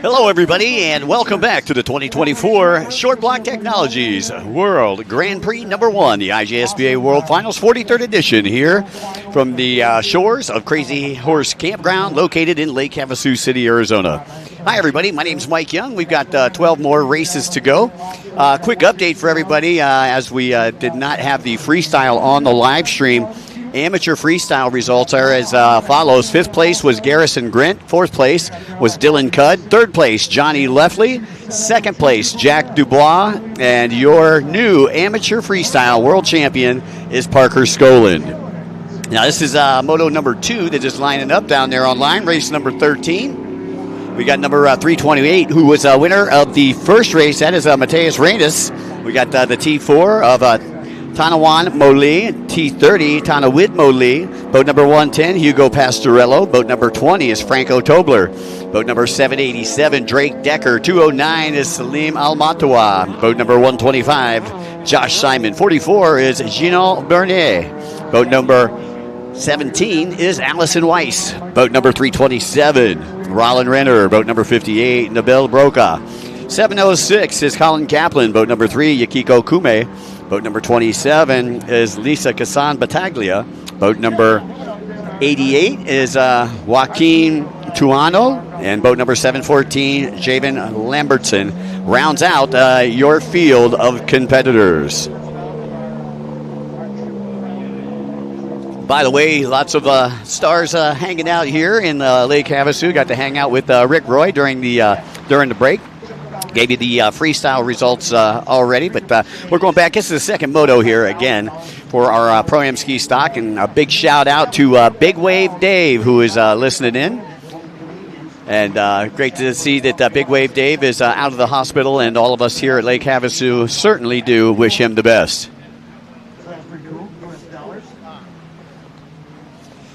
Hello, everybody, and welcome back to the 2024 Short Block Technologies World Grand Prix number 1, the IJSBA World Finals 43rd edition here from the shores of Crazy Horse Campground located in Lake Havasu City, Arizona. Hi, everybody. My name's Mike Young. We've got 12 more races to go. Quick update for everybody as we did not have the freestyle on the live stream. Amateur freestyle results are as follows. 5th place was Garrison Grint. 4th place was Dylan Cudd. 3rd place, Johnny Leffley. 2nd place, Jack Dubois. And your new amateur freestyle world champion is Parker Skolin. Now, this is Moto number 2 that is lining up down there online, race number 13. We got number 328, who was a winner of the first race. That is Mateus Reynes. We got the T4 of Tanawan Moli, T30, Tanawid Moli. Boat number 110, Hugo Pastorello. Boat number 20 is Franco Tobler. Boat number 787, Drake Decker. 209 is Salim Almatoua. Boat number 125, Josh Simon. 44 is Gino Bernier. Boat number 17 is Allison Weiss. Boat number 327, Rollin Renner. Boat number 58, Nabil Broca. 706 is Colin Kaplan. Boat number 3, Yukiko Kume. Boat number 27 is Lisa Casan Battaglia. Boat number 88 is Joaquin Tuano. And boat number 714, Javen Lambertson, rounds out your field of competitors. By the way, lots of stars hanging out here in Lake Havasu. Got to hang out with Rick Roy during the break. Gave you the freestyle results already, but we're going back. This is the second moto here again for our Pro-Am ski stock, and a big shout out to Big Wave Dave, who is listening in. And great to see that Big Wave Dave is out of the hospital, and all of us here at Lake Havasu certainly do wish him the best.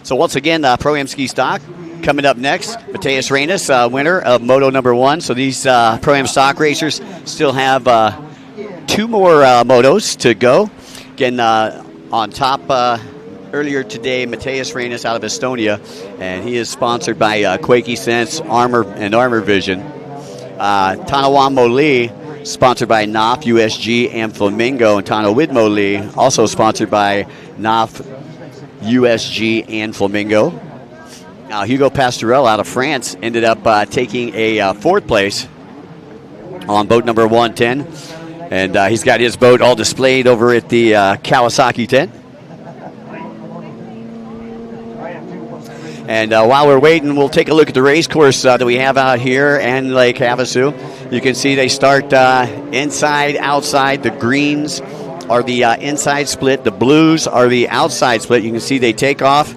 So once again, Pro-Am ski stock. Coming up next, Mateus Reynes, winner of Moto number 1. So these Pro-Am stock racers still have 2 more motos to go. Again, on top earlier today, Mateus Reynes out of Estonia, and he is sponsored by Quakey Sense, Armor, and Armor Vision. Tanawan Moli, sponsored by NOF, USG, and Flamingo. And Tanawid Moli, also sponsored by NOF, USG, and Flamingo. Now, Hugo Pastorel out of France ended up taking a 4th place on boat number 110. And he's got his boat all displayed over at the Kawasaki tent. And while we're waiting, we'll take a look at the race course that we have out here in Lake Havasu. You can see they start inside, outside. The greens are the inside split. The blues are the outside split. You can see they take off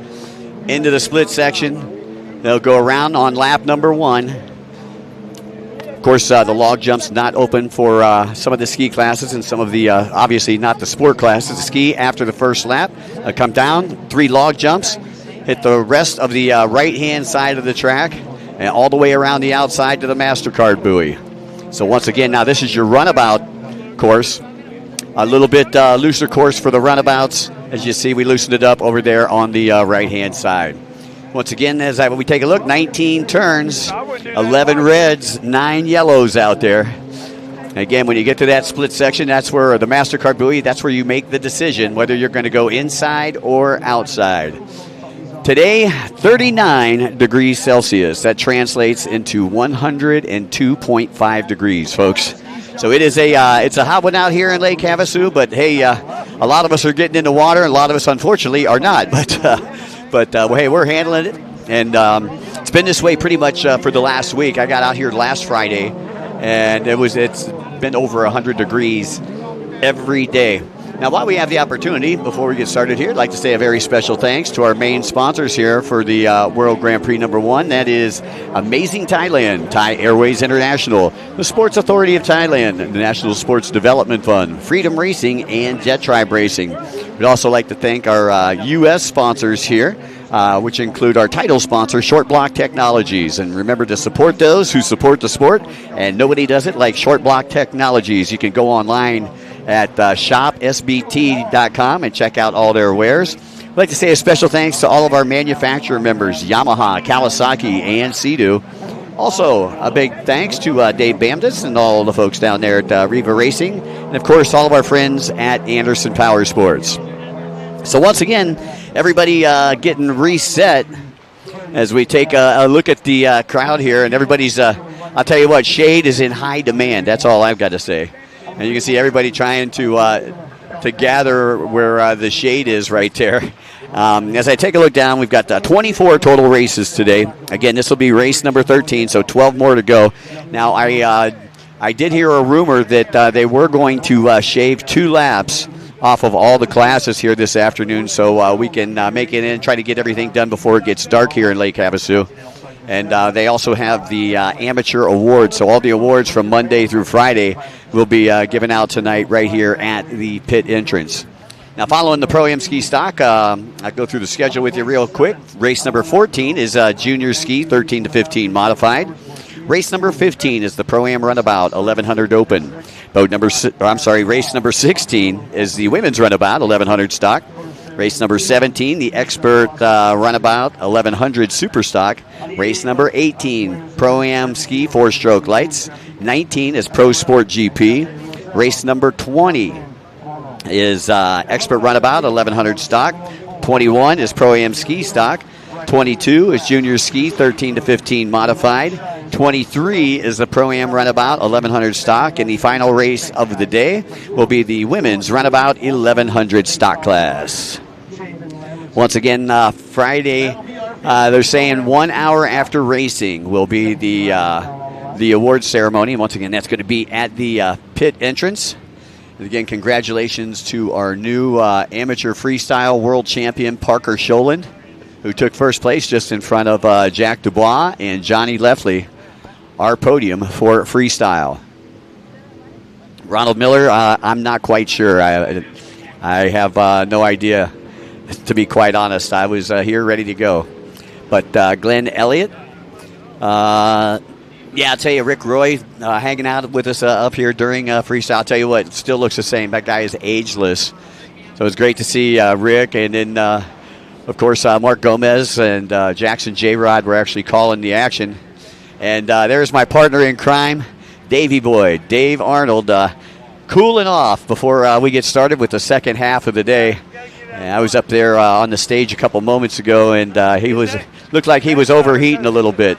into the split section. They'll go around on lap number 1. Of course, the log jump's not open for some of the ski classes and some of the, obviously not the sport classes. The ski after the first lap, come down, 3 log jumps, hit the rest of the right-hand side of the track, and all the way around the outside to the MasterCard buoy. So once again, now this is your runabout course. A little bit looser course for the runabouts. As you see, we loosened it up over there on the right-hand side. Once again, as we take a look, 19 turns, 11 reds, 9 yellows out there. Again, when you get to that split section, that's where the MasterCard buoy, that's where you make the decision whether you're going to go inside or outside. Today, 39 degrees Celsius. That translates into 102.5 degrees, folks. So it is it's a hot one out here in Lake Havasu, but hey, a lot of us are getting in the water, and a lot of us, unfortunately, are not. But hey, we're handling it, and it's been this way pretty much for the last week. I got out here last Friday, and it's been over 100 degrees every day. Now, while we have the opportunity, before we get started here, I'd like to say a very special thanks to our main sponsors here for the World Grand Prix number 1. That is Amazing Thailand, Thai Airways International, the Sports Authority of Thailand, the National Sports Development Fund, Freedom Racing, and Jet Tribe Racing. We'd also like to thank our U.S. sponsors here, which include our title sponsor, Short Block Technologies. And remember to support those who support the sport, and nobody does it like Short Block Technologies. You can go online at shopsbt.com and check out all their wares. I'd like to say a special thanks to all of our manufacturer members, Yamaha, Kawasaki, and Sea-Doo. Also, a big thanks to Dave Bamdis and all the folks down there at Riva Racing, and of course all of our friends at Anderson Power Sports. So once again, everybody getting reset as we take a look at the crowd here, and everybody's, I'll tell you what, shade is in high demand. That's all I've got to say. And you can see everybody trying to gather where the shade is right there. As I take a look down, we've got 24 total races today. Again, this will be race number 13, so 12 more to go. Now, I did hear a rumor that they were going to shave 2 laps off of all the classes here this afternoon, so we can make it in and try to get everything done before it gets dark here in Lake Havasu. And they also have the amateur awards, so all the awards from Monday through Friday will be given out tonight right here at the pit entrance. Now, following the Pro-Am Ski Stock, I'll go through the schedule with you real quick. Race number 14 is Junior Ski, 13 to 15 modified. Race number 15 is the Pro-Am Runabout, 1100 open. Race number 16 is the Women's Runabout, 1100 stock. Race number 17, the Expert Runabout, 1100 super stock. Race number 18, Pro-Am Ski, 4-stroke lights. 19 is Pro Sport GP. Race number 20 is Expert Runabout, 1100 stock. 21 is Pro-Am Ski stock. 22 is Junior Ski, 13 to 15 modified. 23 is the Pro-Am Runabout, 1100 stock. And the final race of the day will be the Women's Runabout, 1100 stock class. Once again, Friday, they're saying 1 hour after racing will be the awards ceremony. Once again, that's going to be at the pit entrance. And again, congratulations to our new amateur freestyle world champion, Parker Scholand, who took first place just in front of Jack Dubois and Johnny Leffley, our podium for freestyle. Ronald Miller, I'm not quite sure. I have no idea, to be quite honest. I was here ready to go. But Glenn Elliott, I'll tell you, Rick Roy hanging out with us up here during freestyle. I'll tell you what, it still looks the same. That guy is ageless. So it's great to see Rick, and then, of course, Mark Gomez and Jackson J-Rod were actually calling the action. And there's my partner in crime, Davey Boy, Dave Arnold, cooling off before we get started with the second half of the day. And I was up there on the stage a couple moments ago, and he looked like he was overheating a little bit.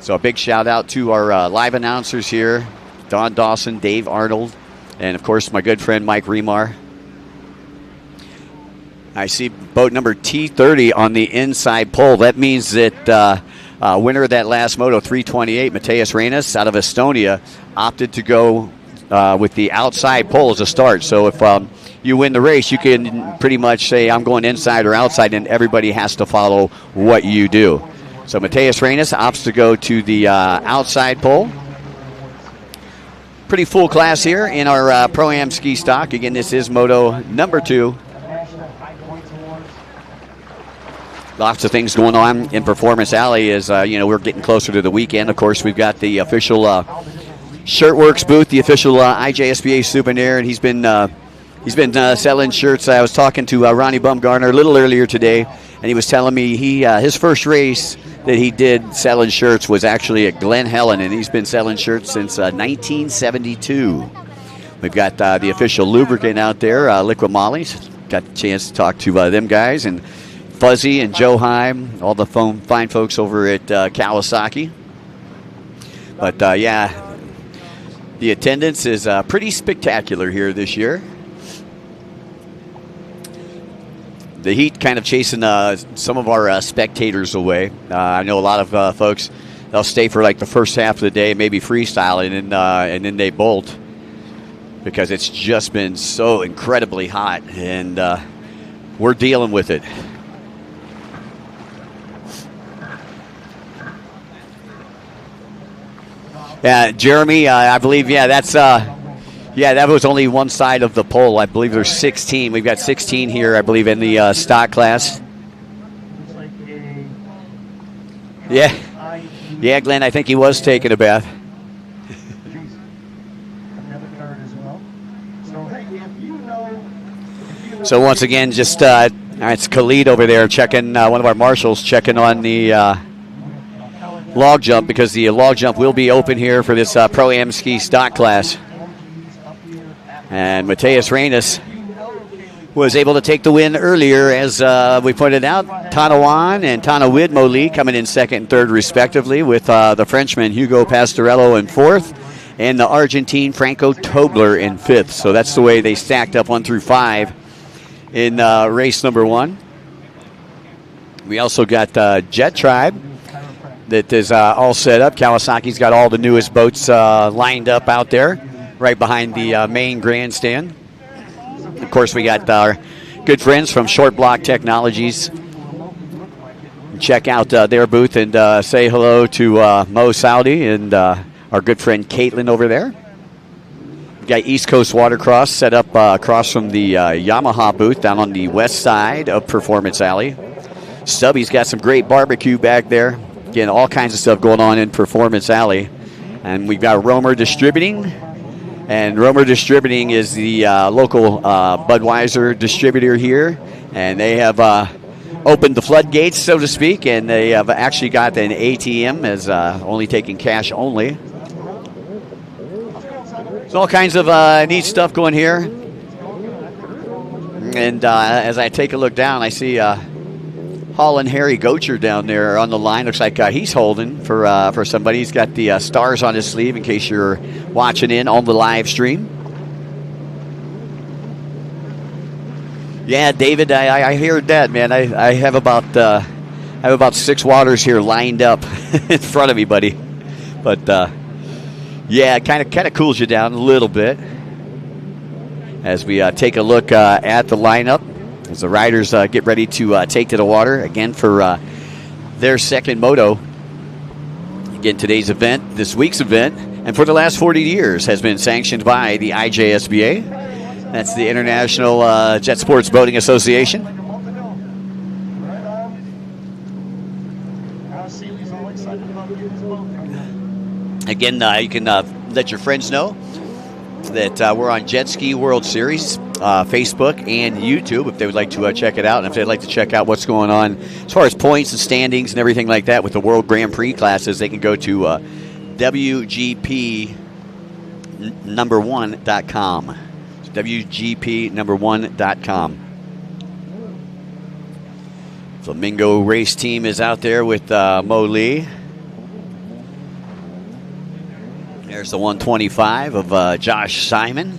So a big shout out to our live announcers here, Don Dawson, Dave Arnold, and of course my good friend Mike Remar. I see boat number T30 on the inside pole. That means that winner of that last Moto 328, Mateus Reynes out of Estonia, opted to go with the outside pole as a start. So if you win the race, you can pretty much say I'm going inside or outside, and everybody has to follow what you do. So Mateus Reynes opts to go to the outside pole. Pretty full class here in our Pro-Am Ski Stock. Again, this is Moto number 2. Lots of things going on in Performance Alley as, we're getting closer to the weekend. Of course, we've got the official Shirtworks booth, the official IJSBA souvenir, and he's been selling shirts. I was talking to Ronnie Bumgarner a little earlier today, and he was telling me his first race that he did selling shirts was actually at Glen Helen, and he's been selling shirts since 1972. We've got the official lubricant out there, Liquid Molly's. Got the chance to talk to them guys, and Fuzzy and Joe Heim, all the fine folks over at Kawasaki. But, the attendance is pretty spectacular here this year. The heat kind of chasing some of our spectators away. I know a lot of folks, they'll stay for like the first half of the day, maybe freestyling, and then they bolt because it's just been so incredibly hot, and we're dealing with it. Jeremy, I believe, that's that was only one side of the pole. I believe there's 16. We've got 16 here, I believe, in the stock class. Yeah, Glenn, I think he was taking a bath. So once again, just All right, it's Khalid over there checking, one of our marshals checking on the log jump, because the log jump will be open here for this Pro-Am ski stock class. And Mateus Reynes was able to take the win earlier, as we pointed out. Tanawan and Tana Widmo coming in second and third, respectively, with the Frenchman Hugo Pastorello in fourth and the Argentine Franco Tobler in fifth. So that's the way they stacked up 1 through 5 in race number 1. We also got Jet Tribe that is all set up. Kawasaki's got all the newest boats lined up out there right behind the main grandstand. Of course, we got our good friends from Short Block Technologies. Check out their booth and say hello to Mo Saudi and our good friend Caitlin over there. We got East Coast Watercross set up across from the Yamaha booth down on the west side of Performance Alley. Stubby's got some great barbecue back there. Again, all kinds of stuff going on in Performance Alley. And we've got Romer Distributing. And Romer Distributing is the local Budweiser distributor here. And they have opened the floodgates, so to speak. And they have actually got an ATM as only taking cash only. There's all kinds of neat stuff going here. And as I take a look down, I see Holland Harry Gocher down there on the line. Looks like he's holding for somebody. He's got the stars on his sleeve in case you're watching in on the live stream. Yeah, David, I heard that, man. I have about 6 waters here lined up in front of me, buddy. But yeah, it kind of cools you down a little bit as we take a look at the lineup as the riders get ready to take to the water again for their second moto. Again, today's event, this week's event, and for the last 40 years has been sanctioned by the IJSBA. That's the International Jet Sports Boating Association. Again, you can let your friends know that we're on Jet Ski World Series, Facebook and YouTube, if they would like to check it out. And if they'd like to check out what's going on as far as points and standings and everything like that with the World Grand Prix classes, they can go to WGP number1.com. WGP number1.com. Flamingo race team is out there with Mo Lee. There's the 125 of Josh Simon.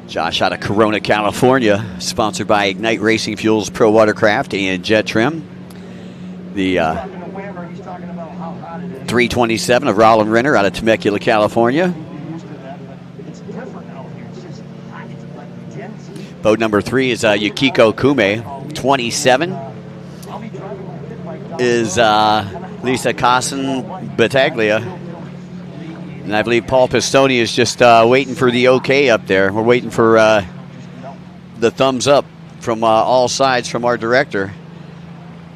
Josh out of Corona, California, sponsored by Ignite Racing Fuels, Pro Watercraft, and Jet Trim. The 327 of Roland Renner out of Temecula, California. Boat number 3 is Yukiko Kume. 27 is Lisa Casan Battaglia. And I believe Paul Pistoni is just waiting for the okay up there. We're waiting for the thumbs up from all sides from our director.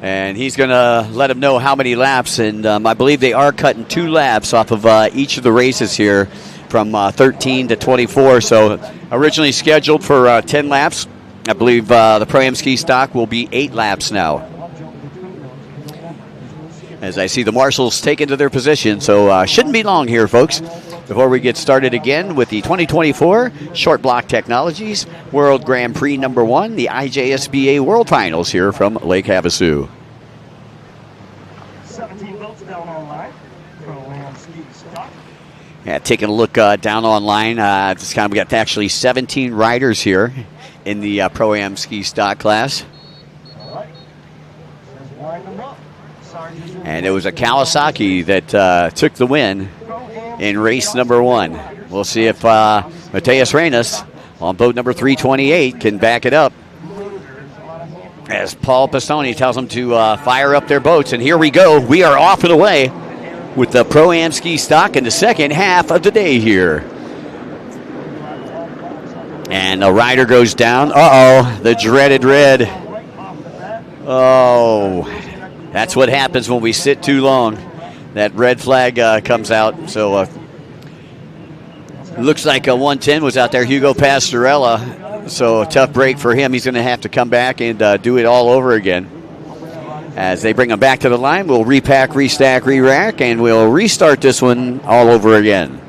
And he's going to let him know how many laps. And I believe they are cutting 2 laps off of each of the races here from 13 to 24. So originally scheduled for 10 laps. I believe the Pro-Am ski stock will be 8 laps now. As I see the marshals take into their position, so shouldn't be long here, folks, before we get started again with the 2024 Short Block Technologies World Grand Prix number 1, the IJSBA World Finals here from Lake Havasu. 17 votes down online. Pro-Am ski stock. Yeah, taking a look down online, we got actually 17 riders here in the Pro-Am ski stock class. All right. Let's wind them up. And it was a Kawasaki that took the win in race number 1. We'll see if Mateus Reynes on boat number 328 can back it up, as Paul Pistoni tells them to fire up their boats. And here we go. We are off and away with the Pro-Am ski stock in the second half of the day here. And the rider goes down. Uh-oh, the dreaded red. Oh, that's what happens when we sit too long. That red flag comes out. So looks like a 110 was out there. Hugo Pastorella So a tough break for him. He's going to have to come back and do it all over again. As they bring him back to the line, we'll repack, restack, re-rack, and we'll restart this one all over again.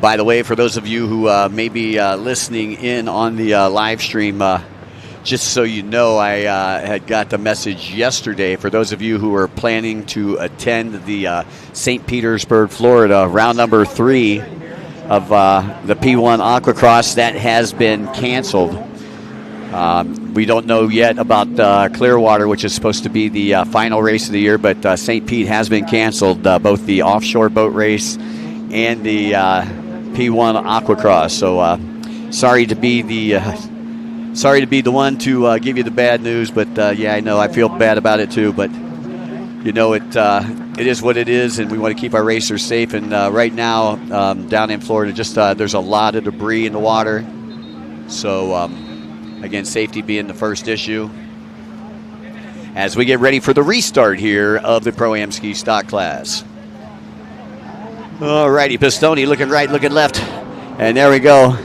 By the way, for those of you who may be listening in on the live stream, just so you know, I had got the message yesterday for those of you who are planning to attend the St. Petersburg, Florida, round number 3 of the P1 Aquacross. That has been canceled. We don't know yet about Clearwater, which is supposed to be the final race of the year, but St. Pete has been canceled, both the offshore boat race and the P1 Aquacross. So sorry to be the one to give you the bad news, but yeah, I know I feel bad about it too. But you know, it is what it is, and we want to keep our racers safe. And right now, down in Florida, just there's a lot of debris in the water. So again, safety being the first issue. As we get ready for the restart here of the Pro-Am Ski Stock class. All righty, Pistone looking right, looking left. And there we go.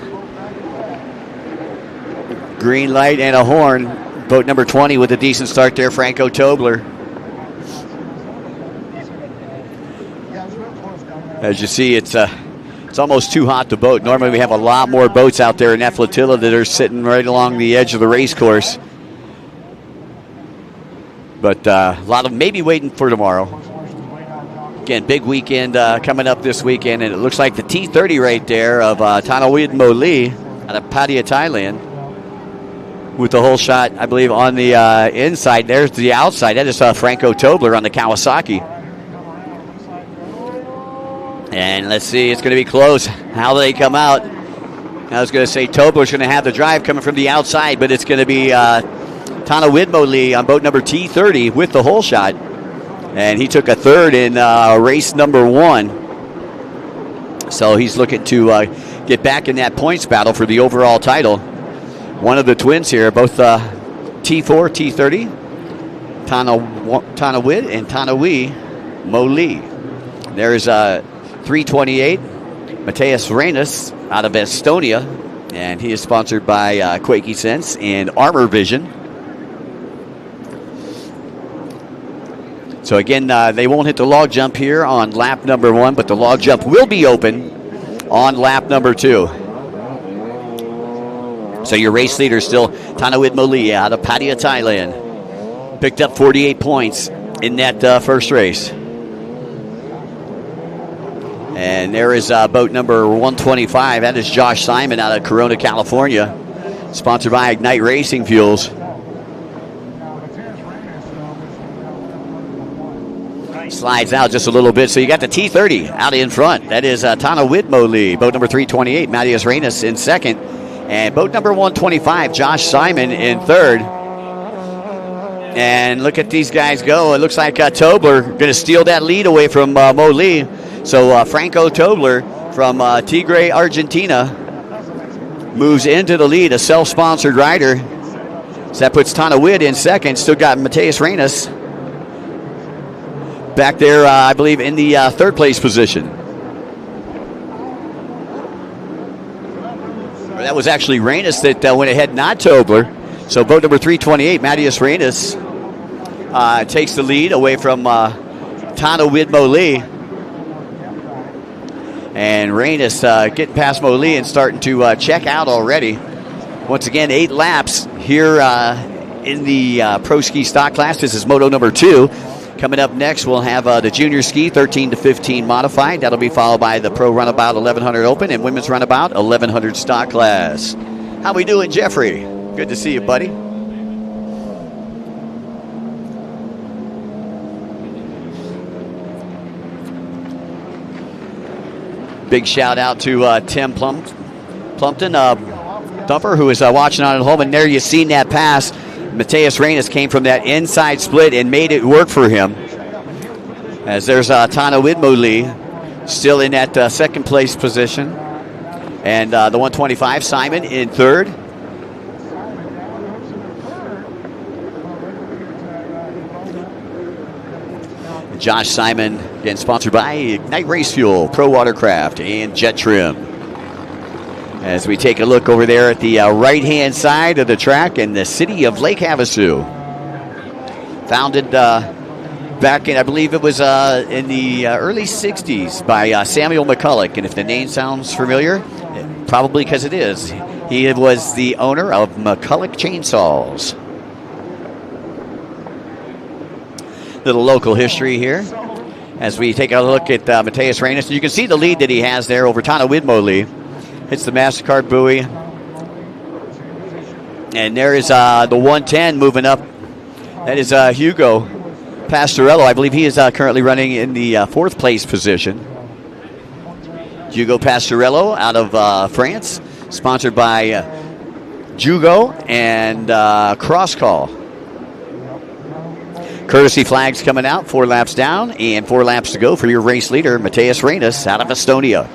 Green light and a horn. Boat number 20 with a decent start there, Franco Tobler. As you see, it's almost too hot to boat. Normally we have a lot more boats out there in that flotilla that are sitting right along the edge of the race course. But a lot of maybe waiting for tomorrow. Again, big weekend coming up this weekend, and it looks like the T30 right there of Tanawid Moli out of Pattaya, Thailand, with the whole shot, I believe, on the inside. There's the outside. That is Franco Tobler on the Kawasaki. And let's see, it's going to be close. How do they come out? I was going to say Tobler's going to have the drive coming from the outside, but it's going to be Tanawid Moli on boat number T30 with the whole shot. And he took a third in race number 1. So he's looking to get back in that points battle for the overall title. One of the twins here, both T4, T30, Tanawid and Tanawi Moli. There's 328, Mateus Reynes out of Estonia. And he is sponsored by Quakey Sense and Armor Vision. So again, they won't hit the log jump here on lap number 1, but the log jump will be open on lap number 2. So your race leader still Tanawid Moli out of Pattaya, Thailand. Picked up 48 points in that first race. And there is boat number 125. That is Josh Simon out of Corona, California. Sponsored by Ignite Racing Fuels. Slides out just a little bit. So you got the T30 out in front. That is Tanawid Moli. Boat number 328, Mateus Reynes in second. And boat number 125, Josh Simon in third. And look at these guys go. It looks like Tobler going to steal that lead away from Moli. So Franco Tobler from Tigre, Argentina, moves into the lead, a self-sponsored rider. So that puts Tanawid in second. Still got Mateus Reynes back there, I believe, in the third place position. That was actually Reynes that went ahead, not Tobler. So boat number 328, Mateus Reynes, takes the lead away from Tanawid Moli. And Reynes getting past Moli and starting to check out already. Once again, 8 laps here in the Pro Ski Stock class. This is Moto number 2. Coming up next, we'll have the Junior Ski 13 to 15 modified. That'll be followed by the Pro Runabout 1100 Open and Women's Runabout 1100 Stock class. How we doing, Jeffrey? Good to see you, buddy. Big shout out to Tim Plumpton, Dumper, who is watching on at home. And there you've seen that pass. Mateus Reynes came from that inside split and made it work for him. As there's Tanawid Moli still in that second place position. And the 125, Simon in third. Josh Simon, again sponsored by Ignite Race Fuel, Pro Watercraft, and Jet Trim. As we take a look over there at the right-hand side of the track in the city of Lake Havasu. Founded back in, I believe it was in the early 60s by Samuel McCulloch. And if the name sounds familiar, probably because it is. He was the owner of McCulloch Chainsaws. Little local history here as we take a look at Mateus Reynes. You can see the lead that he has there over Tana Widmoli. Hits the MasterCard buoy. And there is the 110 moving up. That is Hugo Pastorello. I believe he is currently running in the fourth place position. Hugo Pastorello out of France, sponsored by Jugo and Cross Call. Courtesy flags coming out, 4 laps down and 4 laps to go for your race leader, Mateus Reynes out of Estonia.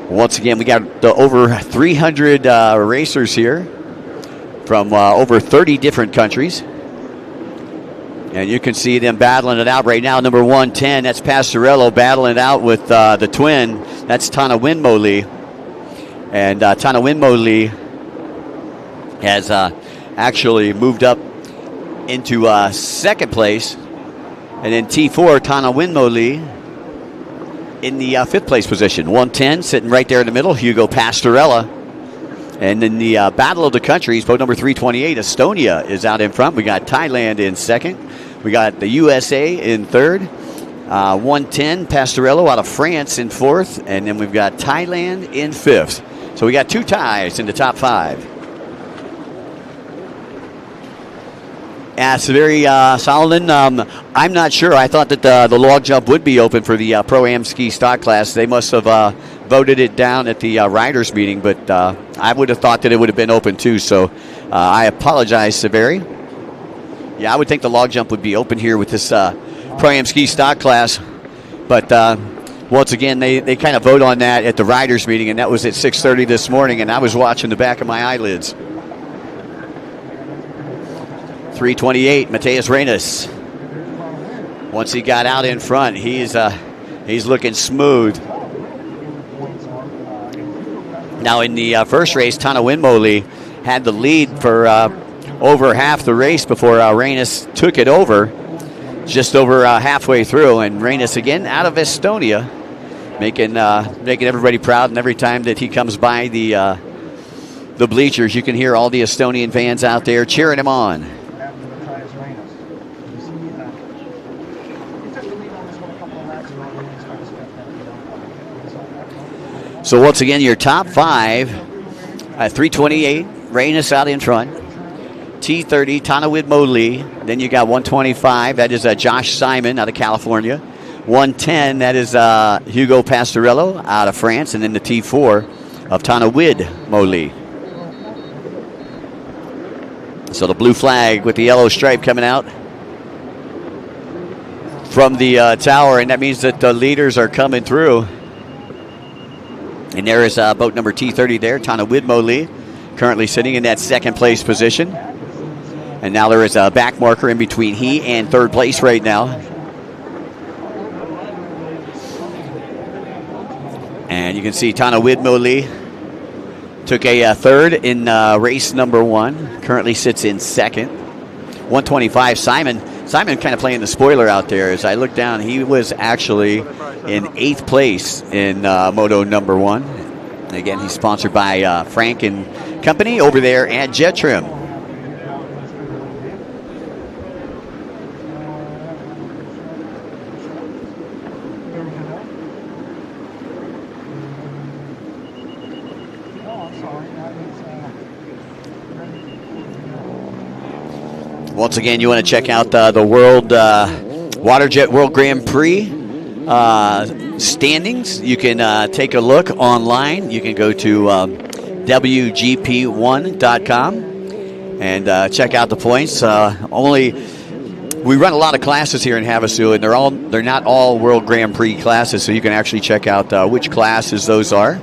Once again, we got over 300 racers here from over 30 different countries. And you can see them battling it out right now. Number 110, that's Pastorello battling it out with the twin. That's Tana Widmoli. And Tana Widmoli has actually moved up into second place. And then T4, Tana Widmoli in the fifth place position. 110 sitting right there in the middle, Hugo Pastorella. And in the Battle of the Countries, boat number 328, Estonia is out in front. We got Thailand in second. We got the USA in third. 110, Pastorello out of France in fourth. And then we've got Thailand in fifth. So we got 2 ties in the top 5. Yeah, it's very Solomon. I'm not sure. I thought that the log jump would be open for the Pro-Am ski stock class. They must have voted it down at the riders meeting, but I would have thought that it would have been open too. So I apologize, Severi. Yeah, I would think the log jump would be open here with this Pro-Am ski stock class. But once again, they kind of vote on that at the riders meeting, and that was at 6:30 this morning, and I was watching the back of my eyelids. 328, Mateus Reynes. Once he got out in front, he's looking smooth. Now in the first race, Tana Widmoli had the lead for over half the race before Reynes took it over, just over halfway through. And Reynes again out of Estonia, making everybody proud. And every time that he comes by the bleachers, you can hear all the Estonian fans out there cheering him on. So once again, your top 5, 328, Reynes out in front. T30, Tana Widmoli. Then you got 125, that is Josh Simon out of California. 110, that is Hugo Pastorello out of France. And then the T4 of Tana Widmoli. So the blue flag with the yellow stripe coming out from the tower, and that means that the leaders are coming through. And there is boat number T30 there, Tana Widmoli, currently sitting in that second place position. And now there is a back marker in between he and third place right now. And you can see Tana Widmoli took a third in race number 1, currently sits in second. 125, Simon kind of playing the spoiler out there. As I look down, he was actually in 8th place in Moto number 1. And again, he's sponsored by Frank and Company over there at Jet Trim. Once again, you want to check out the World WaterJet World Grand Prix standings. You can take a look online. You can go to WGP1.com, and check out the points. We run a lot of classes here in Havasu, and they're not all World Grand Prix classes, so you can actually check out which classes those are.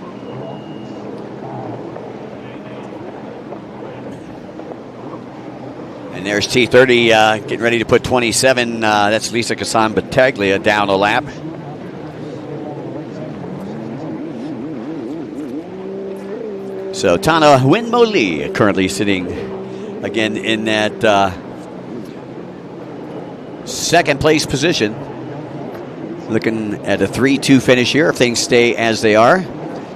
And there's T30 getting ready to put 27. That's Lisa Kasan Battaglia down a lap. So Tana Winmo-Lee currently sitting again in that second place position. Looking at a 3-2 finish here if things stay as they are.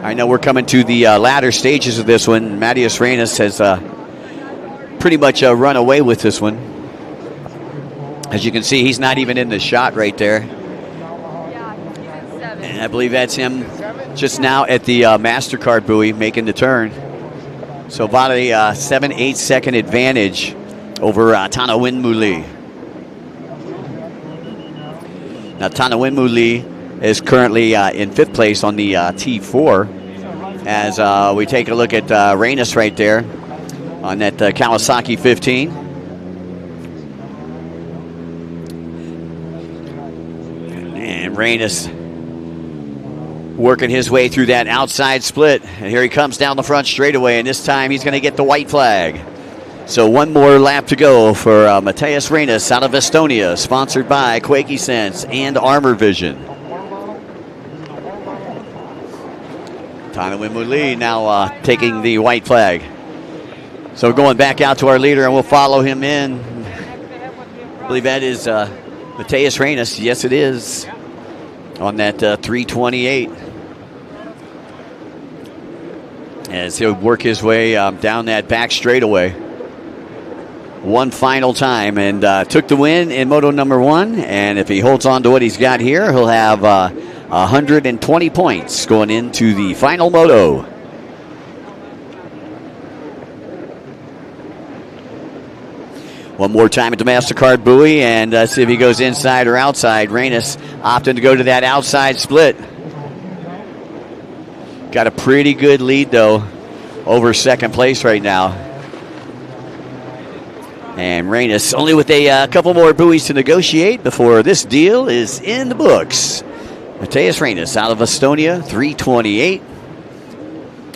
I know we're coming to the latter stages of this one. Matthias Reynes has pretty much run away with this one. As you can see, he's not even in the shot right there. And I believe that's him just now at the MasterCard buoy making the turn. So about a 7-8 second advantage over Tana Winmo-Lee. Now Tana Winmo-Lee is currently in 5th place on the T4 as we take a look at Reynes right there on that Kawasaki 15. And Reynes working his way through that outside split. And here he comes down the front straightaway, and this time he's going to get the white flag. So one more lap to go for Matthias Reynes out of Estonia, sponsored by Quakey Sense and Armor Vision. Tana Winmo-Lee now taking the white flag. So we're going back out to our leader, and we'll follow him in. I believe that is Matthias Reynes. Yes, it is. On that 328. As he'll work his way down that back straightaway. One final time, and took the win in Moto number 1. And if he holds on to what he's got here, he'll have 120 points going into the final Moto. One more time at the MasterCard buoy, and see if he goes inside or outside. Reynes opting to go to that outside split. Got a pretty good lead, though, over second place right now. And Reynes only with a couple more buoys to negotiate before this deal is in the books. Matthias Reynes out of Estonia, 328.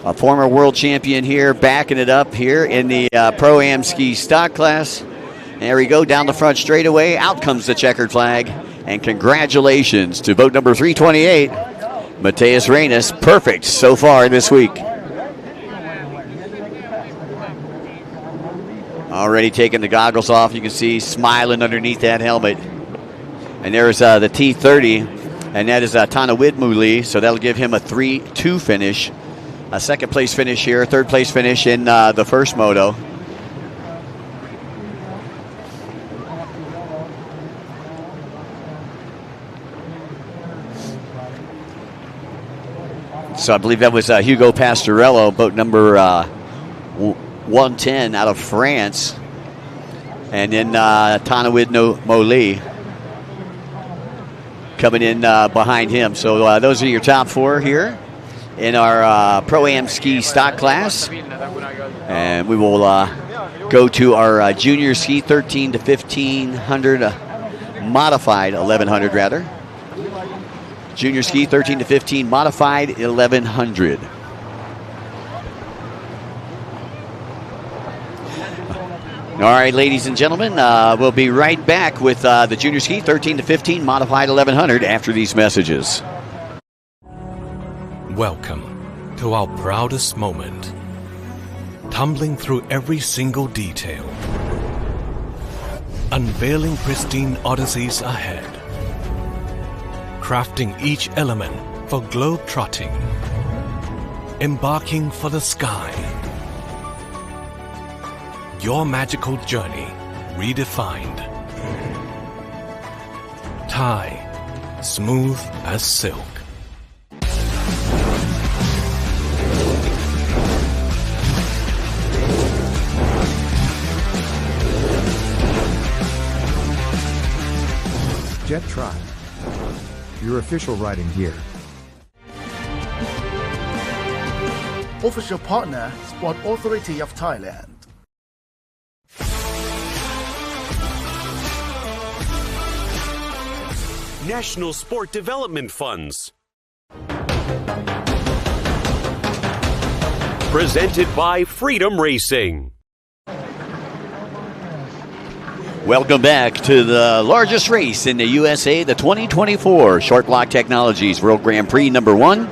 A former world champion here, backing it up here in the Pro-Am ski stock class. There we go, down the front straightaway. Out comes the checkered flag. And congratulations to boat number 328, Matthias Reynes. Perfect so far this week. Already taking the goggles off. You can see smiling underneath that helmet. And there's the T30. And that is Tana Winmo-Lee. So that'll give him a 3-2 finish. A second place finish here. Third place finish in the first Moto. So I believe that was Hugo Pastorello, boat number 110 out of France. And then Tana Winmo-Lee coming in behind him. So those are your top 4 here in our Pro-Am ski stock class. And we will go to our junior ski 13 to 1500 modified 1100 rather. Junior ski 13 to 15 modified 1100. All right, ladies and gentlemen, we'll be right back with the junior ski 13 to 15 modified 1100 after these messages. Welcome to our proudest moment. Tumbling through every single detail. Unveiling pristine odysseys ahead. Crafting each element for globe-trotting. Embarking for the sky. Your magical journey redefined. Thai, smooth as silk. Jet Tribe, your official riding gear. Official partner, Sport Authority of Thailand. National Sport Development Funds. Presented by Freedom Racing. Welcome back to the largest race in the USA, the 2024 Short Block Technologies World Grand Prix #1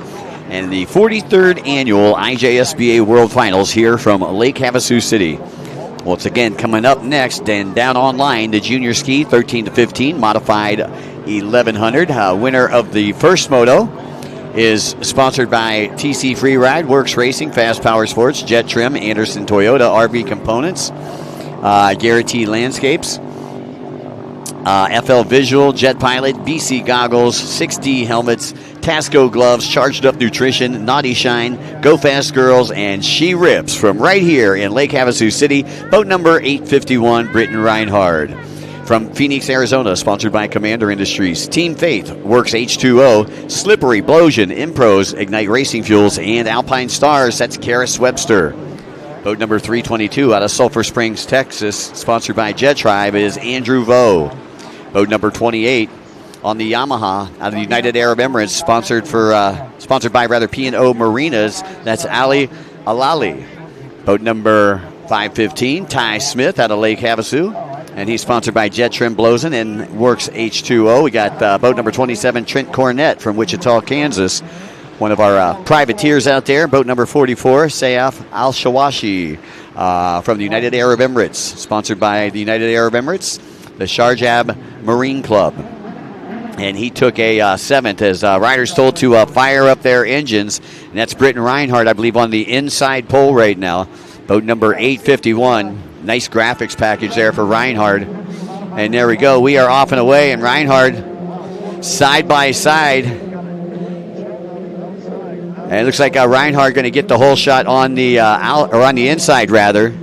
and the 43rd annual IJSBA World Finals here from Lake Havasu City. Once again, coming up next and down online, the junior ski 13 to 15 modified 1100. Winner of the first moto is sponsored by TC Freeride, Works Racing, Fast Power Sports, Jet Trim, Anderson Toyota, RV Components, Guaranteed Landscapes, FL Visual, Jet Pilot, BC Goggles, 6D Helmets, Tasco Gloves, Charged Up Nutrition, Naughty Shine, Go Fast Girls, and She Rips from right here in Lake Havasu City. Boat number 851, Britton Reinhard. From Phoenix, Arizona, sponsored by Commander Industries, Team Faith, Works H2O, Slippery, Blosian, Impros, Ignite Racing Fuels, and Alpine Stars, that's Karis Webster. Boat number 322 out of Sulphur Springs, Texas, sponsored by Jet Tribe, is Andrew Vo. Boat number 28 on the Yamaha out of the United Arab Emirates, sponsored by P&O Marinas, that's Ali Alali. Boat number 515, Ty Smith out of Lake Havasu, and he's sponsored by Jet Trim Blosian and Works H2O. We got boat number 27, Trent Cornett from Wichita, Kansas, one of our privateers out there. Boat number 44, Sayaf Al-Shawashi from the United Arab Emirates, sponsored by the United Arab Emirates, the Sharjah Marine Club. And he took a 7th as riders told to fire up their engines. And that's Britton Reinhard, I believe, on the inside pole right now. Boat number 851. Nice graphics package there for Reinhard. And there we go. We are off and away. And Reinhard side by side. And it looks like Reinhard going to get the whole shot on the on the inside, rather.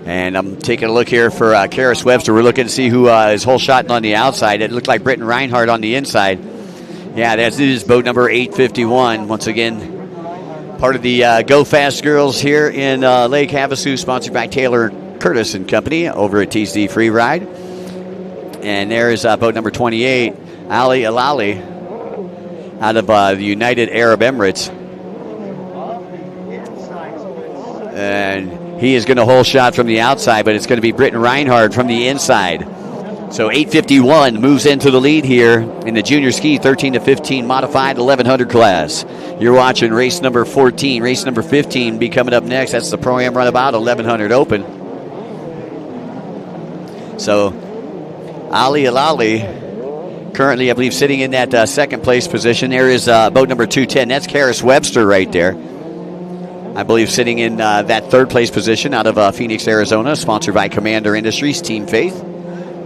And I'm taking a look here for Karis Webster. We're looking to see who is whole shot on the outside. It looked like Britton Reinhard on the inside. Yeah, that is boat number 851. Once again, part of the Go Fast Girls here in Lake Havasu, sponsored by Taylor Curtis and Company over at TC Freeride. And there is boat number 28, Ali Alali, out of the United Arab Emirates. And he is going to whole shot from the outside, but it's going to be Britton Reinhard from the inside. So 851 moves into the lead here in the junior ski 13 to 15 modified 1100 class. You're watching race number 14. Race number 15 be coming up next. That's the Pro-Am Runabout 1100 Open. So Ali Alali currently, I believe, sitting in that second place position. There is boat number 210. That's Karis Webster right there, I believe, sitting in that third place position out of Phoenix, Arizona, sponsored by Commander Industries, Team Faith,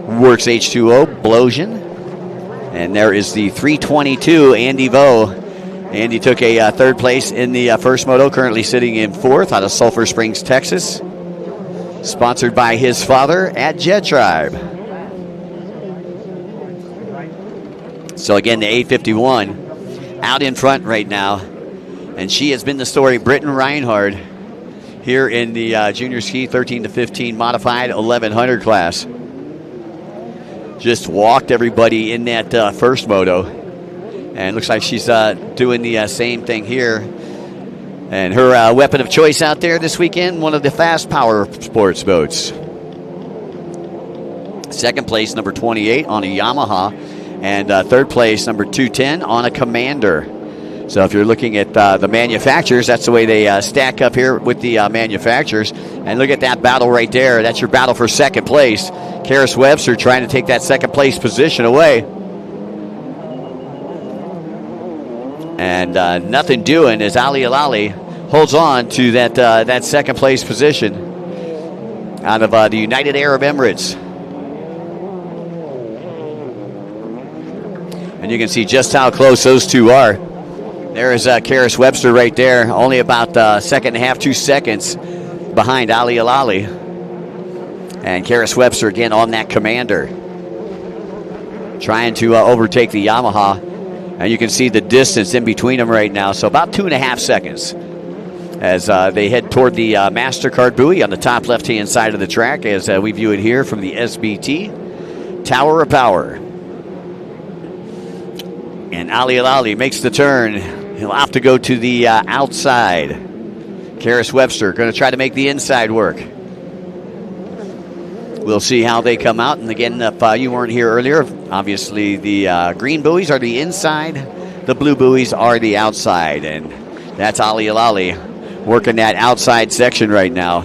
Works H2O, Blosian. And there is the 322, Andy Vo. Andy took a third place in the first moto, currently sitting in fourth out of Sulphur Springs, Texas, sponsored by his father at Jet Tribe. So again, the 851 out in front right now. And she has been the story, Britton Reinhard, here in the junior ski 13 to 15 modified 1100 class. Just walked everybody in that first moto. And looks like she's doing the same thing here. And her weapon of choice out there this weekend, one of the Fast Power Sports boats. Second place, number 28 on a Yamaha. And third place, number 210 on a Commander. So if you're looking at the manufacturers, that's the way they stack up here with the manufacturers. And look at that battle right there. That's your battle for second place. Karis Webster trying to take that second place position away. And nothing doing as Ali Alali holds on to that second place position out of the United Arab Emirates. And you can see just how close those two are. There is Karis Webster right there, only about a second and a half, 2 seconds behind Ali Alali. And Karis Webster again on that Commander, trying to overtake the Yamaha. And you can see the distance in between them right now, so about 2.5 seconds. as they head toward the MasterCard buoy on the top left-hand side of the track as we view it here from the SBT Tower of Power. And Ali Alali makes the turn. He'll have to go to the outside. Karis Webster going to try to make the inside work. We'll see how they come out. And again, if you weren't here earlier, obviously the green buoys are the inside. The blue buoys are the outside. And that's Ali Alali working that outside section right now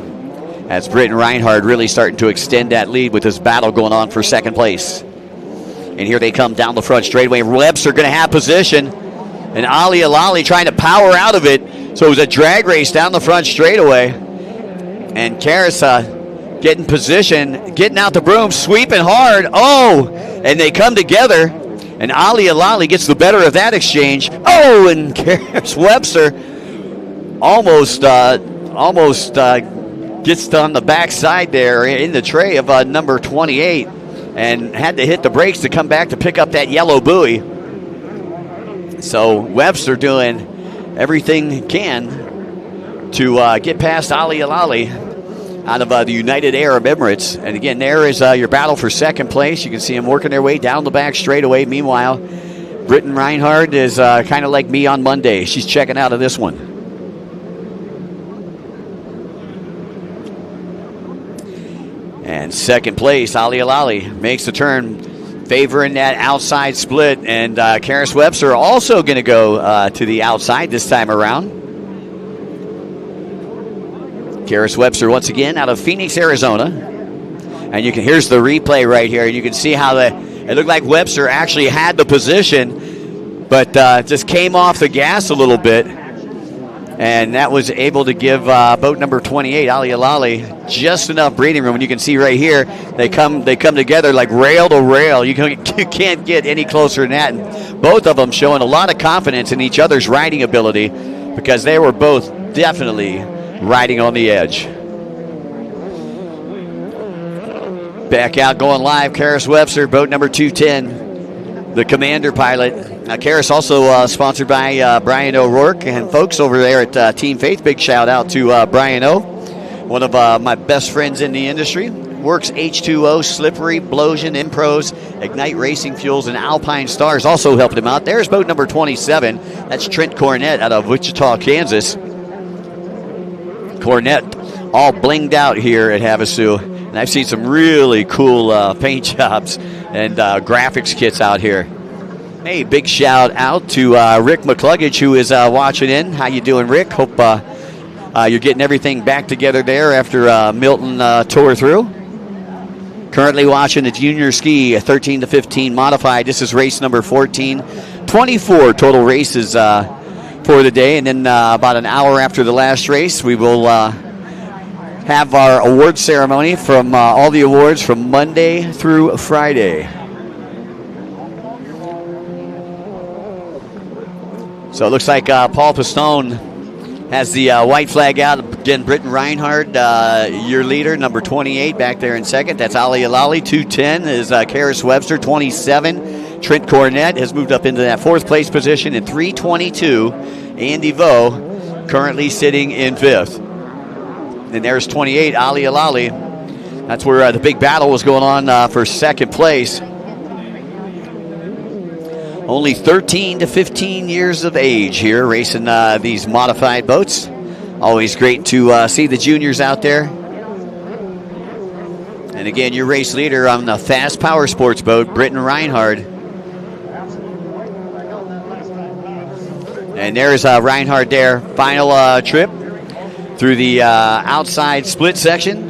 as Britton Reinhardt really starting to extend that lead with this battle going on for second place. And here they come down the front straightaway. Webster going to have position. And Ali Alali trying to power out of it. So it was a drag race down the front straightaway. And Karis getting position, getting out the broom, sweeping hard. Oh, and they come together. And Ali Alali gets the better of that exchange. Oh, and Karis Webster almost gets on the backside there in the tray of number 28. And had to hit the brakes to come back to pick up that yellow buoy. So Webster doing everything he can to get past Ali Alali out of the United Arab Emirates. And again, there is your battle for second place. You can see them working their way down the back straightaway. Meanwhile, Britton Reinhardt is kind of like me on Monday. She's checking out of this one. And second place, Ali Alali makes the turn, favoring that outside split. And Karis Webster also going to go to the outside this time around. Karis Webster once again out of Phoenix, Arizona. And here's the replay right here. You can see how it looked like Webster actually had the position, but just came off the gas a little bit. And that was able to give boat number 28, Ali Alali, just enough breathing room. And you can see right here, they come together like rail to rail. You can't get any closer than that. And both of them showing a lot of confidence in each other's riding ability because they were both definitely riding on the edge. Back out going live, Karis Webster, boat number 210, the commander pilot. Karis also sponsored by Brian O'Rourke and folks over there at Team Faith. Big shout out to Brian O, one of my best friends in the industry. Works H2O, Slippery, Blosian, Impros, Ignite Racing Fuels, and Alpine Stars also helped him out. There's boat number 27. That's Trent Cornett out of Wichita, Kansas. Cornett all blinged out here at Havasu. And I've seen some really cool paint jobs and graphics kits out here. Hey, big shout out to Rick McCluggage, who is watching in. How you doing, Rick? Hope you're getting everything back together there after Milton tore through. Currently watching the junior ski 13 to 15 modified. This is race number 14. 24 total races for the day. And then about an hour after the last race, we will have our award ceremony from all the awards from Monday through Friday. So it looks like Paul Pistone has the white flag out. Again, Britton Reinhardt, your leader, number 28, back there in second. That's Ali Alali. 210 is Karis Webster. 27, Trent Cornett has moved up into that fourth place position. And 322, Andy Vo, currently sitting in fifth. And there's 28, Ali Alali. That's where the big battle was going on for second place. Only 13 to 15 years of age here racing these modified boats. Always great to see the juniors out there. And again, your race leader on the fast power sports boat, Britton Reinhardt. And there's Reinhardt there. Final trip through the outside split section.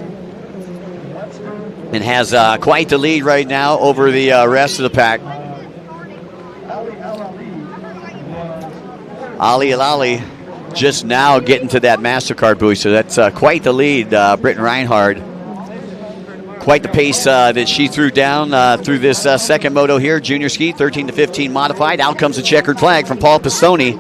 And has quite the lead right now over the rest of the pack. Ali Alali just now getting to that MasterCard buoy, so that's quite the lead, Britton Reinhardt. Quite the pace that she threw down through this second moto here, junior ski, 13 to 15 modified. Out comes a checkered flag from Paul Pistone.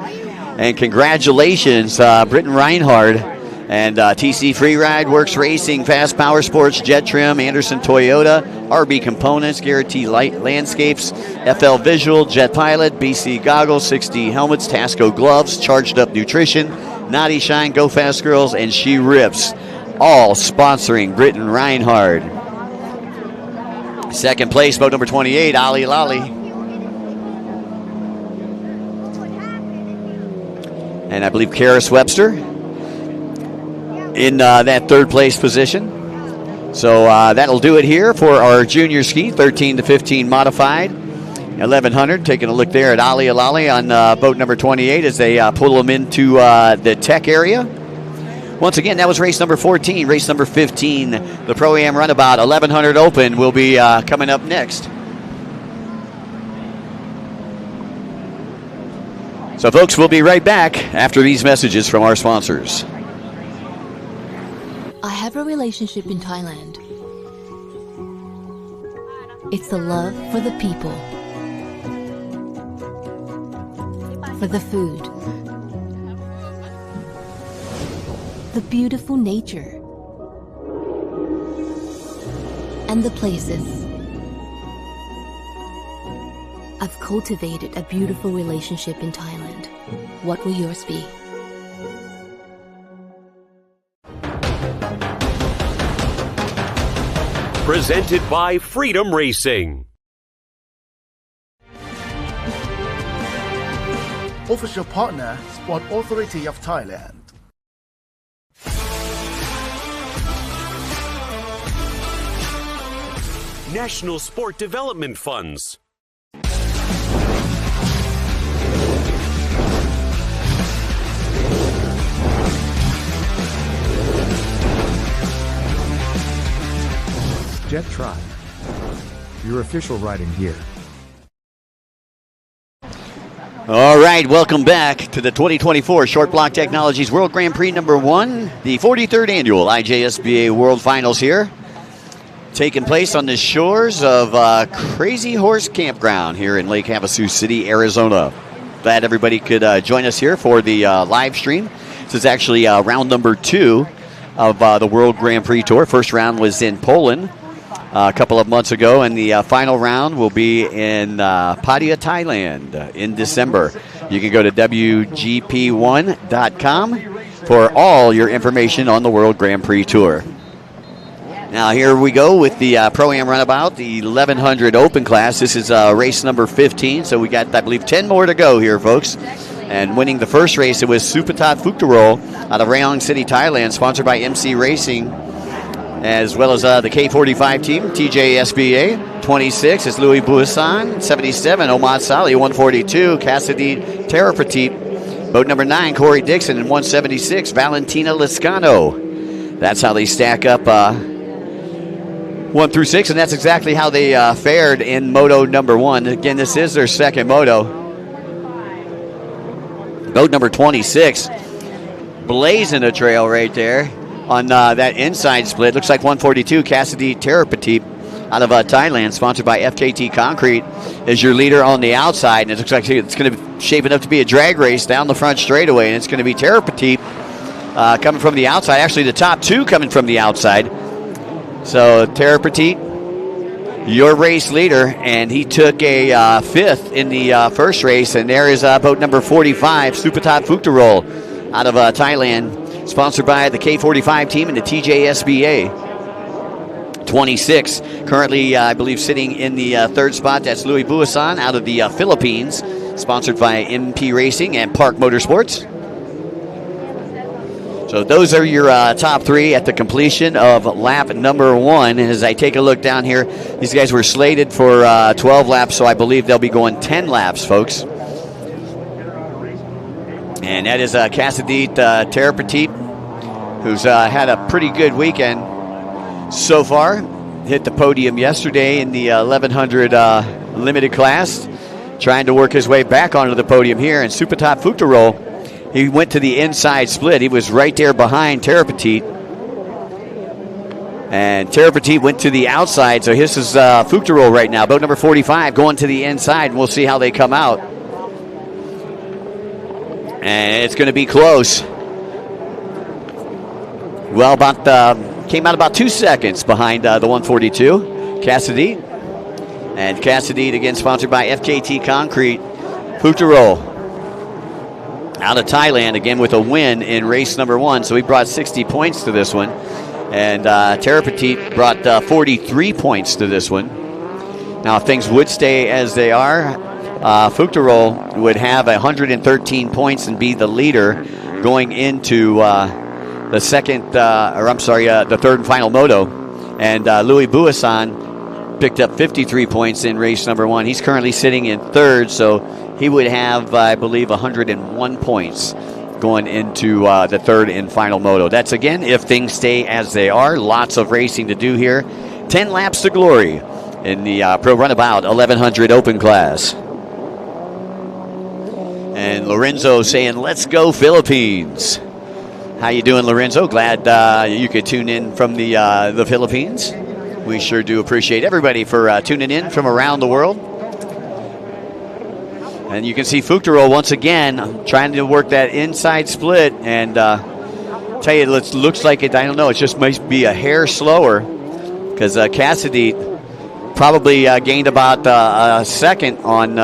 And congratulations, Britton Reinhardt. And TC Freeride, Works Racing, Fast Power Sports, Jet Trim, Anderson Toyota, RB Components, Guarantee Light Landscapes, FL Visual, Jet Pilot, BC Goggles, 6D Helmets, Tasco Gloves, Charged Up Nutrition, Naughty Shine, Go Fast Girls, and She Rips, all sponsoring Britton Reinhard. Second place, boat number 28, Ali Lali. And I believe Karis Webster in that third place position. So that'll do it here for our junior ski, 13 to 15 modified. 1100, taking a look there at Ali Alali on boat number 28 as they pull them into the tech area. Once again, that was race number 14. Race number 15, the Pro-Am Runabout 1100 Open, will be coming up next. So, folks, we'll be right back after these messages from our sponsors. I have a relationship in Thailand. It's the love for the people, for the food, the beautiful nature, and the places. I've cultivated a beautiful relationship in Thailand. What will yours be? Presented by Freedom Racing. Official partner, Sport Authority of Thailand. National Sport Development Funds. Jet Tribe, your official riding gear. All right, welcome back to the 2024 Short Block Technologies World Grand Prix number 1, the 43rd annual IJSBA World Finals here, taking place on the shores of Crazy Horse Campground here in Lake Havasu City, Arizona. Glad everybody could join us here for the live stream. This is actually round number 2 of the World Grand Prix Tour. First round was in Poland a couple of months ago, and the final round will be in Pattaya, Thailand in December. You can go to WGP1.com for all your information on the World Grand Prix Tour. Now here we go with the Pro-Am Runabout, the 1100 Open class. This is race number 15, so we got, I believe, 10 more to go here, folks. And winning the first race, it was Supatat Fuktarol out of Rayong City, Thailand, sponsored by MC Racing, as well as the K45 team, TJSBA. 26 is Louis Buisson. 77, Omad Sali. 142, Cassidy Terapatit. Boat number 9, Corey Dixon. And 176, Valentina Liscano. That's how they stack up 1 through 6, and that's exactly how they fared in Moto number 1. Again, this is their second Moto. Boat number 26, blazing a trail right there on that inside split. Looks like 142, Cassidy Terapatit out of Thailand, sponsored by FKT Concrete, is your leader on the outside. And it looks like it's going to be shaping up to be a drag race down the front straightaway, and it's going to be Terapatit coming from the outside. Actually, the top 2 coming from the outside. So Terapatit, your race leader, and he took a 5th in the first race. And there is boat number 45, Supatat Fuktarol out of Thailand, sponsored by the K45 team and the TJSBA. 26, currently, I believe, sitting in the third spot. That's Louis Buisson out of the Philippines, sponsored by MP Racing and Park Motorsports. So those are your top 3 at the completion of lap number 1. And as I take a look down here, these guys were slated for 12 laps, so I believe they'll be going 10 laps, folks. And that is Cassidy Terapatit, who's had a pretty good weekend so far. Hit the podium yesterday in the 1100 limited class, trying to work his way back onto the podium here. And Supatat Fuktarol, he went to the inside split. He was right there behind Terapatit. And Terapatit went to the outside, so this is Fuktarol right now. Boat number 45 going to the inside, and we'll see how they come out. And it's going to be close. Well, came out about 2 seconds behind the 142, Cassidy. And Cassidy, again, sponsored by FKT Concrete. Fuktarol out of Thailand, again with a win in race number 1. So he brought 60 points to this one. And Terra Petite brought 43 points to this one. Now, if things would stay as they are, Fuchterol would have 113 points and be the leader going into the third and final moto. And Louis Buisson picked up 53 points in race number 1. He's currently sitting in third, so he would have, I believe, 101 points going into the third and final moto. That's, again, if things stay as they are. Lots of racing to do here. 10 laps to glory in the Pro Runabout 1100 Open class. And Lorenzo saying, let's go Philippines. How you doing, Lorenzo? Glad you could tune in from the Philippines. We sure do appreciate everybody for tuning in from around the world. And you can see Fuchterol once again trying to work that inside split. And tell you, it looks like it, I don't know, it just might be a hair slower because Cassidy probably gained about a second on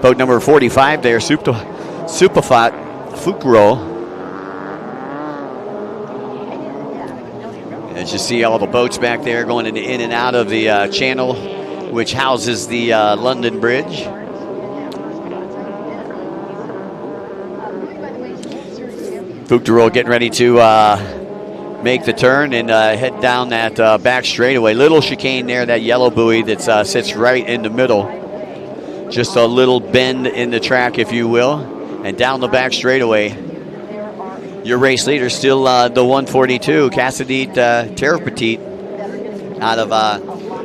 boat number 45 there, Supafat Fuchterol. As you see all the boats back there going in and out of the channel, which houses the London Bridge. Fuchterol getting ready to make the turn and head down that back straightaway. Little chicane there, that yellow buoy that sits right in the middle. Just a little bend in the track, if you will. And down the back straightaway, your race leader still the 142, Cassidy Terra Petite out of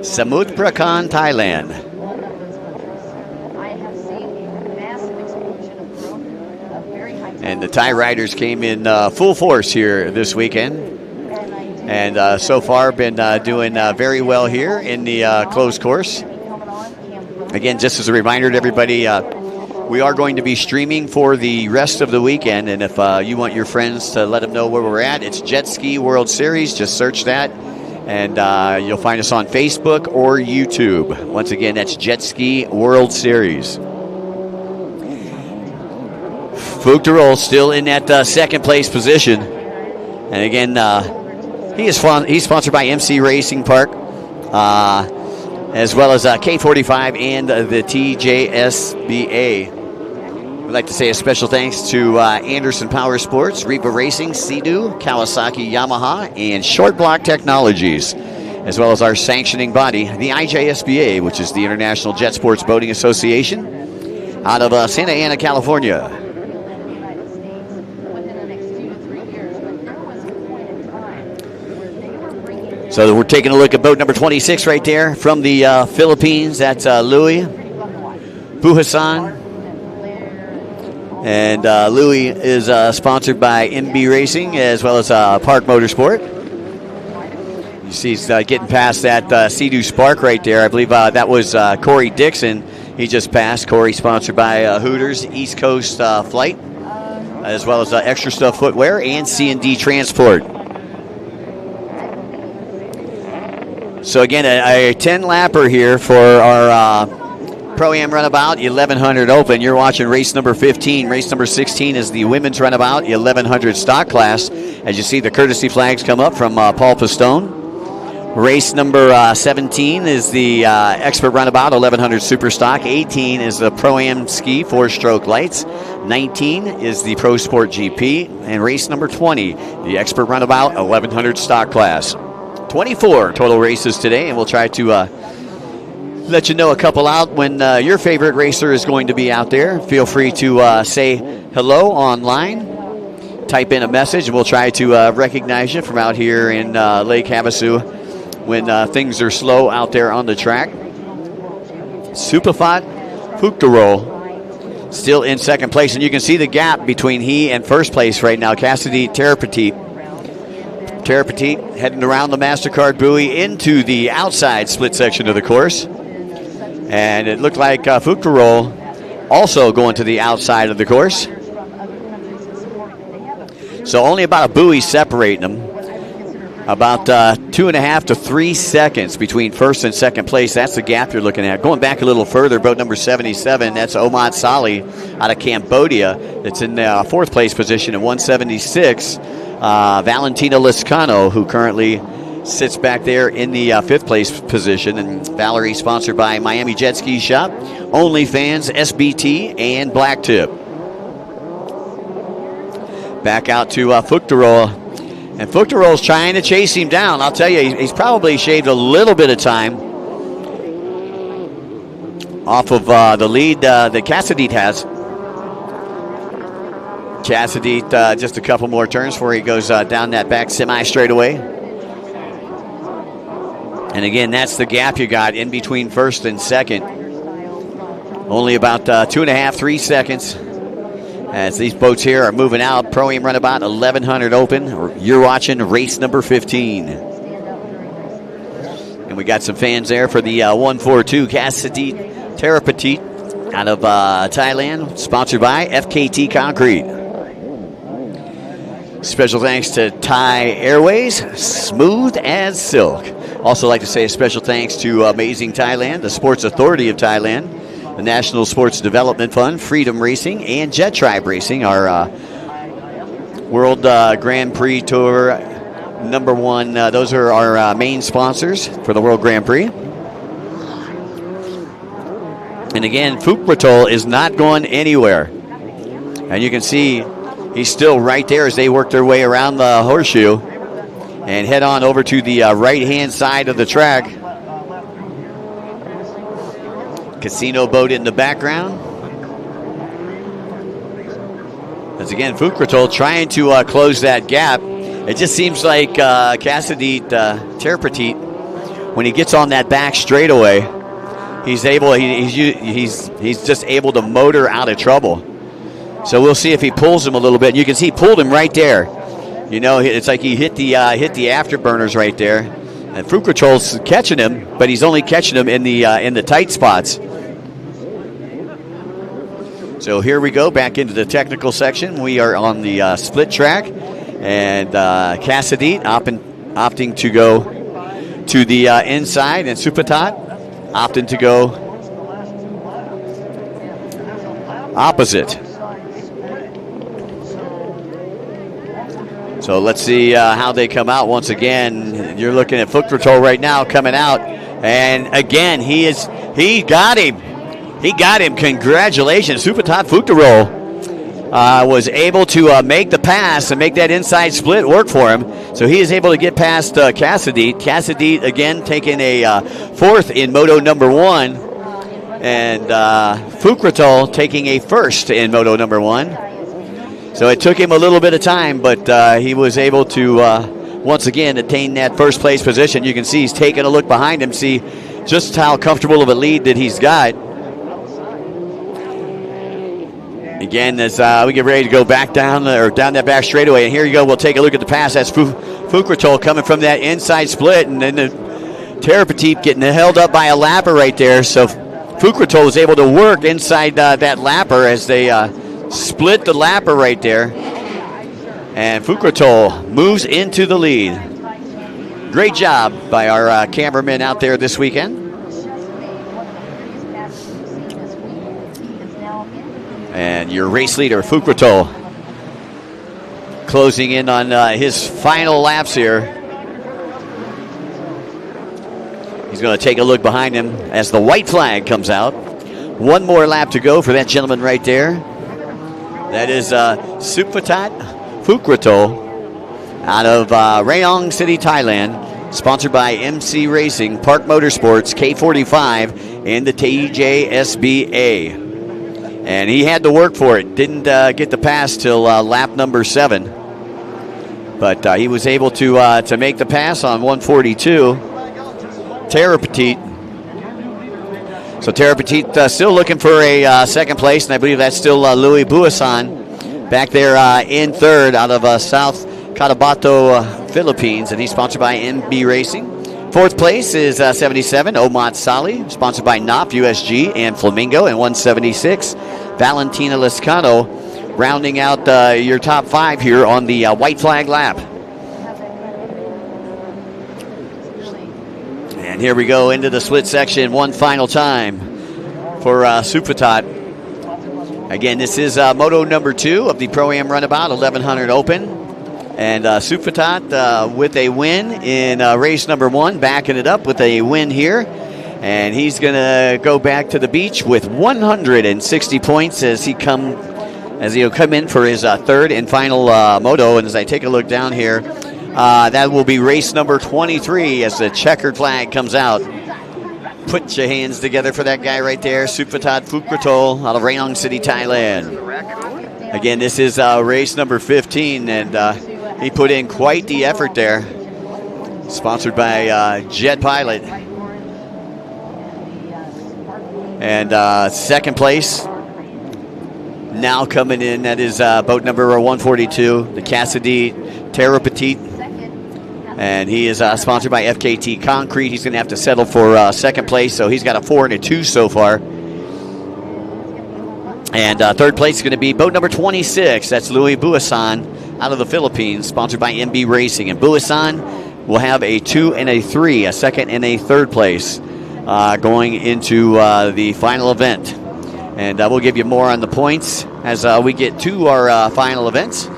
Samut Prakan, Thailand. And the Thai riders came in full force here this weekend. And so far been doing very well here in the closed course. Again, just as a reminder to everybody, we are going to be streaming for the rest of the weekend. And if you want your friends to let them know where we're at, it's Jet Ski World Series. Just search that. And you'll find us on Facebook or YouTube. Once again, that's Jet Ski World Series. Fuchterol still in that second place position. And again, he's sponsored by MC Racing Park, as well as K45 and the TJSBA. We'd like to say a special thanks to Anderson Power Sports, Reaper Racing, Sea-Doo, Kawasaki Yamaha, and Short Block Technologies, as well as our sanctioning body, the IJSBA, which is the International Jet Sports Boating Association, out of Santa Ana, California. So we're taking a look at boat number 26 right there from the Philippines. That's Louis Buhasan. And Louis is sponsored by MB Racing as well as Park Motorsport. You see he's getting past that Sea-Doo Spark right there. I believe that was Corey Dixon. He just passed. Corey sponsored by Hooters, East Coast Flight, as well as Extra Stuff Footwear and C&D Transport. So again, a 10-lapper here for our Pro-Am Runabout 1100 Open. You're watching race number 15. Race number 16 is the Women's Runabout 1100 Stock Class. As you see, the courtesy flags come up from Paul Pistone. Race number 17 is the Expert Runabout 1100 Superstock. 18 is the Pro-Am Ski 4-stroke lights. 19 is the Pro Sport GP. And race number 20, the Expert Runabout 1100 Stock Class. 24 total races today, and we'll try to let you know a couple out when your favorite racer is going to be out there. Feel free to say hello online, type in a message, and we'll try to recognize you from out here in Lake Havasu when things are slow out there on the track. Supafat Fuchterol still in second place, and you can see the gap between he and first place right now. Cassidy Terra Petite. Terra Petite heading around the MasterCard buoy into the outside split section of the course. And it looked like Fuchterol also going to the outside of the course. So only about a buoy separating them. About 2.5 to 3 seconds between first and second place. That's the gap you're looking at. Going back a little further, boat number 77, that's Omad Salih out of Cambodia. It's in the fourth place position at 176. Valentina Liscano, who currently sits back there in the fifth place position. And Valerie, sponsored by Miami Jet Ski Shop, OnlyFans, SBT, and Blacktip. Back out to Fuchterol. And Fuchterol's trying to chase him down. I'll tell you, he's probably shaved a little bit of time off of the lead that Cassadit has. Cassadit just a couple more turns before he goes down that back semi straightaway. And again, that's the gap you got in between first and second. Only about 2.5, 3 seconds. As these boats here are moving out, Pro-Am Runabout 1100 open. You're watching race number 15. And we got some fans there for the 142 Cassadit Terapatit out of Thailand, sponsored by FKT Concrete. Special thanks to Thai Airways, smooth as silk. Also like to say a special thanks to Amazing Thailand, the Sports Authority of Thailand, the National Sports Development Fund, Freedom Racing, and Jet Tribe Racing, our World Grand Prix Tour number one. Those are our main sponsors for the World Grand Prix. And again, Fuchterol is not going anywhere. And you can see he's still right there as they work their way around the horseshoe and head on over to the right-hand side of the track. Casino boat in the background. As again, Fuchterol trying to close that gap. It just seems like Cassadit Terapatit, when he gets on that back straightaway, he's just able to motor out of trouble. So we'll see if he pulls him a little bit. You can see he pulled him right there. You know, it's like he hit the afterburners right there. And Fuchterol's catching him, but he's only catching him in the tight spots. So here we go, back into the technical section. We are on the split track, and Cassadit opting to go to the inside, and Supatat opting to go opposite. So let's see how they come out once again. You're looking at Fuchterol right now coming out, and again he got him. He got him. Congratulations. Supatat Fuchterol was able to make the pass and make that inside split work for him. So he is able to get past Cassadit. Cassadit, again, taking a fourth in Moto number one. And Fuchterol taking a first in Moto number one. So it took him a little bit of time, but he was able to, once again, attain that first place position. You can see he's taking a look behind him, see just how comfortable of a lead that he's got. Again, as we get ready to go back down that back straightaway, and here you go. We'll take a look at the pass. That's Fuchterol coming from that inside split, and then the Terapatit getting held up by a lapper right there. So Fuchterol was able to work inside that lapper as they split the lapper right there, and Fuchterol moves into the lead. Great job by our cameramen out there this weekend. And your race leader, Fuchterol, closing in on his final laps here. He's going to take a look behind him as the white flag comes out. One more lap to go for that gentleman right there. That is Supatat Fuchterol out of Rayong City, Thailand, sponsored by MC Racing, Park Motorsports, K45, and the TJSBA. And he had to work for it. Didn't get the pass till lap number 7. But he was able to make the pass on 142. Terapatit. So Terapatit still looking for a second place, and I believe that's still Louis Buasan back there in third out of South Cotabato, Philippines, and he's sponsored by MB Racing. Fourth place is 77, Omad Salih, sponsored by NOP, USG, and Flamingo, and 176, Valentina Liscano, rounding out your top 5 here on the white flag lap. here we go into the split section one final time for Supertot. Again, this is Moto number 2 of the Pro-Am Runabout 1100 Open. And Supertot with a win in race number 1, backing it up with a win here. And he's going to go back to the beach with 160 points as he'll come in for his third and final moto. And as I take a look down here, that will be race number 23 as the checkered flag comes out. Put your hands together for that guy right there, Supertot Fukrotol out of Rayong City, Thailand. Again, this is race number 15, and he put in quite the effort there. Sponsored by Jet Pilot. And second place now coming in, that is boat number 142, the Cassidy Terra Petite. And he is sponsored by FKT Concrete. He's going to have to settle for second place, so he's got a 4 and a 2 so far. And third place is going to be boat number 26. That's Louis Buasan out of the Philippines, sponsored by MB Racing. And Buasan will have a 2 and a 3, a second and a third place going into the final event. And we'll give you more on the points as we get to our final events.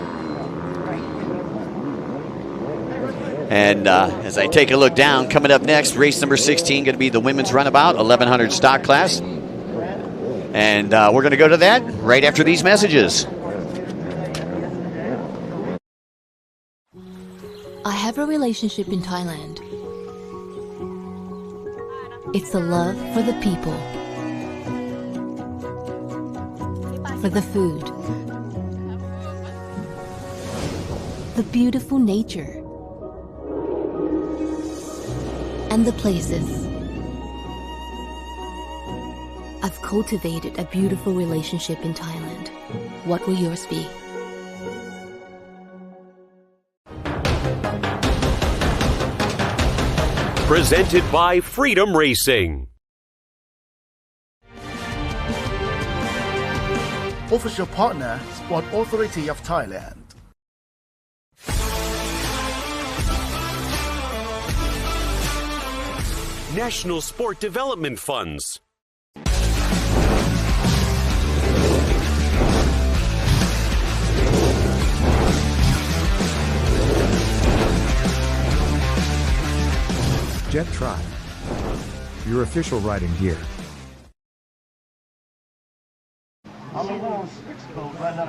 And as I take a look down, coming up next, race number 16, going to be the women's runabout, 1100 stock class. And we're going to go to that right after these messages. I have a relationship in Thailand. It's the love for the people, for the food, the beautiful nature, and the places. I've cultivated a beautiful relationship in Thailand. What will yours be? Presented by Freedom Racing. Official partner, Sport Authority of Thailand. National Sport Development Funds. Jet Tribe, your official riding gear.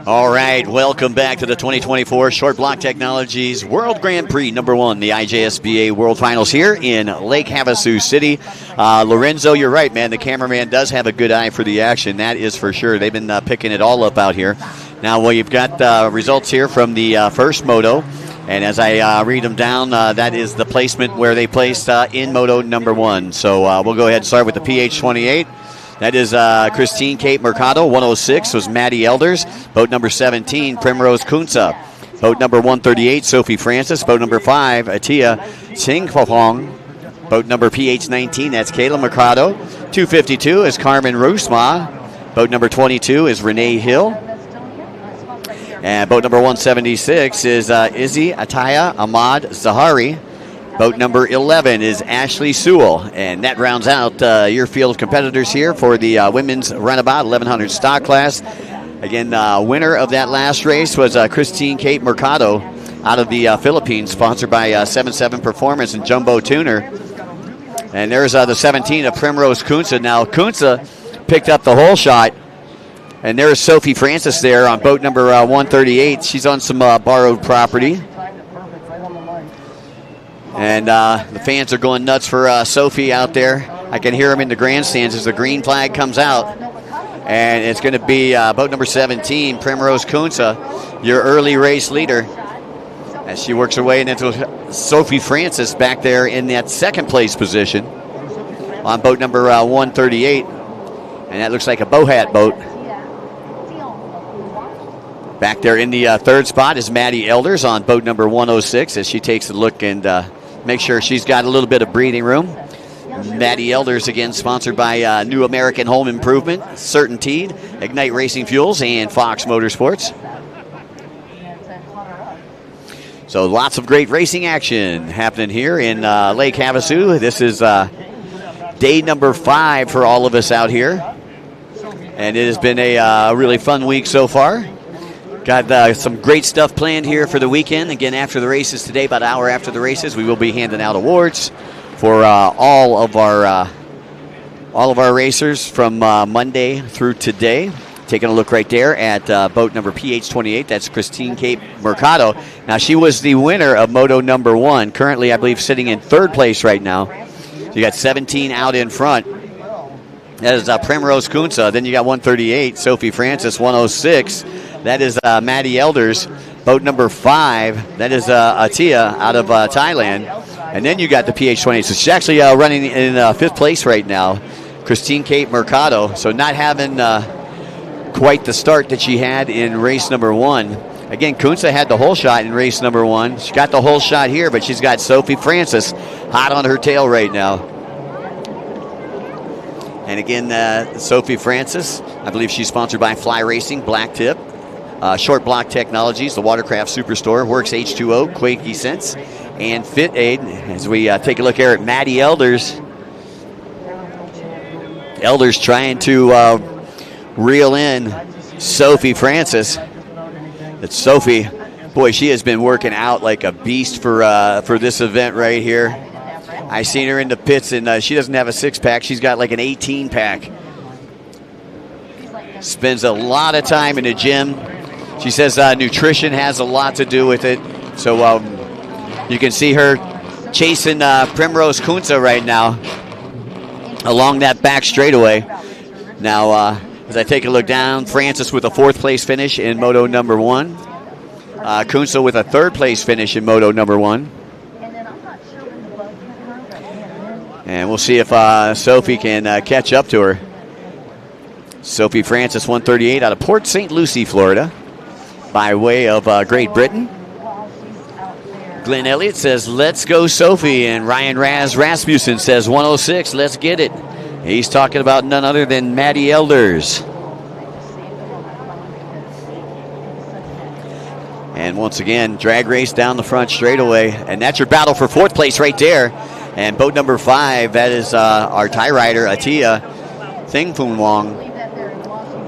All right, welcome back to the 2024 Short Block Technologies World Grand Prix number 1, the IJSBA World Finals here in Lake Havasu City. Lorenzo, you're right, man. The cameraman does have a good eye for the action. That is for sure. They've been picking it all up out here. Now, well, you've got results here from the first moto. And as I read them down, that is the placement where they placed in Moto number 1. So we'll go ahead and start with the PH28. That is Christine Kate Mercado. 106 was Maddie Elders. Boat number 17, Primrose Kunsa. Boat number 138, Sophie Francis. Boat number 5, Atia Singpopong. Boat number PH19, that's Kayla Mercado. 252 is Carmen Rusma. Boat number 22 is Renee Hill. And boat number 176 is Izzy Ataya Ahmad Zahari. Boat number 11 is Ashley Sewell. And that rounds out your field of competitors here for the women's runabout 1100 stock class. Again, winner of that last race was Christine Kate Mercado out of the Philippines, sponsored by 77 Performance and Jumbo Tuner. And there's the 17 of Primrose Kunsa. Now, Kunsa picked up the whole shot. And there's Sophie Francis there on boat number 138. She's on some borrowed property. And the fans are going nuts for Sophie out there. I can hear them in the grandstands as the green flag comes out. And it's going to be boat number 17, Primrose Kunsa, your early race leader, as she works her way into Sophie Francis back there in that second place position on boat number 138. And that looks like a Bohat boat. Back there in the third spot is Maddie Elders on boat number 106 as she takes a look and makes sure she's got a little bit of breathing room. Maddie Elders, again, sponsored by New American Home Improvement, Certainteed, Ignite Racing Fuels, and Fox Motorsports. So lots of great racing action happening here in Lake Havasu. This is day number 5 for all of us out here. And it has been a really fun week so far. Got some great stuff planned here for the weekend. Again, after the races today, about an hour after the races, we will be handing out awards for all of our racers from Monday through today. Taking a look right there at boat number PH28. That's Christine Cape Mercado. Now, she was the winner of Moto number 1. Currently, I believe, sitting in 3rd place right now. You got 17 out in front. That is Primrose Kunsa. Then you got 138, Sophie Francis, 106. That is Maddie Elders. Boat number 5, that is Atia out of Thailand. And then you got the PH28. So she's actually running in 5th place right now, Christine Cape Mercado. So not having quite the start that she had in race number 1. Again, Kunsa had the whole shot in race number 1. She got the whole shot here, but she's got Sophie Francis hot on her tail right now. And again, Sophie Francis, I believe she's sponsored by Fly Racing, Black Tip, Short Block Technologies, the Watercraft Superstore, Works H2O, Quakey Sense, and Fit Aid. As we take a look here at Maddie Elders. Elders trying to reel in Sophie Francis. It's Sophie. Boy, she has been working out like a beast for this event right here. I seen her in the pits, and she doesn't have a 6-pack. She's got like an 18-pack. Spends a lot of time in the gym. She says nutrition has a lot to do with it. So you can see her chasing Primrose Kunsa right now along that back straightaway. Now, as I take a look down, Francis with a 4th place finish in Moto number 1. Kunsa with a 3rd place finish in Moto number 1. And we'll see if Sophie can catch up to her. Sophie Francis, 138 out of Port St. Lucie, Florida, by way of Great Britain. Glenn Elliott says, let's go, Sophie. And Ryan Rasmussen says, 106, let's get it. He's talking about none other than Maddie Elders. And once again, drag race down the front straightaway. And that's your battle for 4th place right there. And boat number 5, that is our Thai rider, Atia Thingphun Wong,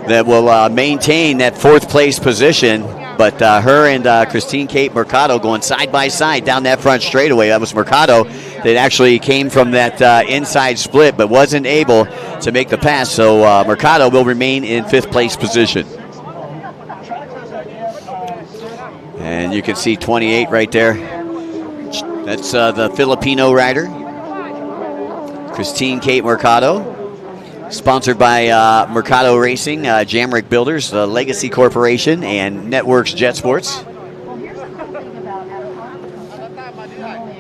that will maintain that 4th place position. But her and Christine Cape Mercado going side by side down that front straightaway. That was Mercado that actually came from that inside split but wasn't able to make the pass. So Mercado will remain in 5th place position. And you can see 28 right there. That's the Filipino rider, Christine Cape Mercado. Sponsored by Mercado Racing, Jamrick Builders, the Legacy Corporation, and Networks Jet Sports.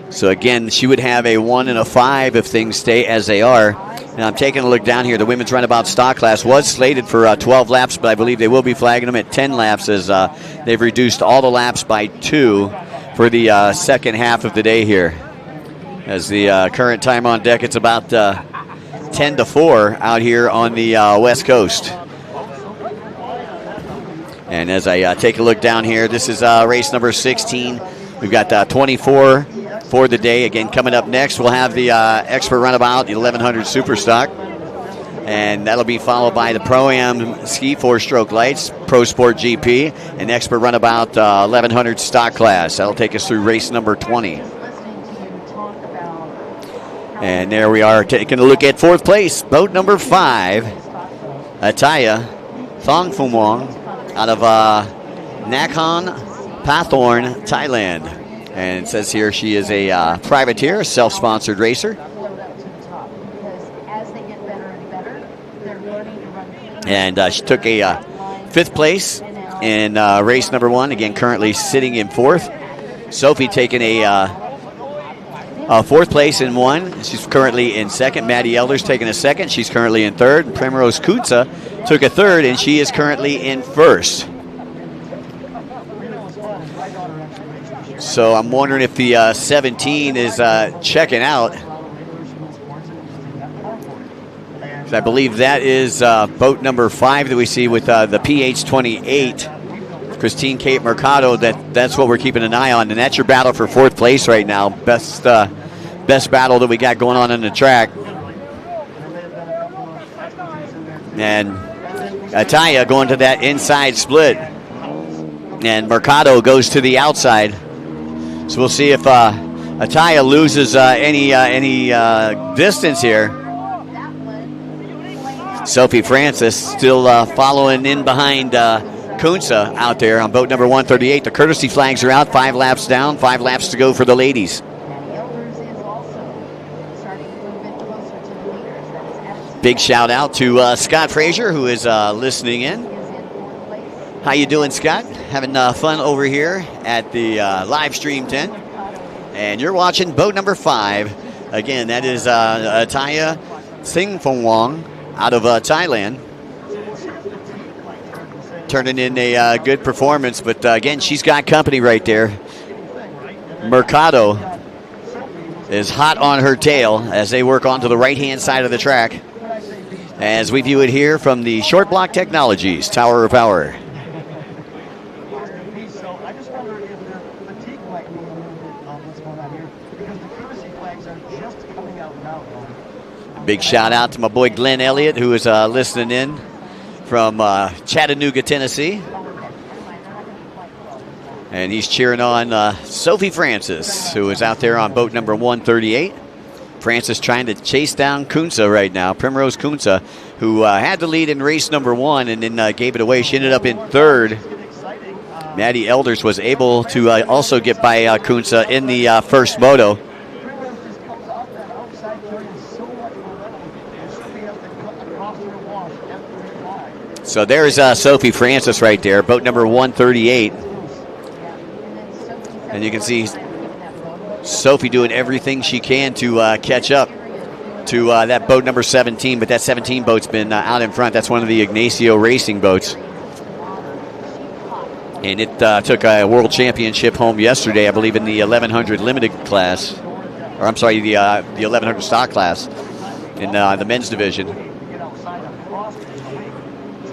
So again, she would have a 1 and a 5 if things stay as they are. And I'm taking a look down here. The women's runabout stock class was slated for 12 laps, but I believe they will be flagging them at 10 laps as they've reduced all the laps by 2 for the second half of the day here. As the current time on deck, it's about 10-4 out here on the West Coast. And as I take a look down here, this is race number 16. We've got 24 for the day. Again, coming up next, we'll have the expert runabout, the 1100 Superstock. And that'll be followed by the Pro-Am Ski 4-stroke lights, Pro Sport GP, and expert runabout 1100 stock class. That'll take us through race number 20. And there we are taking a look at 4th place. Boat number 5, Ataya Thongphumwong out of Nakhon Pathorn, Thailand. And it says here she is a privateer, self-sponsored racer. And she took a 5th place in race number 1. Again, currently sitting in 4th. Sophie taking a 4th place in 1. She's currently in 2nd. Maddie Elders taking a 2nd. She's currently in 3rd. Primrose Kunsa took a 3rd, and she is currently in 1st. So I'm wondering if the 17 is checking out. I believe that is boat number 5 that we see with the PH28 Christine Kate Mercado, that's what we're keeping an eye on. And that's your battle for 4th place right now. Best battle that we got going on the track. And Ataya going to that inside split. And Mercado goes to the outside. So we'll see if Ataya loses any distance here. Sophie Francis still following in behind Kunsa out there on boat number 138. The courtesy flags are out. 5 laps down, 5 laps to go for the ladies. Big shout out to Scott Frazier, who is listening in. How you doing, Scott? Having fun over here at the live stream tent. And you're watching boat number 5. Again, that is Ataya Singphongwong out of Thailand. Turning in a good performance, but again, she's got company right there. Mercado is hot on her tail as they work onto the right-hand side of the track. As we view it here from the Short Block Technologies Tower of Power. Big shout out to my boy Glenn Elliott, who is listening in from Chattanooga, Tennessee. And he's cheering on Sophie Francis, who is out there on boat number 138. Francis trying to chase down Kunsa right now, Primrose Kunsa, who had the lead in race number 1 and then gave it away. She ended up in 3rd. Maddie Elders was able to also get by Kunsa in the first moto. So there's Sophie Francis right there, boat number 138. And you can see Sophie doing everything she can to catch up to that boat number 17, but that 17 boat's been out in front. That's one of the Ignacio Racing boats. And it took a world championship home yesterday, I believe, in the 1100 limited class. Or I'm sorry, the 1100 stock class in the men's division.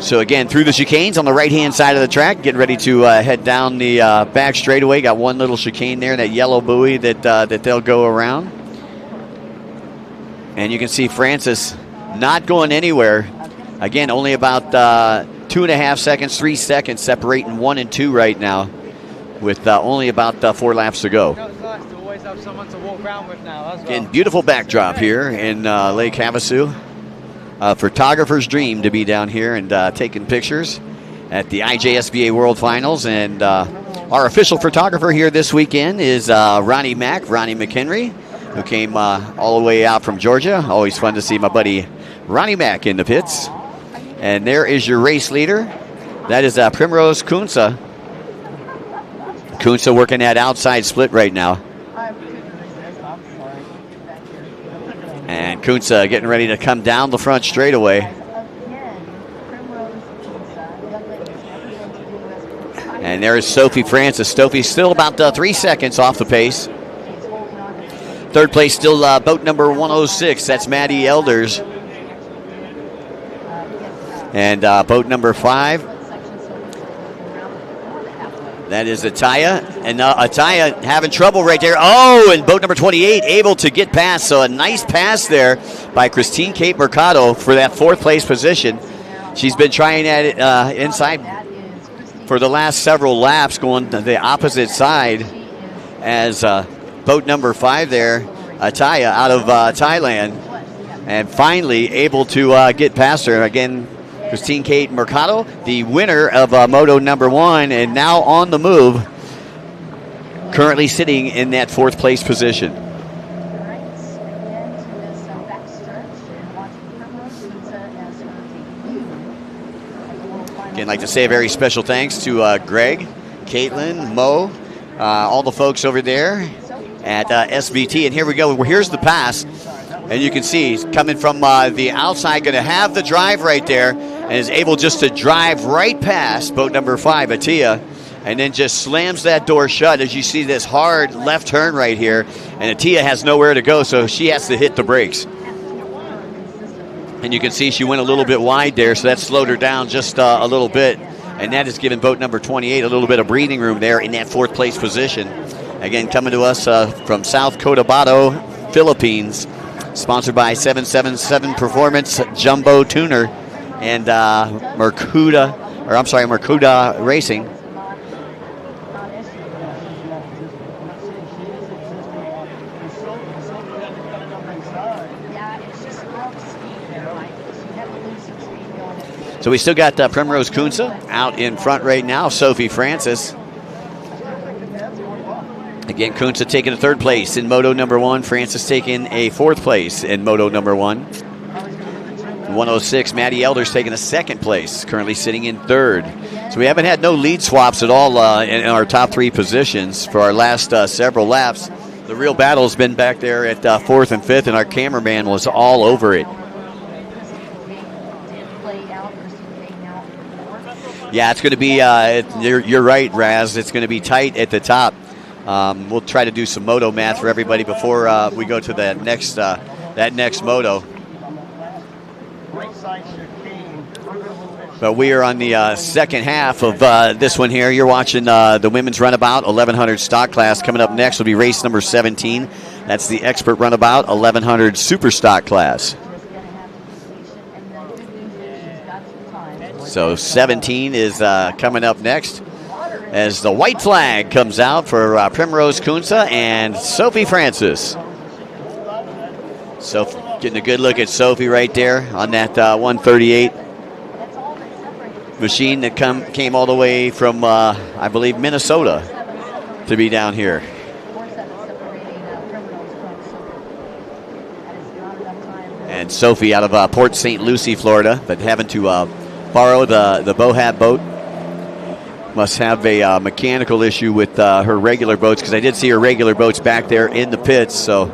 So again, through the chicanes on the right-hand side of the track, getting ready to head down the back straightaway. Got one little chicane there, that yellow buoy that they'll go around. And you can see Francis not going anywhere. Again, only about 2.5 seconds, 3 seconds separating 1 and 2 right now, with only about 4 laps to go. It's nice to always have someone to walk around with now as well. Again, beautiful backdrop here in Lake Havasu. Photographer's dream to be down here and taking pictures at the IJSBA World Finals. And our official photographer here this weekend is Ronnie McHenry, who came all the way out from Georgia. Always fun to see my buddy Ronnie Mack in the pits. And there is your race leader. That is Primrose Kunsa. Kunsa working that outside split right now. And Kunsa getting ready to come down the front straightaway. And there's Sophie Francis. Sophie's still about 3 seconds off the pace. 3rd place still boat number 106. That's Maddie Elders. And boat number 5. That is Ataya. And Ataya having trouble right there. Oh, and boat number 28 able to get past. So a nice pass there by Christine Kate Mercado for that 4th place position. She's been trying at it inside for the last several laps, going to the opposite side as boat number 5 there, Ataya out of Thailand. And finally able to get past her. Again, Christine Kate Mercado, the winner of Moto number 1, and now on the move, currently sitting in that 4th place position. Again, I'd like to say a very special thanks to Greg, Caitlin, Mo, all the folks over there at SVT. And here we go. Here's the pass. And you can see he's coming from the outside, going to have the drive right there, and is able just to drive right past boat number 5, Ataya, and then just slams that door shut as you see this hard left turn right here. And Ataya has nowhere to go, so she has to hit the brakes. And you can see she went a little bit wide there, so that slowed her down just a little bit. and that has given boat number 28 a little bit of breathing room there in that fourth place position. Again, coming to us from South Cotabato, Philippines, sponsored by 777 Performance, Jumbo Tuner, and Mercuda Racing. So we still got Primrose Kunze out in front right now, Sophie Francis. Again, Kunze taking a third place in Moto number 1. Francis taking a fourth place in Moto number 1. 106, Maddie Elder's taking a second place, currently sitting in third. So we haven't had no lead swaps at all in our top 3 positions for our last several laps. The real battle has been back there at 4th and 5th, and our cameraman was all over it. Yeah, it's going to be, you're right, Raz. It's going to be tight at the top. We'll try to do some moto math for everybody before we go to that next moto. But we are on the second half of this one here. You're watching the women's runabout 1100 stock class. Coming up next will be race number 17. That's the expert runabout 1100 super stock class. So 17 is coming up next as the white flag comes out for Primrose Kunze and Sophie Francis. So getting a good look at Sophie right there on that 138 machine that came all the way from, I believe, Minnesota to be down here. And Sophie out of Port St. Lucie, Florida, but having to borrow the Bohat boat. Must have a mechanical issue with her regular boats, because I did see her regular boats back there in the pits, so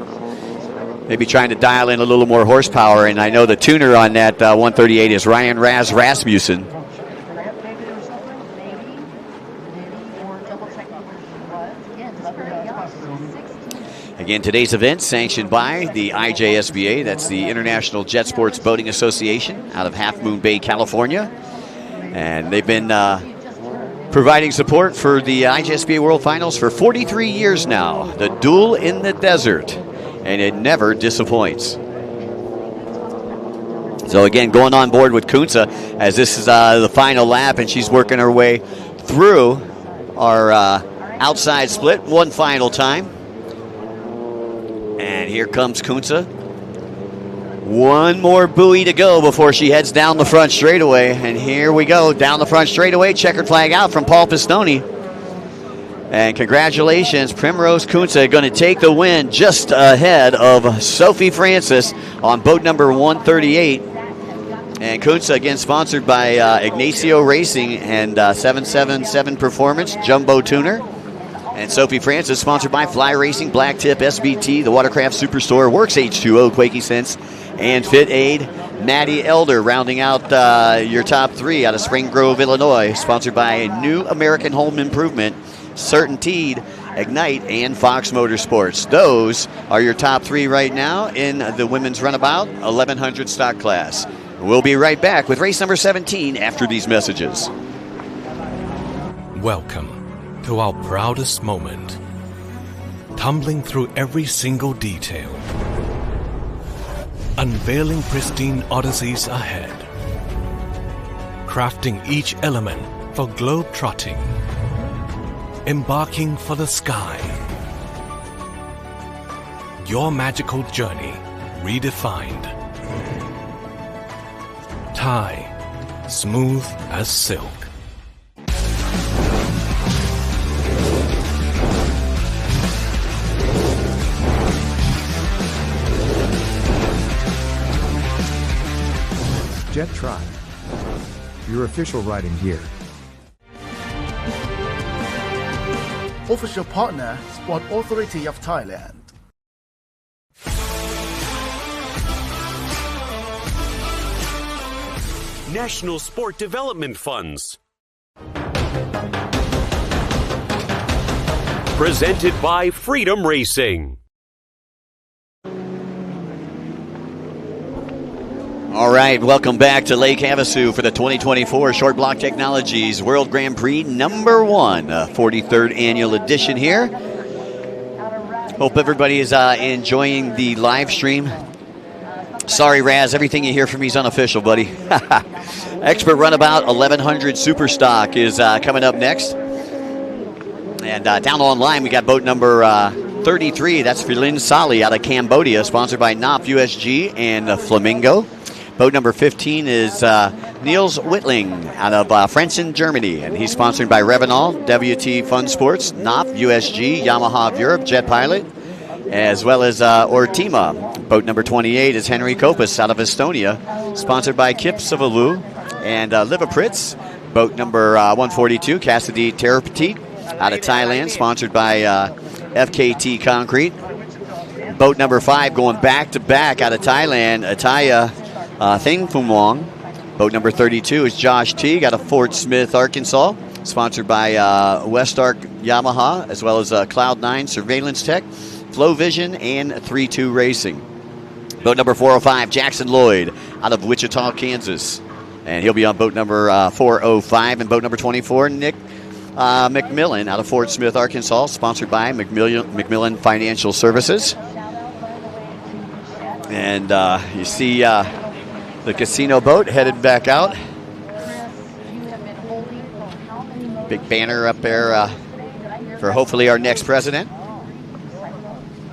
maybe trying to dial in a little more horsepower. And I know the tuner on that 138 is Ryan Rasmussen. Again, today's event sanctioned by the IJSBA, that's the International Jet Sports Boating Association out of Half Moon Bay, California. And they've been providing support for the IJSBA World Finals for 43 years now. The duel in the desert, and it never disappoints. So again, going on board with Kunze as this is the final lap, and she's working her way through our outside split one final time. And here comes Kunze. One more buoy to go before she heads down the front straightaway. And here we go, down the front straightaway. Checkered flag out from Paul Pistone. And congratulations, Primrose Kunze going to take the win just ahead of Sophie Francis on boat number 138. And Kunze, again, sponsored by Ignacio Racing and 777 Performance, Jumbo Tuner. And Sophie Francis, sponsored by Fly Racing, Blacktip, SBT, the Watercraft Superstore, Works H2O, Quakey Sense, and Fit Aid. Maddie Elder rounding out your top 3 out of Spring Grove, Illinois, sponsored by New American Home Improvement, Certainteed, Ignite, and Fox Motorsports. Those are your top 3 right now in the women's runabout 1100 stock class. We'll be right back with race number 17 after these messages. Welcome to our proudest moment, tumbling through every single detail, unveiling pristine odysseys ahead, crafting each element for globe-trotting, embarking for the sky. Your magical journey redefined. Thai, smooth as silk. Jet Tribe, your official riding gear. Official partner, Sport Authority of Thailand. National Sport Development Funds. Presented by Freedom Racing. All right, welcome back to Lake Havasu for the 2024 Short Block Technologies World Grand Prix number 1, 43rd annual edition here. Hope everybody is enjoying the live stream. Sorry, Raz, everything you hear from me is unofficial, buddy. Expert Runabout 1100 Superstock is coming up next. And down online, we got boat number 33. That's Philin Sali out of Cambodia, sponsored by NOP USG and Flamingo. Boat number 15 is Niels Wittling out of Frentzen, Germany, and he's sponsored by Revenal, WT Fun Sports, NOP, USG, Yamaha of Europe, Jet Pilot, as well as Ortima. Boat number 28 is Henry Kopis out of Estonia, sponsored by Kip Savalu and Livapritz. Boat number 142, Cassidy Therapeutic out of Thailand, sponsored by FKT Concrete. Boat number 5 going back-to-back out of Thailand, Ataya Thing Phum Wong. Boat number 32 is Josh Teague out of Fort Smith, Arkansas, sponsored by Westark Yamaha, as well as Cloud9 Surveillance Tech, Flow Vision, and 3-2 Racing. Boat number 405, Jackson Lloyd out of Wichita, Kansas, and he'll be on boat number 405. And boat number 24, Nick McMillan out of Fort Smith, Arkansas, sponsored by McMillan Financial Services. And you see the casino boat headed back out. Big banner up there for hopefully our next president.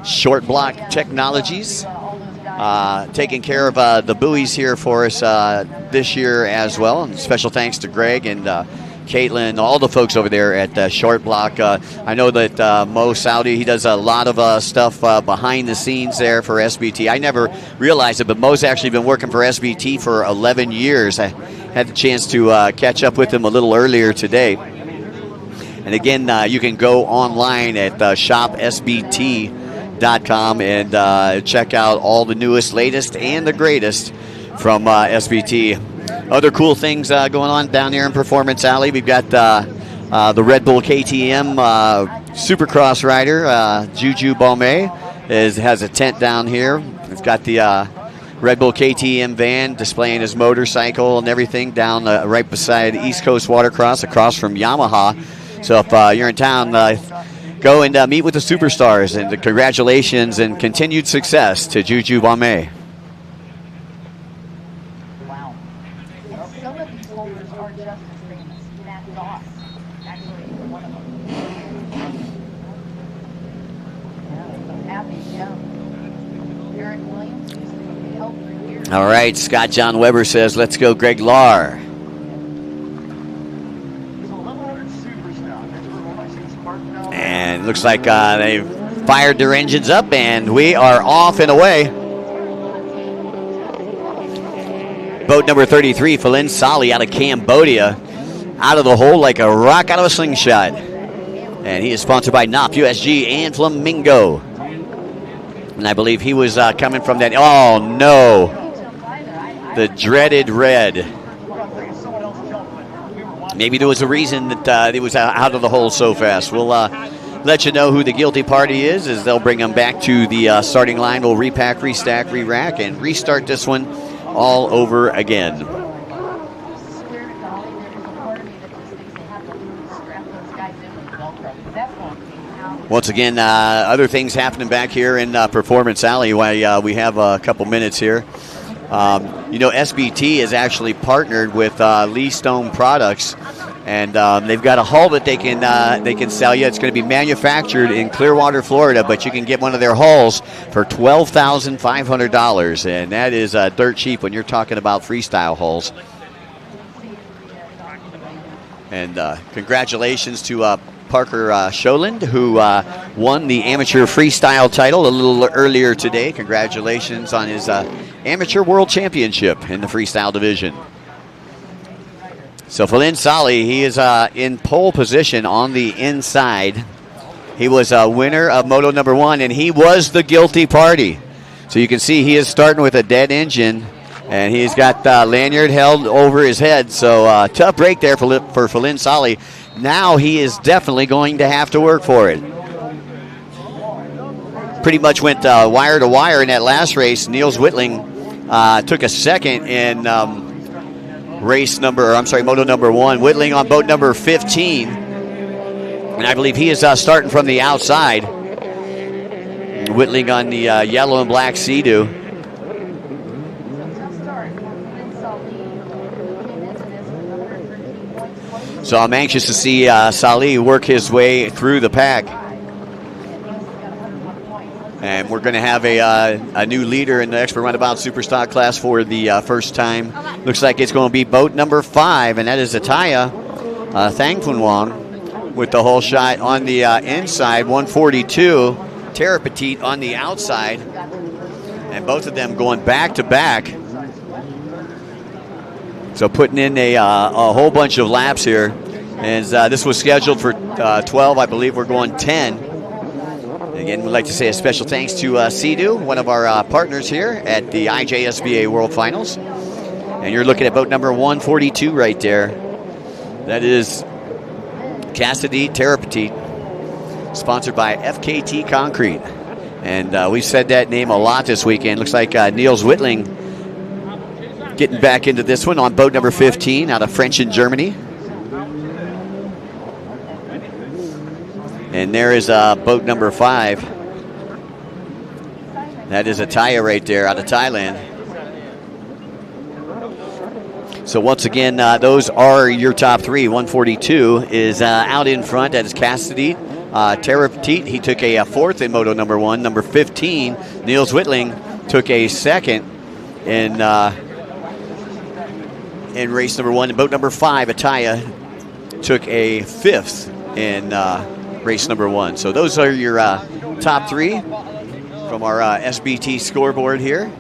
Short Block Technologies taking care of the buoys here for us this year as well. And special thanks to Greg and Caitlin, all the folks over there at Short Block. I know that Mo Saudi, he does a lot of stuff behind the scenes there for SBT. I never realized it, but Mo's actually been working for SBT for 11 years. I had the chance to catch up with him a little earlier today. And again, you can go online at shopsbt.com and check out all the newest, latest, and the greatest from SBT. Other cool things going on down here in Performance Alley. We've got the Red Bull KTM Supercross rider, Juju Baume, has a tent down here. It's got the Red Bull KTM van displaying his motorcycle and everything down right beside East Coast Watercross across from Yamaha. So if you're in town, go and meet with the superstars. And congratulations and continued success to Juju Baume. All right, Scott John Weber says, let's go Greg Lahr. And looks like they've fired their engines up, and we are off and away. Boat number 33, Philin Sali out of Cambodia, out of the hole like a rock out of a slingshot. And he is sponsored by NOP, USG, and Flamingo. And I believe he was coming from that. Oh, no. The dreaded red. Maybe there was a reason that it was out of the hole so fast. We'll let you know who the guilty party is as they'll bring them back to the starting line. We'll repack, restack, re-rack, and restart this one all over again. Once again, other things happening back here in Performance Alley while we have a couple minutes here. SBT is actually partnered with Lee Stone Products, and they've got a hull that they can sell you. It's going to be manufactured in Clearwater, Florida, but you can get one of their hulls for $12,500, and that is dirt cheap when you're talking about freestyle hulls. And congratulations to Parker Scholand, who won the amateur freestyle title a little earlier today. Congratulations on his amateur world championship in the freestyle division. So Philin Sali, he is in pole position on the inside. He was a winner of Moto number 1, and he was the guilty party. So you can see he is starting with a dead engine, and he's got lanyard held over his head. So tough break there for Philin Sali. Now he is definitely going to have to work for it. Pretty much went wire to wire in that last race. Niels Wittling took a second in Moto number 1. Whitling on boat number 15. And I believe he is starting from the outside. Whitling on the yellow and black Sea-Doo. So I'm anxious to see Salih work his way through the pack. And we're going to have a new leader in the expert runabout superstock class for the first time. Looks like it's going to be boat number 5, and that is Ataya Thangfunwang with the whole shot on the inside, 142. Terra Petite on the outside, and both of them going back to back. So putting in a whole bunch of laps here. And this was scheduled for 12. I believe we're going 10. Again, we'd like to say a special thanks to Sea-Doo, one of our partners here at the IJSBA World Finals. And you're looking at boat number 142 right there. That is Cassidy Terra Petite, sponsored by FKT Concrete. And we've said that name a lot this weekend. Looks like Niels Whitling getting back into this one on boat number 15 out of French and Germany. And there is boat number 5. That is Ataya right there out of Thailand. So once again, those are your top 3. 142 is out in front. That is Cassidy Terra Petite. He took a 4th in Moto number 1. Number 15, Niels Whitling, took a 2nd in race number 1. And boat number 5, Ataya, took a 5th in race number 1. So those are your top 3 from our SBT scoreboard here.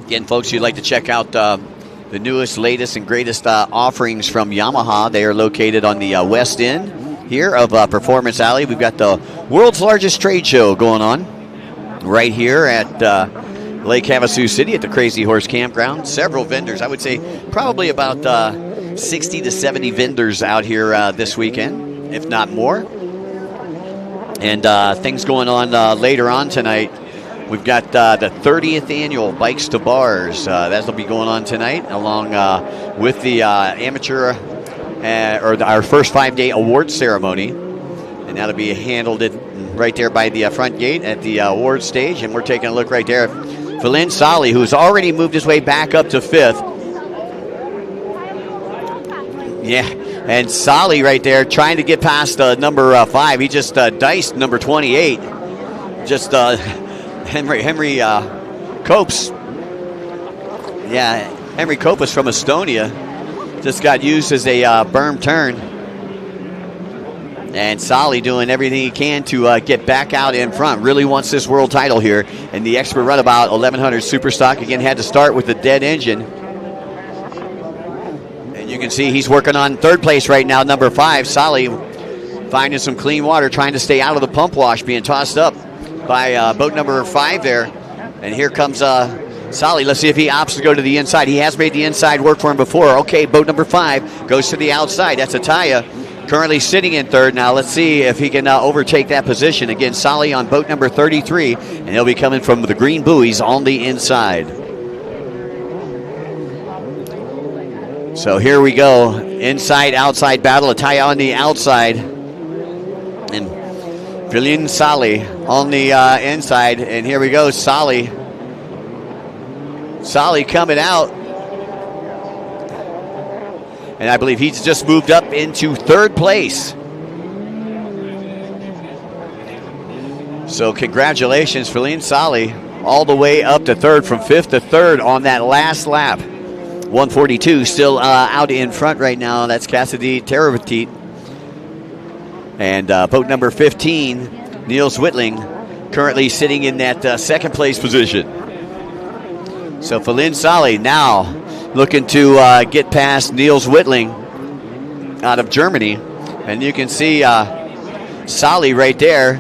Again, folks, you'd like to check out the newest, latest, and greatest offerings from Yamaha. They are located on the west end here of Performance Alley. We've got the world's largest trade show going on right here at Lake Havasu City at the Crazy Horse Campground. Several vendors. I would say probably about 60 to 70 vendors out here this weekend, if not more. And things going on later on tonight. We've got the 30th annual Bikes to Bars. That'll be going on tonight, along with the amateur our first 5-day awards ceremony. And that'll be handled right there by the front gate at the awards stage. And we're taking a look right there. Philin Salih, who's already moved his way back up to 5th. Yeah, and Salih right there trying to get past number 5. He just diced number 28. Just Henry Copes. Yeah, Henry Copes from Estonia. Just got used as a berm turn. And Salih doing everything he can to get back out in front. Really wants this world title here. And the expert runabout 1100 Superstock again had to start with the dead engine. And you can see he's working on 3rd place right now, number 5. Salih finding some clean water, trying to stay out of the pump wash, being tossed up by boat number 5 there. And here comes Salih. Let's see if he opts to go to the inside. He has made the inside work for him before. Okay, boat number 5 goes to the outside. That's Ataya, currently sitting in 3rd. Now let's see if he can overtake that position. Again, Salih on boat number 33, and he'll be coming from the green buoys on the inside. So here we go. Inside-outside battle. Ataya on the outside. And Philin Salih on the inside. And here we go. Salih coming out. And I believe he's just moved up into 3rd place. So congratulations, Philin Salih, all the way up to 3rd, from 5th to 3rd on that last lap. 142 still out in front right now. That's Cassidy Terra Petite. And boat number 15, Niels Whitling, currently sitting in that 2nd place position. So Philin Salih now looking to get past Niels Whitling out of Germany. And you can see Salih right there.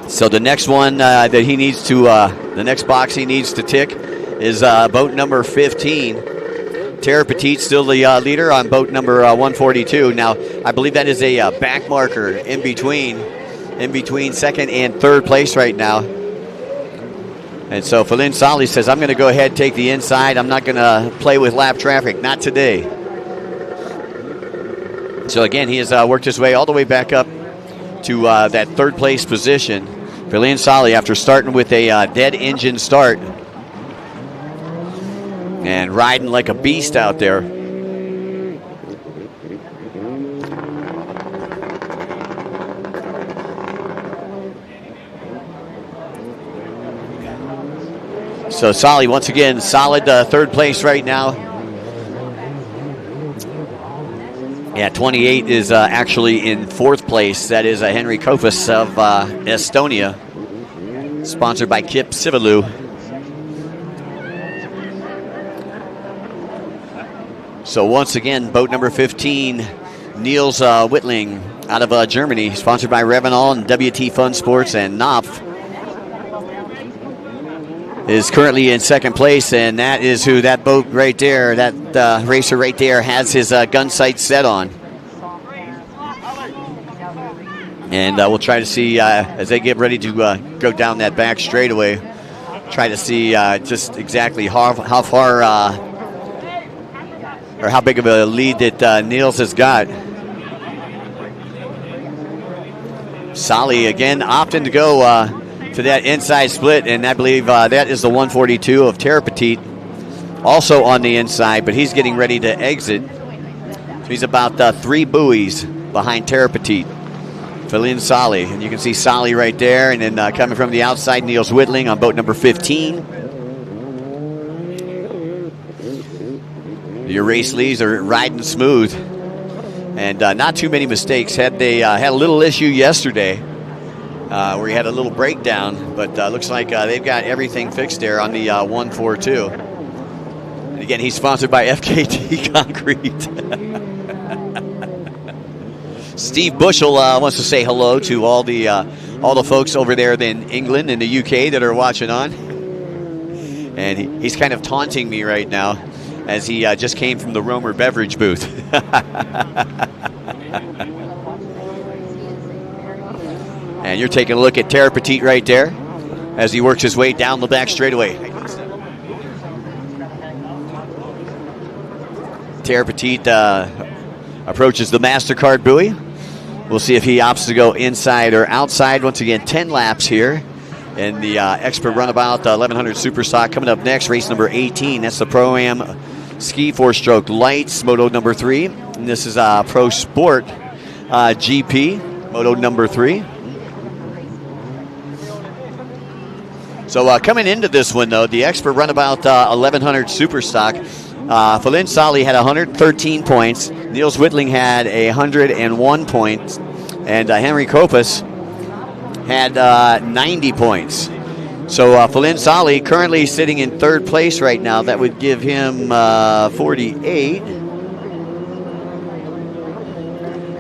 So the next one that he needs to, the next box he needs to tick is boat number 15, Tara Petit still the leader on boat number 142. Now, I believe that is a back marker in between second and third place right now. And so Falin Sali says, I'm going to go ahead and take the inside. I'm not going to play with lap traffic. Not today. So again, he has worked his way all the way back up to that third place position. Falin Sali, after starting with a dead engine start and riding like a beast out there. So Sali, once again, solid third place right now. Yeah, 28 is actually in fourth place. That is Henry Kofas of Estonia, sponsored by Kip Sivalu. So once again, boat number 15, Niels Wittling out of Germany, sponsored by Revenol and WT Fun Sports and Knopf, is currently in second place, and that is who that boat right there, that racer right there, has his gun sight set on. And we'll try to see as they get ready to go down that back straightaway, try to see just exactly how far or how big of a lead that Niels has got. Sali again opting to go to that inside split, and I believe that is the 142 of Tara Petit, also on the inside, but he's getting ready to exit. So he's about 3 buoys behind Tara Petit. Falin Sali, and you can see Sali right there, and then coming from the outside, Niels Wittling on boat number 15. Your race leads are riding smooth, and not too many mistakes. Had a little issue yesterday where he had a little breakdown, but looks like they've got everything fixed there on the 142. And again, he's sponsored by FKT Concrete. Steve Bushell wants to say hello to all the folks over there in England and the UK that are watching on. And he's kind of taunting me right now as he just came from the Romer beverage booth. And you're taking a look at Tara Petit right there as he works his way down the back straightaway. Tara Petit approaches the MasterCard buoy. We'll see if he opts to go inside or outside. Once again, 10 laps here in the Expert Runabout 1100 Superstock. Coming up next, race number 18. That's the Pro-Am Ski 4-Stroke Lights, Moto number 3. And this is Pro Sport GP, Moto number 3. So coming into this one, though, the Expert Runabout 1100 Superstock, Falin Sali had 113 points. Niels Wittling had 101 points. And Henry Kopas had 90 points. So Falin Sali currently sitting in third place right now. That would give him 48.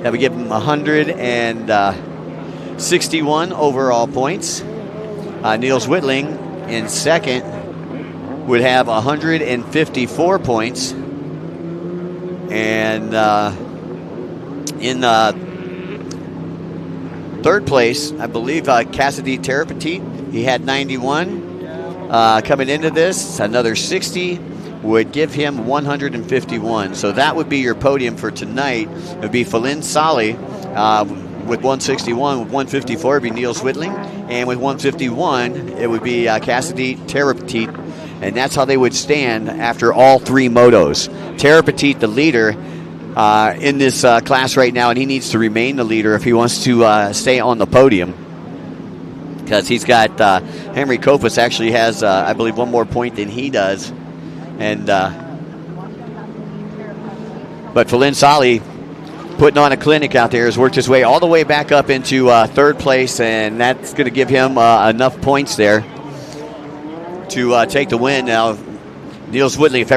That would give him 161 overall points. Niels Wittling in second would have 154 points. And in third place, I believe Cassidy Tara Petit, he had 91. Coming into this, another 60 would give him 151. So that would be your podium for tonight. It would be Falin Sali with 161. With 154 would be Niels Wittling. And with 151, it would be Cassidy Tara Petit. And that's how they would stand after all 3 motos. Tara Petit, the leader in this class right now, and he needs to remain the leader if he wants to stay on the podium. Because he's got, Henry Kopas actually has, I believe, one more point than he does. And but Falin Sali, putting on a clinic out there, has worked his way all the way back up into third place, and that's going to give him enough points there to take the win. Now, Niels Wittling, if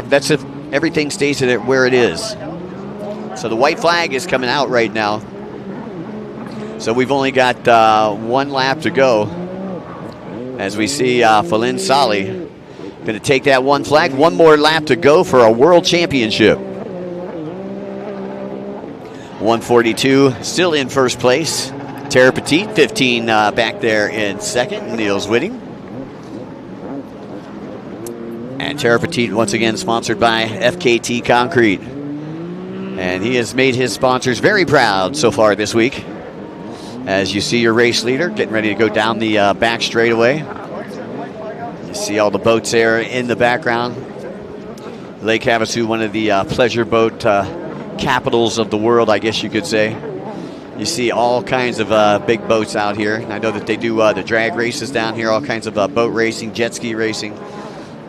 everything stays where it is. So the white flag is coming out right now. So we've only got 1 lap to go as we see Falin Sali Going to take that one flag. One more lap to go for a world championship. 142 still in first place. Tara Petit, 15 back there in second. Niels Whitting. And Tara Petit once again sponsored by FKT Concrete. And he has made his sponsors very proud so far this week. As you see your race leader getting ready to go down the back straightaway. You see all the boats there in the background. Lake Havasu, one of the pleasure boat capitals of the world, I guess you could say. You see all kinds of big boats out here. I know that they do the drag races down here, all kinds of boat racing, jet ski racing.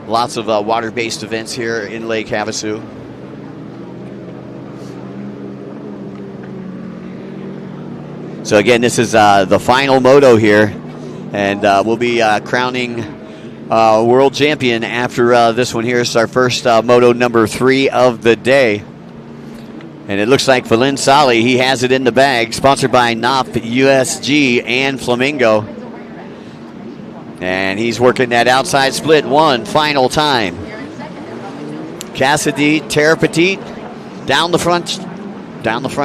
Lots of water-based events here in Lake Havasu. So again, this is the final moto here, and we'll be crowning world champion after this one here. It's our first moto number 3 of the day. And it looks like Valin Sali, he has it in the bag, sponsored by NOP, USG, and Flamingo. And he's working that outside split one final time. Cassidy, Tara Petit, down the front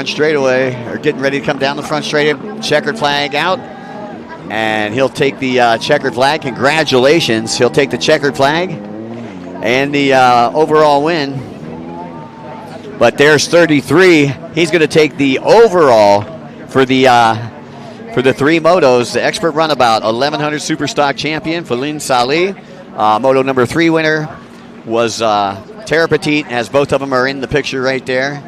straightaway, or getting ready to come down the front straightaway. Checkered flag out, and he'll take the checkered flag. Congratulations, he'll take the checkered flag and the overall win. But there's 33. He's going to take the overall for the 3 motos. The expert runabout 1100 Superstock champion Valin Sali. Moto number 3 winner was Tara Petit, as both of them are in the picture right there.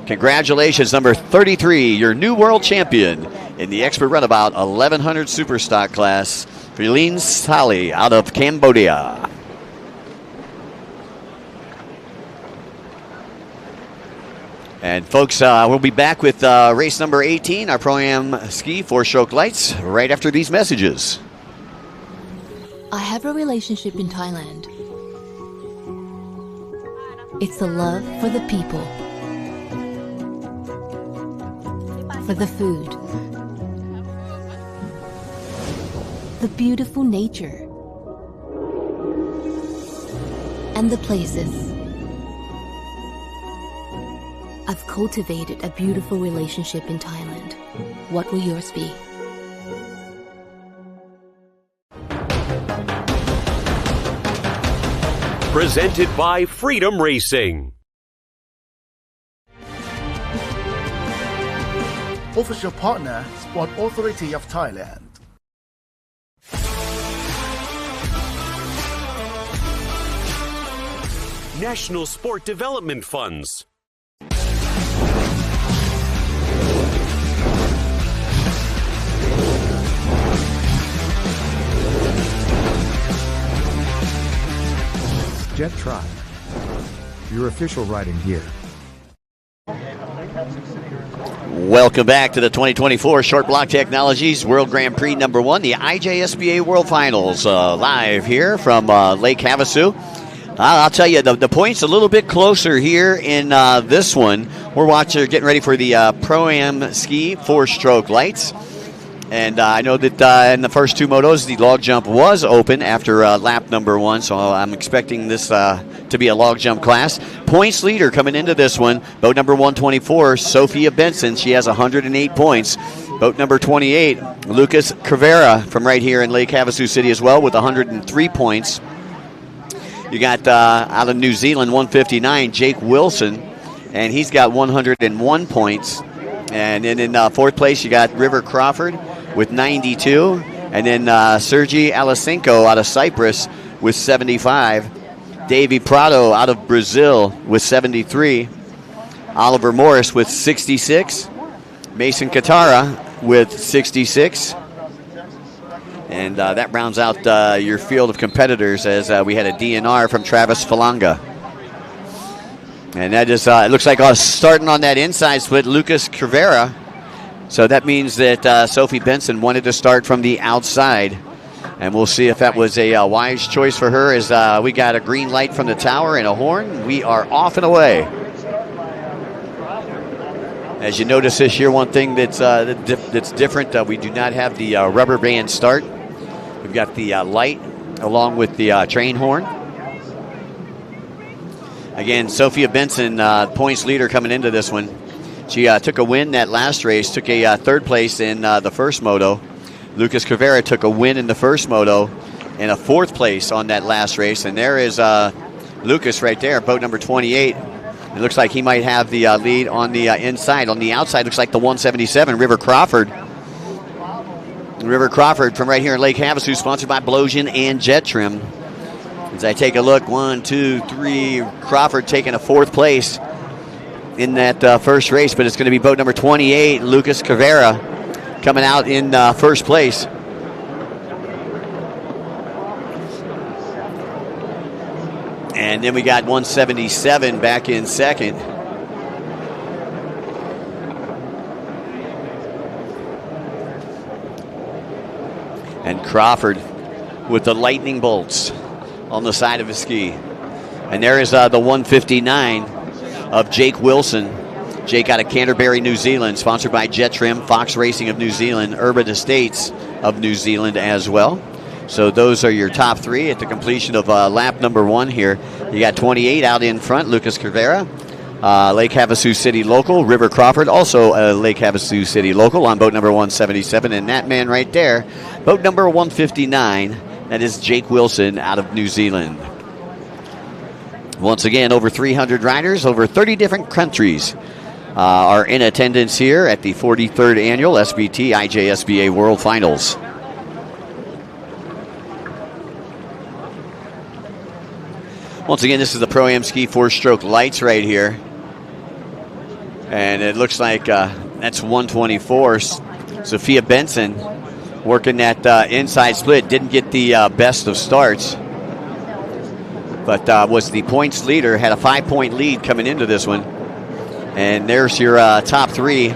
Congratulations, number 33, your new world champion in the expert runabout 1100 Superstock class, Valin Sali out of Cambodia. And folks, we'll be back with race number 18, our Pro-Am Ski 4-stroke lights, right after these messages. I have a relationship in Thailand. It's the love for the people, for the food, the beautiful nature, and the places. I've cultivated a beautiful relationship in Thailand. What will yours be? Presented by Freedom Racing. Official partner, Sport Authority of Thailand. National Sport Development Funds. Jet Tribe, your official riding gear. Welcome back to the 2024 Short Block Technologies World Grand Prix number 1, the IJSBA World Finals, live here from Lake Havasu. I'll tell you, the point's a little bit closer here in this one. We're getting ready for the Pro-Am Ski 4-stroke lights. And I know that in the first 2 motos, the log jump was open after lap number 1, so I'm expecting this to be a log jump class. Points leader coming into this one, boat number 124, Sophia Benson. She has 108 points. Boat number 28, Lucas Crivera from right here in Lake Havasu City as well with 103 points. You got out of New Zealand, 159, Jake Wilson, and he's got 101 points. And then in 4th place, you got River Crawford with 92. And then Sergi Alasenko out of Cyprus with 75. Davy Prado out of Brazil with 73. Oliver Morris with 66. Mason Katara with 66. And that rounds out your field of competitors as we had a DNR from Travis Falanga. And that is, it looks like starting on that inside split, Lucas Crivera. So that means that Sophie Benson wanted to start from the outside. And we'll see if that was a wise choice for her as we got a green light from the tower and a horn. We are off and away. As you notice this year, one thing that's different, we do not have the rubber band start. We've got the light along with the train horn. Again, Sophia Benson, points leader coming into this one. She took a win that last race, took a third place in the first moto. Lucas Cavera took a win in the first moto and a fourth place on that last race. And there is Lucas right there, boat number 28. It looks like he might have the lead on the inside. On the outside, looks like the 177, River Crawford. River Crawford from right here in Lake Havasu, sponsored by Blosian and Jet Trim. As I take a look, 1, 2, 3, Crawford taking a fourth place in that first race, but it's going to be boat number 28, Lucas Cavera, coming out in first place. And then we got 177 back in second. And Crawford with the lightning bolts on the side of his ski. And there is the 159 of Jake Wilson. Jake out of Canterbury, New Zealand, sponsored by Jet Trim, Fox Racing of New Zealand, Urban Estates of New Zealand as well. So those are your top three at the completion of lap number 1 here. You got 28 out in front, Lucas Cavera. Lake Havasu City local, River Crawford, also a Lake Havasu City local on boat number 177. And that man right there, boat number 159, that is Jake Wilson out of New Zealand. Once again, over 300 riders, over 30 different countries are in attendance here at the 43rd Annual SBT IJSBA World Finals. Once again, this is the Pro-Am Ski 4-stroke lights right here. And it looks like that's 124. Sophia Benson working that inside split. Didn't get the best of starts, but was the points leader. Had a 5-point lead coming into this one. And there's your top three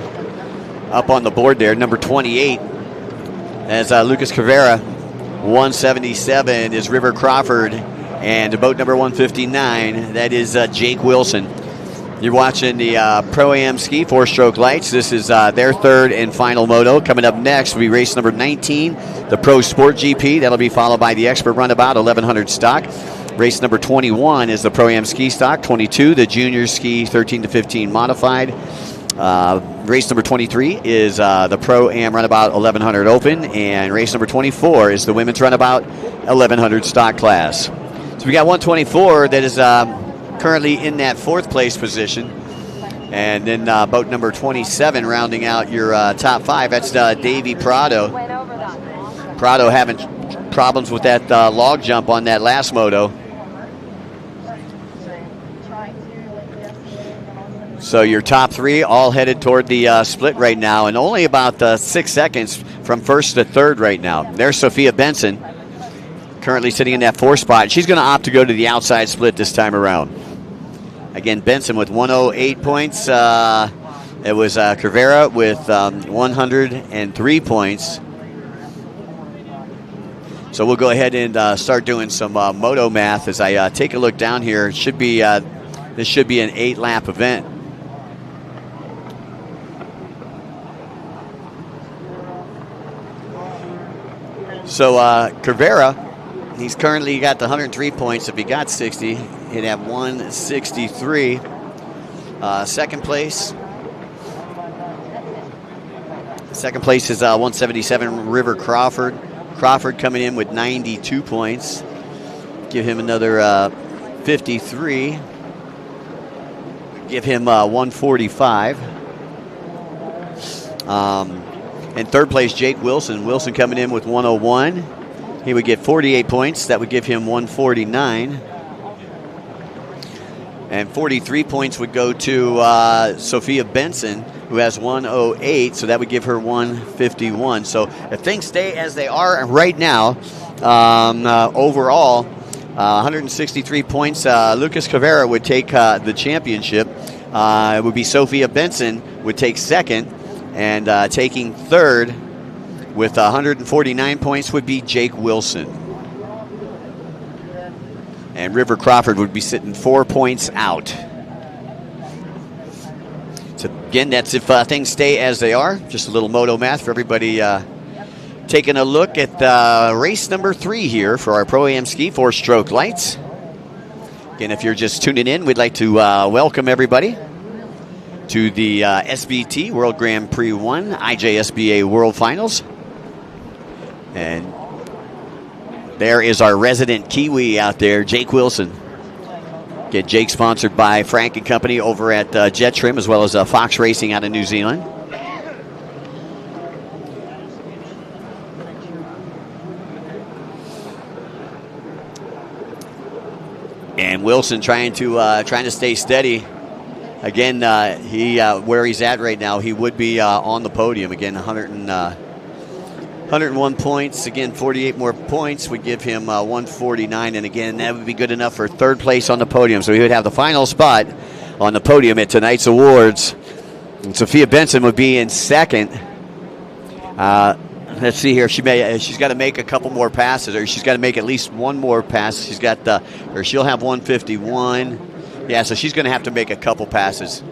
up on the board there. Number 28 as Lucas Cavera. 177 is River Crawford. And boat number 159, that is Jake Wilson. You're watching the Pro-Am Ski 4-stroke lights. This is their third and final moto. Coming up next will be race number 19, the Pro Sport GP. That'll be followed by the Expert Runabout 1100 stock. Race number 21 is the Pro-Am Ski stock. 22, the Junior Ski 13 to 15 modified. Race number 23 is the Pro-Am Runabout 1100 Open. And race number 24 is the Women's Runabout 1100 stock class. So we got 124 that is currently in that fourth place position. And then boat number 27 rounding out your top five. That's Davey Prado. Prado having problems with that log jump on that last moto. So your top three all headed toward the split right now, and only about 6 seconds from first to third right now. There's Sophia Benson, currently sitting in that fourth spot. She's going to opt to go to the outside split this time around. Again, Benson with 108 points. It was Cavera with 103 points. So we'll go ahead and start doing some moto math as I take a look down here. It should be this should be an 8-lap event. So Cavera, he's currently got the 103 points. If he got 60, he'd have 163. Second place. Second place is 177 River Crawford. Crawford coming in with 92 points. Give him another 53. Give him 145. And third place, Jake Wilson. Wilson coming in with 101. He would get 48 points. That would give him 149. And 43 points would go to Sophia Benson, who has 108. So that would give her 151. So if things stay as they are right now, overall, 163 points. Lucas Cavera would take the championship. It would be Sophia Benson would take second. And taking third with 149 points would be Jake Wilson. And River Crawford would be sitting 4 points out. So again, that's if things stay as they are. Just a little moto math for everybody taking a look at race number 3 here for our Pro-Am Ski 4-stroke lights. Again, if you're just tuning in, we'd like to welcome everybody to the SBT World Grand Prix 1 IJSBA World Finals. And there is our resident Kiwi out there, Jake Wilson. Get Jake sponsored by Frank and Company over at Jet Trim, as well as Fox Racing out of New Zealand. And Wilson trying to stay steady. Again, he where he's at right now, he would be on the podium. Again, 101 points. Again, 48 more points would give him 149. And again, that would be good enough for third place on the podium. So he would have the final spot on the podium at tonight's awards. And Sophia Benson would be in second. Let's see here. She's got to make a couple more passes, or she's got to make at least one more pass. She'll have 151. Yeah, so she's going to have to make a couple passes.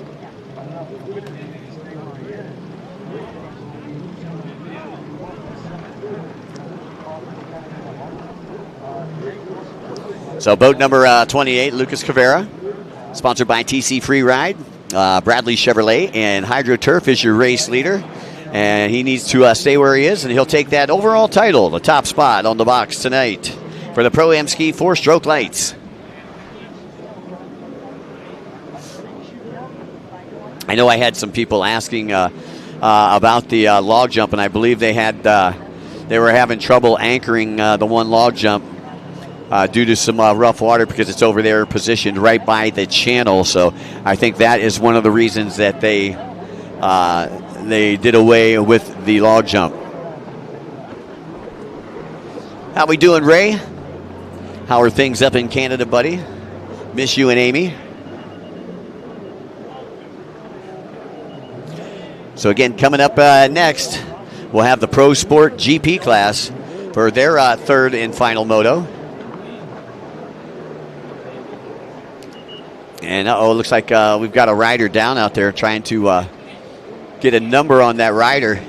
So boat number 28, Lucas Cavera, sponsored by TC Free Ride, Bradley Chevrolet, and HydroTurf is your race leader. And he needs to stay where he is, and he'll take that overall title, the top spot on the box tonight for the Pro-Am Ski 4-stroke lights. I know I had some people asking about the log jump, and I believe they were having trouble anchoring the one log jump due to some rough water, because it's over there positioned right by the channel. So I think that is one of the reasons that they did away with the log jump. How we doing, Ray? How are things up in Canada, buddy? Miss you and Amy. So again, coming up next, we'll have the Pro Sport GP class for their third and final moto. And it looks like we've got a rider down out there trying to get a number on that rider.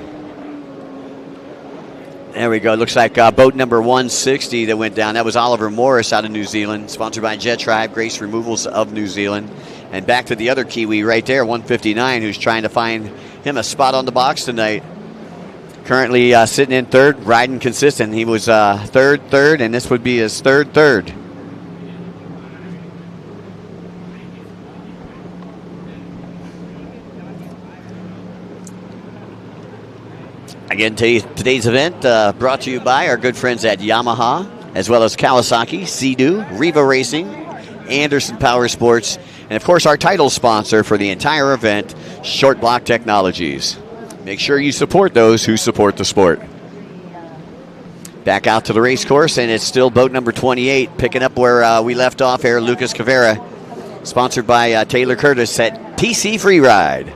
There we go. Looks like boat number 160 that went down. That was Oliver Morris out of New Zealand, sponsored by Jet Tribe, Grace Removals of New Zealand. And back to the other Kiwi right there, 159, who's trying to find him a spot on the box tonight. Currently sitting in third, riding consistent. He was third, and this would be his third. Again, today's event brought to you by our good friends at Yamaha, as well as Kawasaki, Sea-Doo, Riva Racing, Anderson Power Sports, and of course our title sponsor for the entire event, Short Block Technologies. Make sure you support those who support the sport. Back out to the race course, and it's still boat number 28, picking up where we left off here, Lucas Cavera, sponsored by Taylor Curtis at TC Free Ride.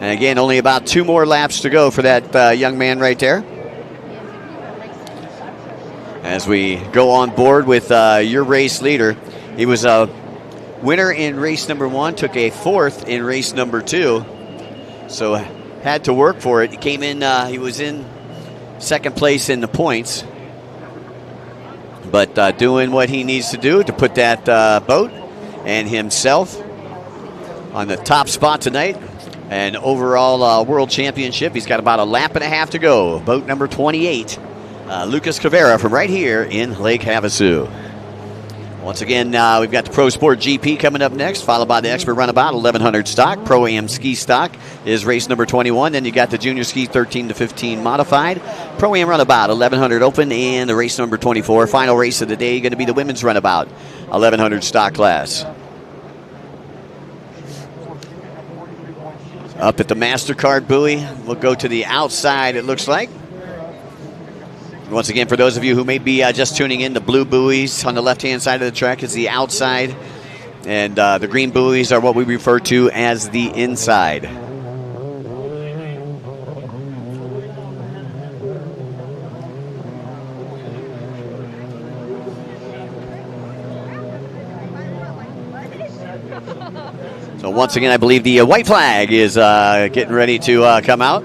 And again, only about 2 more laps to go for that young man right there. As we go on board with your race leader, he was a winner in race number 1, took a 4th in race number 2, so had to work for it. He came in, he was in second place in the points, but doing what he needs to do to put that boat and himself on the top spot tonight. And overall world championship, he's got about a lap and a half to go. Boat number 28, Lucas Cavera from right here in Lake Havasu. Once again, we've got the Pro Sport GP coming up next, followed by the Expert Runabout 1100 stock. Pro-Am Ski stock is race number 21. Then you got the Junior Ski 13 to 15 modified. Pro-Am Runabout 1100 open, and the race number 24. Final race of the day going to be the Women's Runabout 1100 stock class. Up at the MasterCard buoy, we'll go to the outside, it looks like. Once again, for those of you who may be just tuning in, the blue buoys on the left-hand side of the track is the outside, and the green buoys are what we refer to as the inside. So once again, I believe the white flag is getting ready to come out.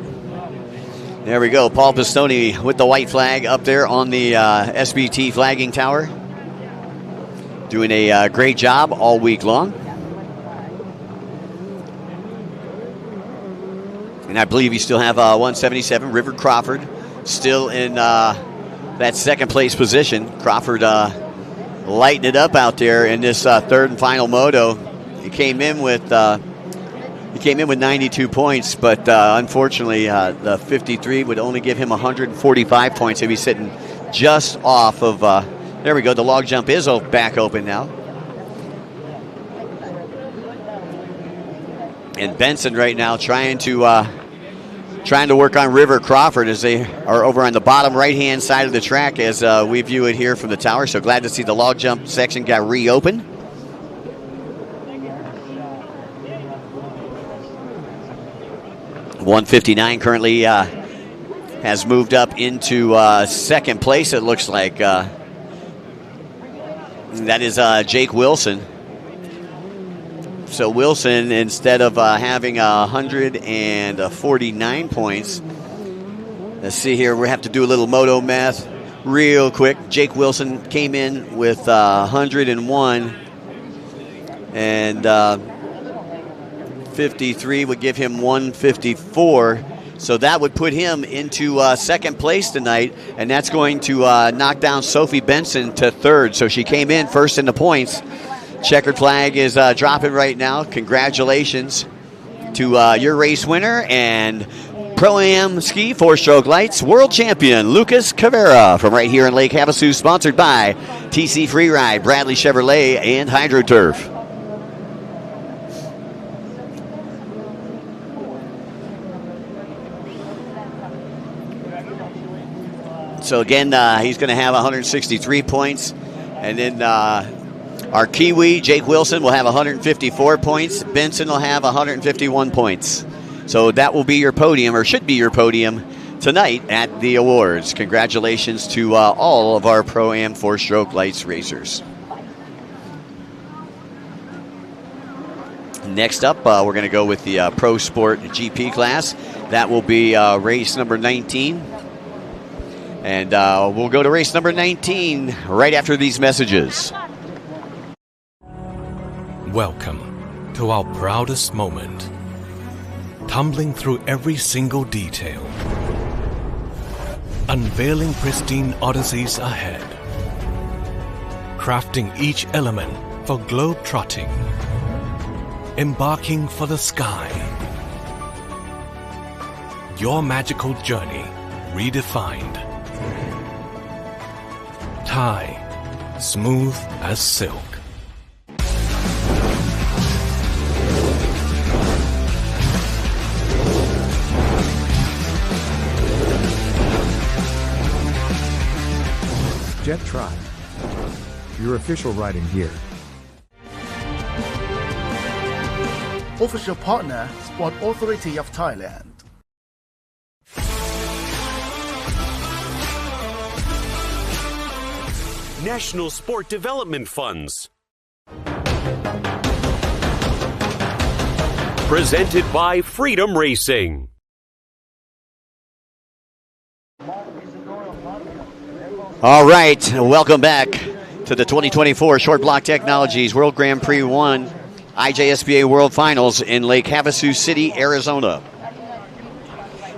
There we go. Paul Pistone with the white flag up there on the SBT flagging tower. doing a great job all week long. And I believe you still have 177, River Crawford, still in that second place position. Crawford lighting it up out there in this third and final moto. He came in with 92 points, but unfortunately the 53 would only give him 145 points. He'd be sitting just off of, there we go, the log jump is back open now. And Benson right now trying to work on River Crawford as they are over on the bottom right-hand side of the track as we view it here from the tower. So glad to see the log jump section got reopened. .159 currently has moved up into second place, it looks like. That is Jake Wilson. So Wilson, instead of having 149 points, let's see here, we have to do a little moto math real quick. Jake Wilson came in with 101, and 53 would give him 154. So that would put him into second place tonight, and that's going to knock down Sophie Benson to third. So she came in first in the points. Checkered flag is dropping right now. Congratulations to your race winner and Pro-Am Ski Four-Stroke Lights World Champion Lucas Caveira from right here in Lake Havasu, sponsored by TC Freeride, Bradley Chevrolet, and HydroTurf. So again, he's going to have 163 points. And then our Kiwi, Jake Wilson, will have 154 points. Benson will have 151 points. So that will be your podium, or should be your podium, tonight at the awards. Congratulations to all of our Pro-Am Four-Stroke Lights racers. Next up, we're going to go with the Pro Sport GP class. That will be race number 19. And we'll go to race number 19 right after these messages. Welcome to our proudest moment. Tumbling through every single detail. Unveiling pristine odysseys ahead. Crafting each element for globe-trotting. Embarking for the sky. Your magical journey redefined. Thai, smooth as silk. Jet Tribe, your official riding gear. Official partner, Sport Authority of Thailand. National Sport Development Funds. Presented by Freedom Racing. All right, welcome back to the 2024 Short Block Technologies World Grand Prix 1 IJSBA World Finals in Lake Havasu City, Arizona.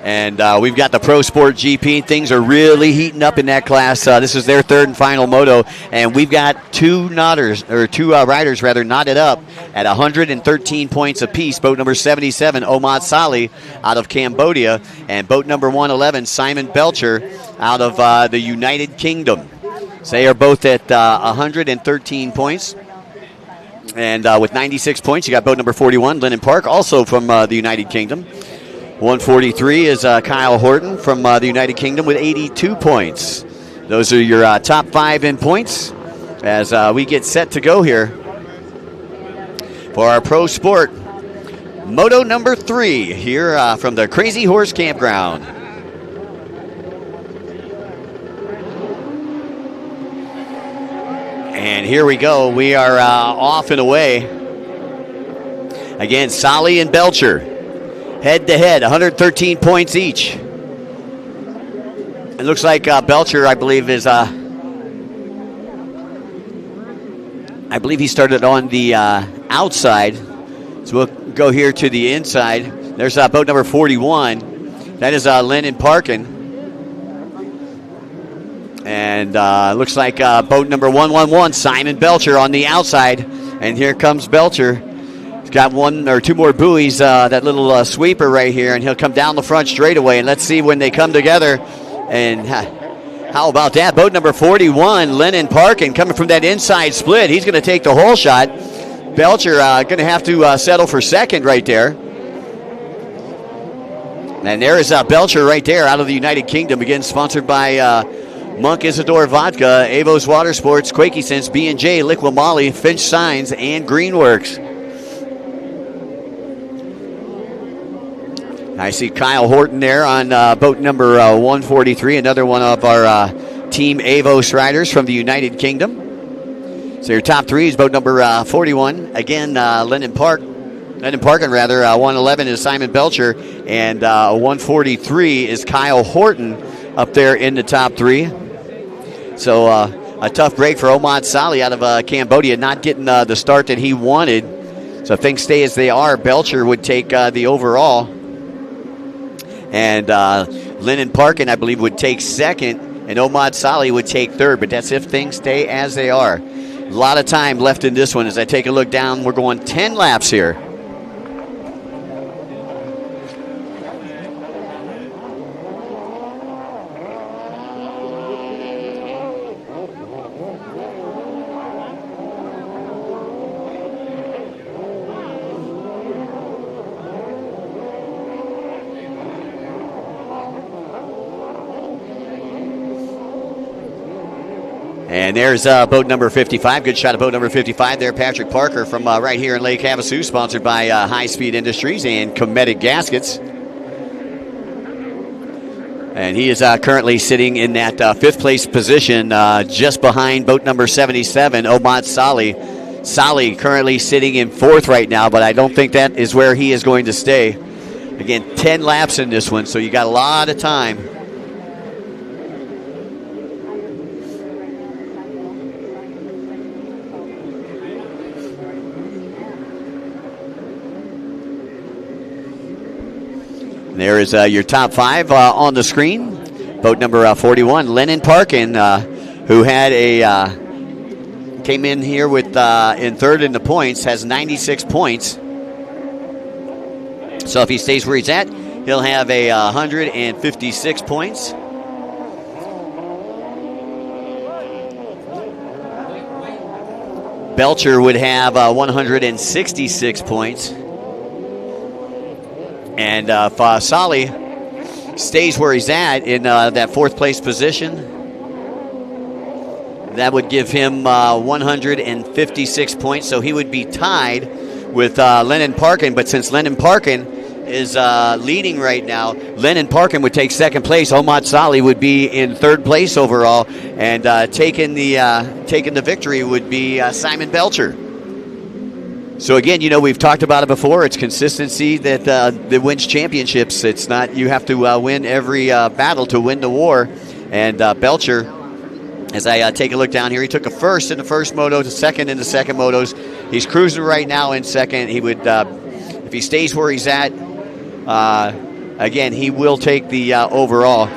And we've got the Pro Sport GP. Things are really heating up in that class. This is their third and final moto, and we've got two riders knotted up at 113 points apiece. Boat number 77, Omad Salih, out of Cambodia, and boat number 111, Simon Belcher, out of the United Kingdom. So they are both at 113 points. And with 96 points, you got boat number 41, Lennon Park, also from the United Kingdom. 143 is Kyle Horton from the United Kingdom with 82 points. Those are your top five in points as we get set to go here for our Pro Sport Moto number 3 here from the Crazy Horse Campground. And here we go. We are off and away. Again, and Belcher. Head-to-head, 113 points each. It looks like Belcher, I believe, is I believe he started on the outside. So we'll go here to the inside. There's boat number 41. That is Lennon Parkin. And looks like boat number 111, Simon Belcher on the outside. And here comes Belcher. He's got one or two more buoys, that little sweeper right here, and he'll come down the front straightaway. And let's see when they come together. And how about that? Boat number 41, Lennon Parkin, coming from that inside split. He's going to take the hole shot. Belcher going to have to settle for second right there. And there is Belcher right there out of the United Kingdom, again sponsored by Monk Isidore Vodka, Avos Water Sports, Quakey Sense, B&J, Liqui Moly, Finch Signs, and Greenworks. I see Kyle Horton there on boat number 143, another one of our Team Avos riders from the United Kingdom. So your top three is boat number 41. Again, Lennon Parkin, 111 is Simon Belcher, and 143 is Kyle Horton up there in the top three. So a tough break for Omad Salih out of Cambodia, not getting the start that he wanted. So if things stay as they are, Belcher would take the overall. And Lennon Parkin, I believe, would take second, and Omad Salih would take third. But that's if things stay as they are. A lot of time left in this one. As I take a look down, we're going 10 laps here. And there's boat number 55. Good shot of boat number 55 there. Patrick Parker from right here in Lake Havasu, sponsored by High Speed Industries and Cometic Gaskets. And he is currently sitting in that fifth place position, just behind boat number 77, Omad Salih. Salih currently sitting in fourth right now, but I don't think that is where he is going to stay. Again, 10 laps in this one, so you got a lot of time. There is your top five on the screen. Boat number 41, Lennon Parkin, who had came in here with in third in the points, has 96 points. So if he stays where he's at, he'll have 156 points. Belcher would have 166 points. And if Salih stays where he's at in that fourth place position, that would give him 156 points. So he would be tied with Lennon Parkin. But since Lennon Parkin is leading right now, Lennon Parkin would take second place. Omad Salih would be in third place overall. And taking the victory would be Simon Belcher. So again, we've talked about it before. It's consistency that wins championships. It's not you have to win every battle to win the war. And Belcher, as I take a look down here, he took a first in the first moto, to second in the second motos. He's cruising right now in second. He would, if he stays where he's at, again, he will take the overall.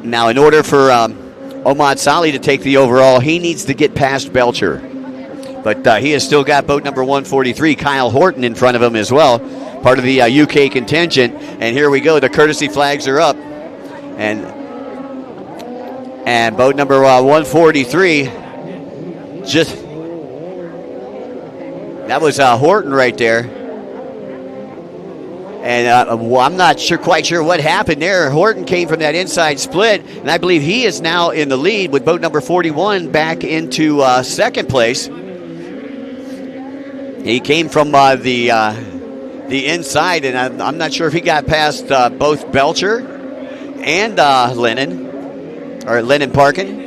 Now, in order for Omad Salih to take the overall, he needs to get past Belcher. But he has still got boat number 143, Kyle Horton, in front of him as well, part of the UK contingent. And here we go. The courtesy flags are up. And boat number 143, that was Horton right there. And I'm not quite sure what happened there. Horton came from that inside split, and I believe he is now in the lead with boat number 41 back into second place. He came from the inside, and I'm not sure if he got past both Belcher and Lennon Parkin.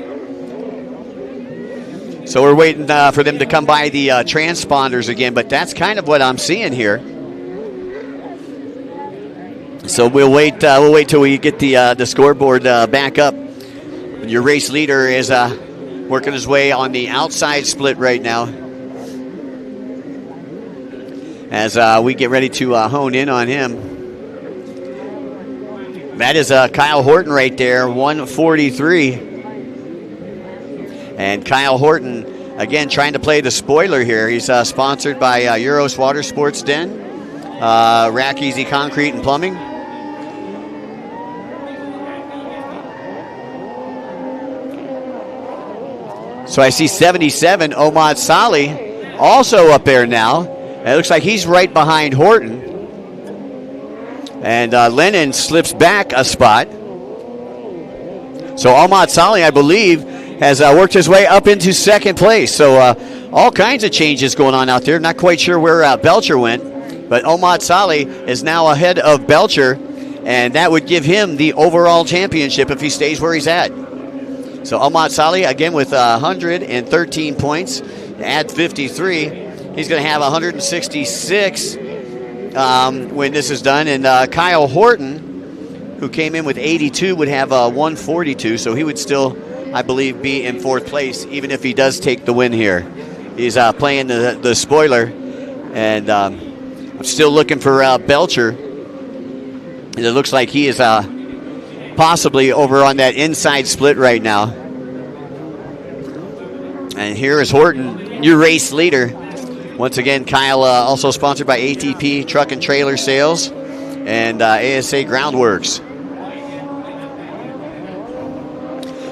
So we're waiting for them to come by the transponders again, but that's kind of what I'm seeing here. So we'll wait till we get the scoreboard back up. Your race leader is working his way on the outside split right now. As we get ready to hone in on him. That is Kyle Horton right there, 143. And Kyle Horton, again, trying to play the spoiler here. He's sponsored by Euros Water Sports Den, Rack Easy Concrete and Plumbing. So I see 77, Omad Salih, also up there now. And it looks like he's right behind Horton. And Lennon slips back a spot. So Omad Salih, I believe, has worked his way up into second place. So all kinds of changes going on out there. Not quite sure where Belcher went. But Omad Salih is now ahead of Belcher. And that would give him the overall championship if he stays where he's at. So Omad Salih, again, with 113 points. Add 53. He's going to have 166 when this is done. And Kyle Horton, who came in with 82, would have 142. So he would still, I believe, be in fourth place, even if he does take the win here. He's playing the spoiler. And I'm still looking for Belcher. And it looks like he is possibly over on that inside split right now. And here is Horton, your race leader. Once again, Kyle also sponsored by ATP Truck and Trailer Sales and ASA Groundworks.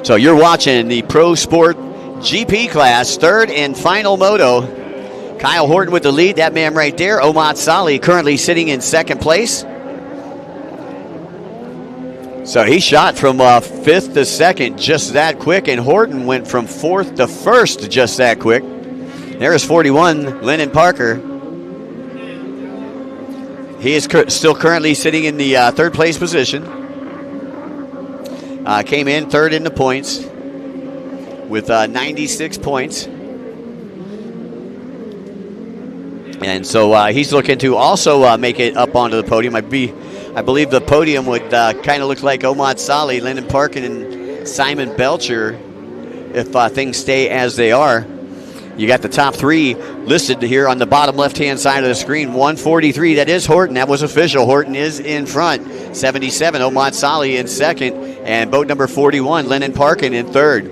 So you're watching the Pro Sport GP class, third and final moto. Kyle Horton with the lead, that man right there. Omad Salih currently sitting in second place. So he shot from fifth to second just that quick, and Horton went from fourth to first just that quick. There's 41, Lennon Parker. He is still currently sitting in the third place position. Came in third in the points with 96 points. And so he's looking to also make it up onto the podium. I believe the podium would kind of look like Omad Salih, Lennon Parker, and Simon Belcher if things stay as they are. You got the top three listed here on the bottom left-hand side of the screen. 143, that is Horton. That was official. Horton is in front. 77, Omad Salih in second. And boat number 41, Lennon Parkin in third.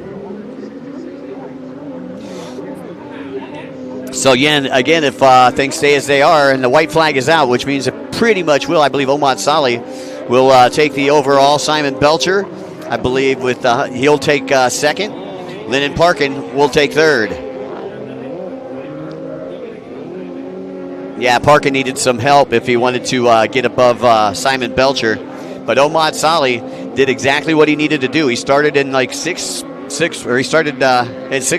So again, if things stay as they are and the white flag is out, which means it pretty much will, I believe Omad Salih will take the overall. Simon Belcher, I believe, he'll take second. Lennon Parkin will take third. Yeah, Parkin needed some help if he wanted to get above Simon Belcher. But Omad Salih did exactly what he needed to do. He started in like sixth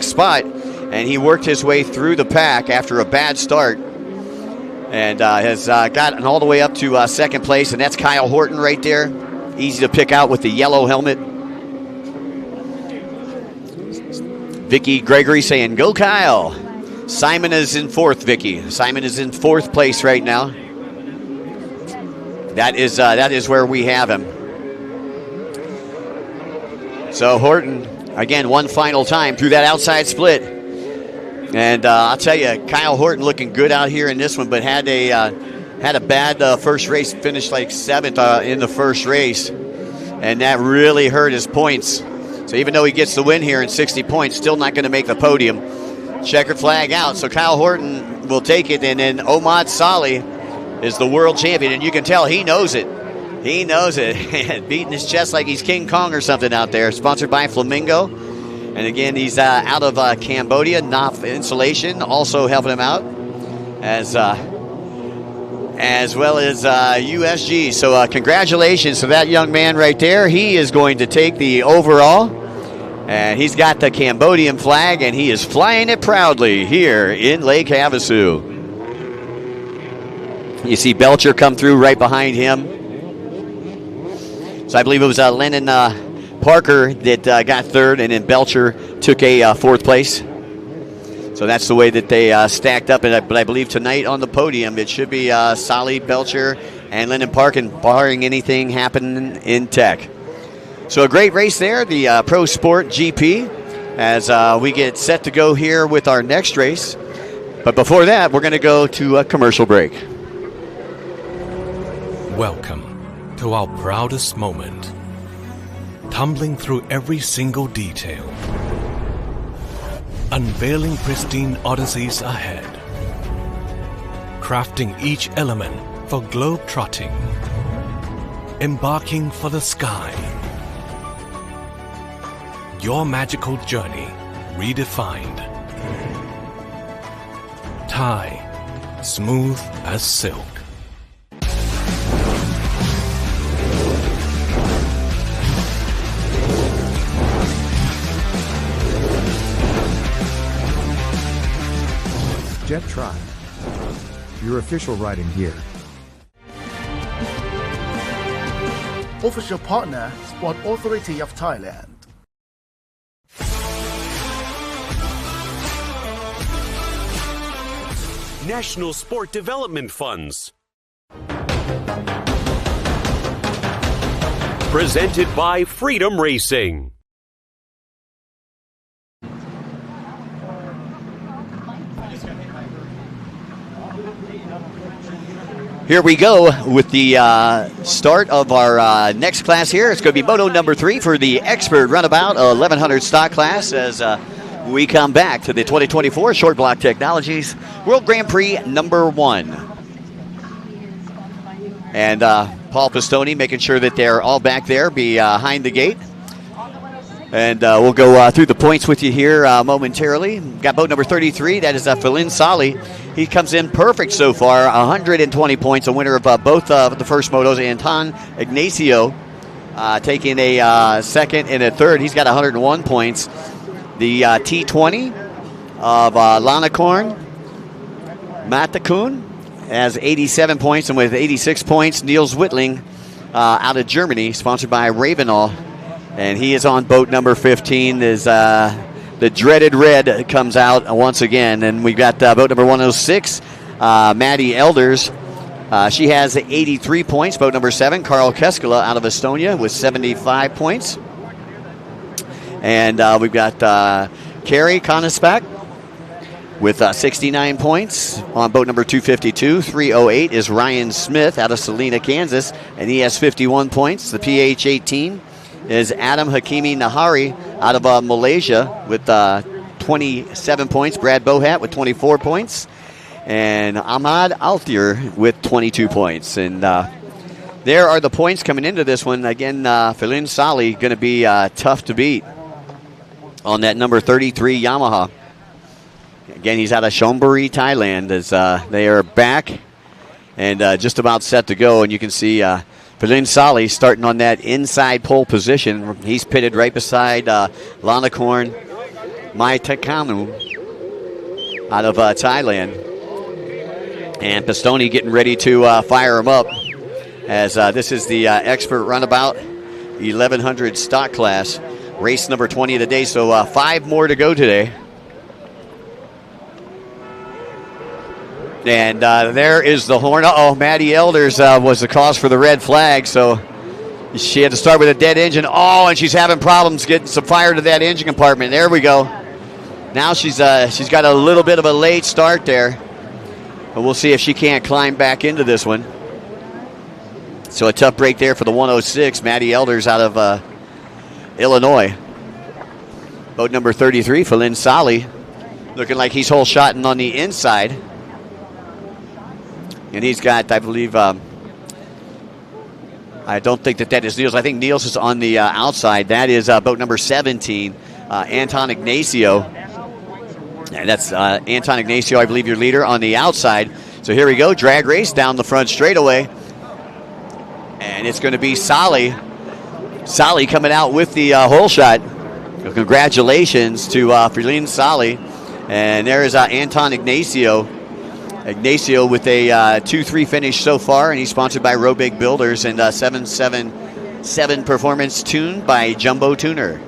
spot, and he worked his way through the pack after a bad start, and has gotten all the way up to second place. And that's Kyle Horton right there, easy to pick out with the yellow helmet. Vicky Gregory saying, "Go Kyle." Simon is in fourth, Vicky. Simon is in fourth place right now. That is where we have him. So Horton, again, one final time through that outside split. And I'll tell you, Kyle Horton looking good out here in this one, but had a bad first race, finished like seventh in the first race. And that really hurt his points. So even though he gets the win here in 60 points, still not going to make the podium. Checkered flag out, so Kyle Horton will take it, and then Omad Salih is the world champion, and you can tell he knows it. He knows it. Beating his chest like he's King Kong or something out there. Sponsored by Flamingo. And again, he's out of Cambodia. Knopf Insulation also helping him out, as well as USG. So congratulations to that young man right there. He is going to take the overall. And he's got the Cambodian flag, and he is flying it proudly here in Lake Havasu. You see Belcher come through right behind him. So I believe it was Lennon Parker that got third, and then Belcher took a fourth place. So that's the way that they stacked up. But I believe tonight on the podium, it should be Salih, Belcher, and Lennon Parkin, barring anything happening in tech. So a great race there, the Pro Sport GP. as we get set to go here with our next race. But before that, we're going to go to a commercial break. Welcome to our proudest moment. Tumbling through every single detail. Unveiling pristine odysseys ahead. Crafting each element for globe-trotting. Embarking for the sky. Your magical journey redefined. Thai, smooth as silk. Jet Tribe, your official riding gear. Official partner, Sport Authority of Thailand. National Sport Development Funds. Presented by Freedom Racing. Here we go with the start of our next class here. It's going to be Moto number 3 for the Expert Runabout 1100 stock class as we come back to the 2024 Short Block Technologies World Grand Prix number 1. And Paul Pistone making sure that they're all back there behind the gate. And we'll go through the points with you here momentarily. Got boat number 33. That is Philin Sali. He comes in perfect so far. 120 points. A winner of both the first motos. Anton Ignacio taking a second and a third. He's got 101 points. The T20 of Lanakorn Matakun has 87 points. And with 86 points, Niels Wittling out of Germany, sponsored by Ravenall. And he is on boat number 15 as the dreaded red comes out once again. And we've got boat number 106, Maddie Elders. She has 83 points. Boat number 7, Carl Keskela out of Estonia with 75 points. And we've got Carrie Konispak with 69 points on boat number 252. 308 is Ryan Smith out of Salina, Kansas, and he has 51 points. The PH18 is Adam Hakimi Nahari out of Malaysia with 27 points. Brad Bohat with 24 points. And Ahmad Althir with 22 points. And there are the points coming into this one. Again, Philin Sali going to be tough to beat on that number 33 Yamaha. Again, he's out of Chonburi, Thailand, as they are back and just about set to go. And you can see Philin Sali starting on that inside pole position. He's pitted right beside Lanakorn Mai Takamu out of Thailand. And Pistone getting ready to fire him up as this is the Expert Runabout 1100 stock class. Race number 20 of the day, so 5 more to go today. And there is the horn. Maddie Elders was the cause for the red flag, so she had to start with a dead engine. And she's having problems getting some fire to that engine compartment. There we go. Now she's got a little bit of a late start there, but we'll see if she can't climb back into this one. So a tough break there for the 106, Maddie Elders out of Illinois. Boat number 33, Philin Sali, looking like he's hole shotting on the inside. And he's got, I believe, I don't think that is Niels. I think Niels is on the outside. That is boat number 17, Anton Ignacio. And that's Anton Ignacio, I believe, your leader on the outside. So here we go, drag race down the front straightaway. And it's going to be Sali. Sali coming out with the hole shot. So congratulations to Philin Sali. And there is Anton Ignacio. Ignacio with a 2-3 finish so far, and he's sponsored by Robig Builders and 777 Performance tuned by Jumbo Tuner.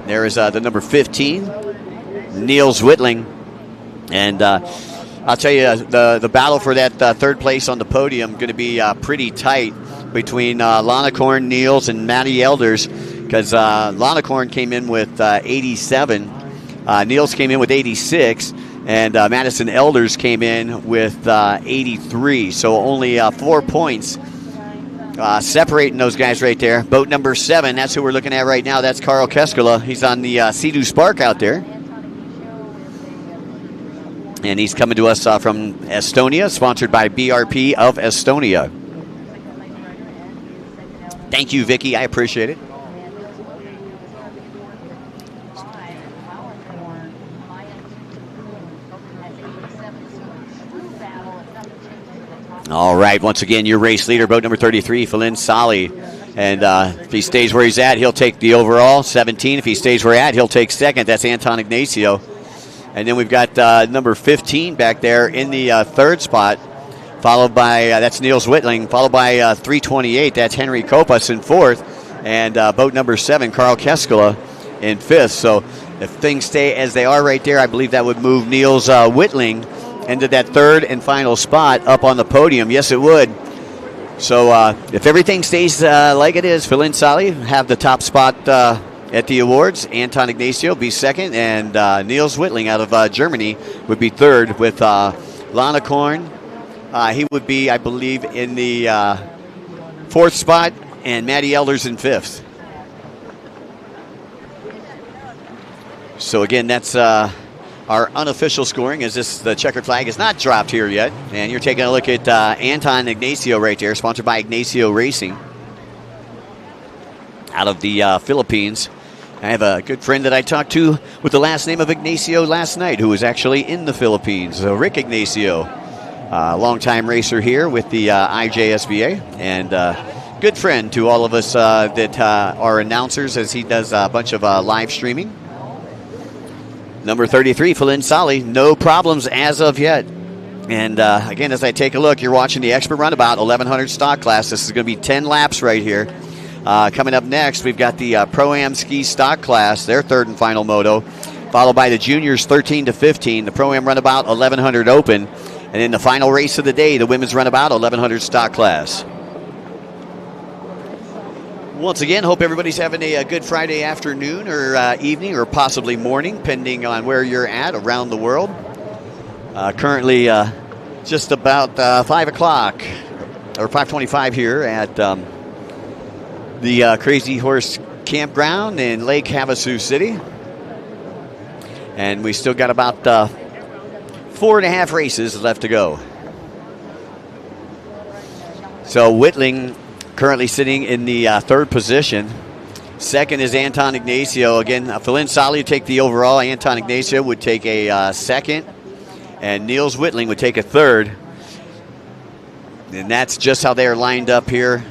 There is the number 15, Niels Wittling. And I'll tell you, the battle for that third place on the podium going to be pretty tight between Lanakorn, Niels, and Matty Elders. because Lanacorn came in with 87, Niels came in with 86, and Madison Elders came in with 83. So only 4 points separating those guys right there. Boat number 7, that's who we're looking at right now. That's Carl Keskela. He's on the Sea-Doo Spark out there. And he's coming to us from Estonia, sponsored by BRP of Estonia. Thank you, Vicky. I appreciate it. All right, once again, your race leader, boat number 33, Philin Sali. And if he stays where he's at, he'll take the overall. 17, if he stays where he's at, he'll take second. That's Anton Ignacio. And then we've got number 15 back there in the third spot, followed by, that's Niels Whitling, followed by 328, that's Henry Copas in fourth, and boat number 7, Carl Keskela, in fifth. So if things stay as they are right there, I believe that would move Niels Whitling into that third and final spot up on the podium. Yes, it would. So if everything stays like it is, Philin Sali have the top spot at the awards. Anton Ignacio be second, and Niels Whitling out of Germany would be third, with Lanacorn. He would be, I believe, in the fourth spot, and Matty Elders in fifth. So again, that's our unofficial scoring, as the checkered flag is not dropped here yet. And you're taking a look at Anton Ignacio right there, sponsored by Ignacio Racing out of the Philippines. I have a good friend that I talked to with the last name of Ignacio last night, who was actually in the Philippines. Rick Ignacio, longtime racer here with the IJSBA, and good friend to all of us that are announcers, as he does a bunch of live streaming. Number 33, Philin Sali, no problems as of yet. And again, as I take a look, you're watching the Expert Runabout 1100 stock class. This is going to be 10 laps right here. Coming up next, we've got the Pro-Am Ski stock class, their third and final moto, followed by the juniors 13 to 15, the Pro-Am Runabout 1100 Open, and then the final race of the day, the women's Runabout 1100 stock class. Once again, hope everybody's having a good Friday afternoon or evening or possibly morning, depending on where you're at around the world. Currently just about 5 o'clock or 5:25 here at the Crazy Horse Campground in Lake Havasu City. And we still got about 4.5 races left to go. So Whitling currently sitting in the third position. Second is Anton Ignacio. Again, Philin Sali would take the overall. Anton Ignacio would take a second. And Niels Whitling would take a third. And that's just how they are lined up here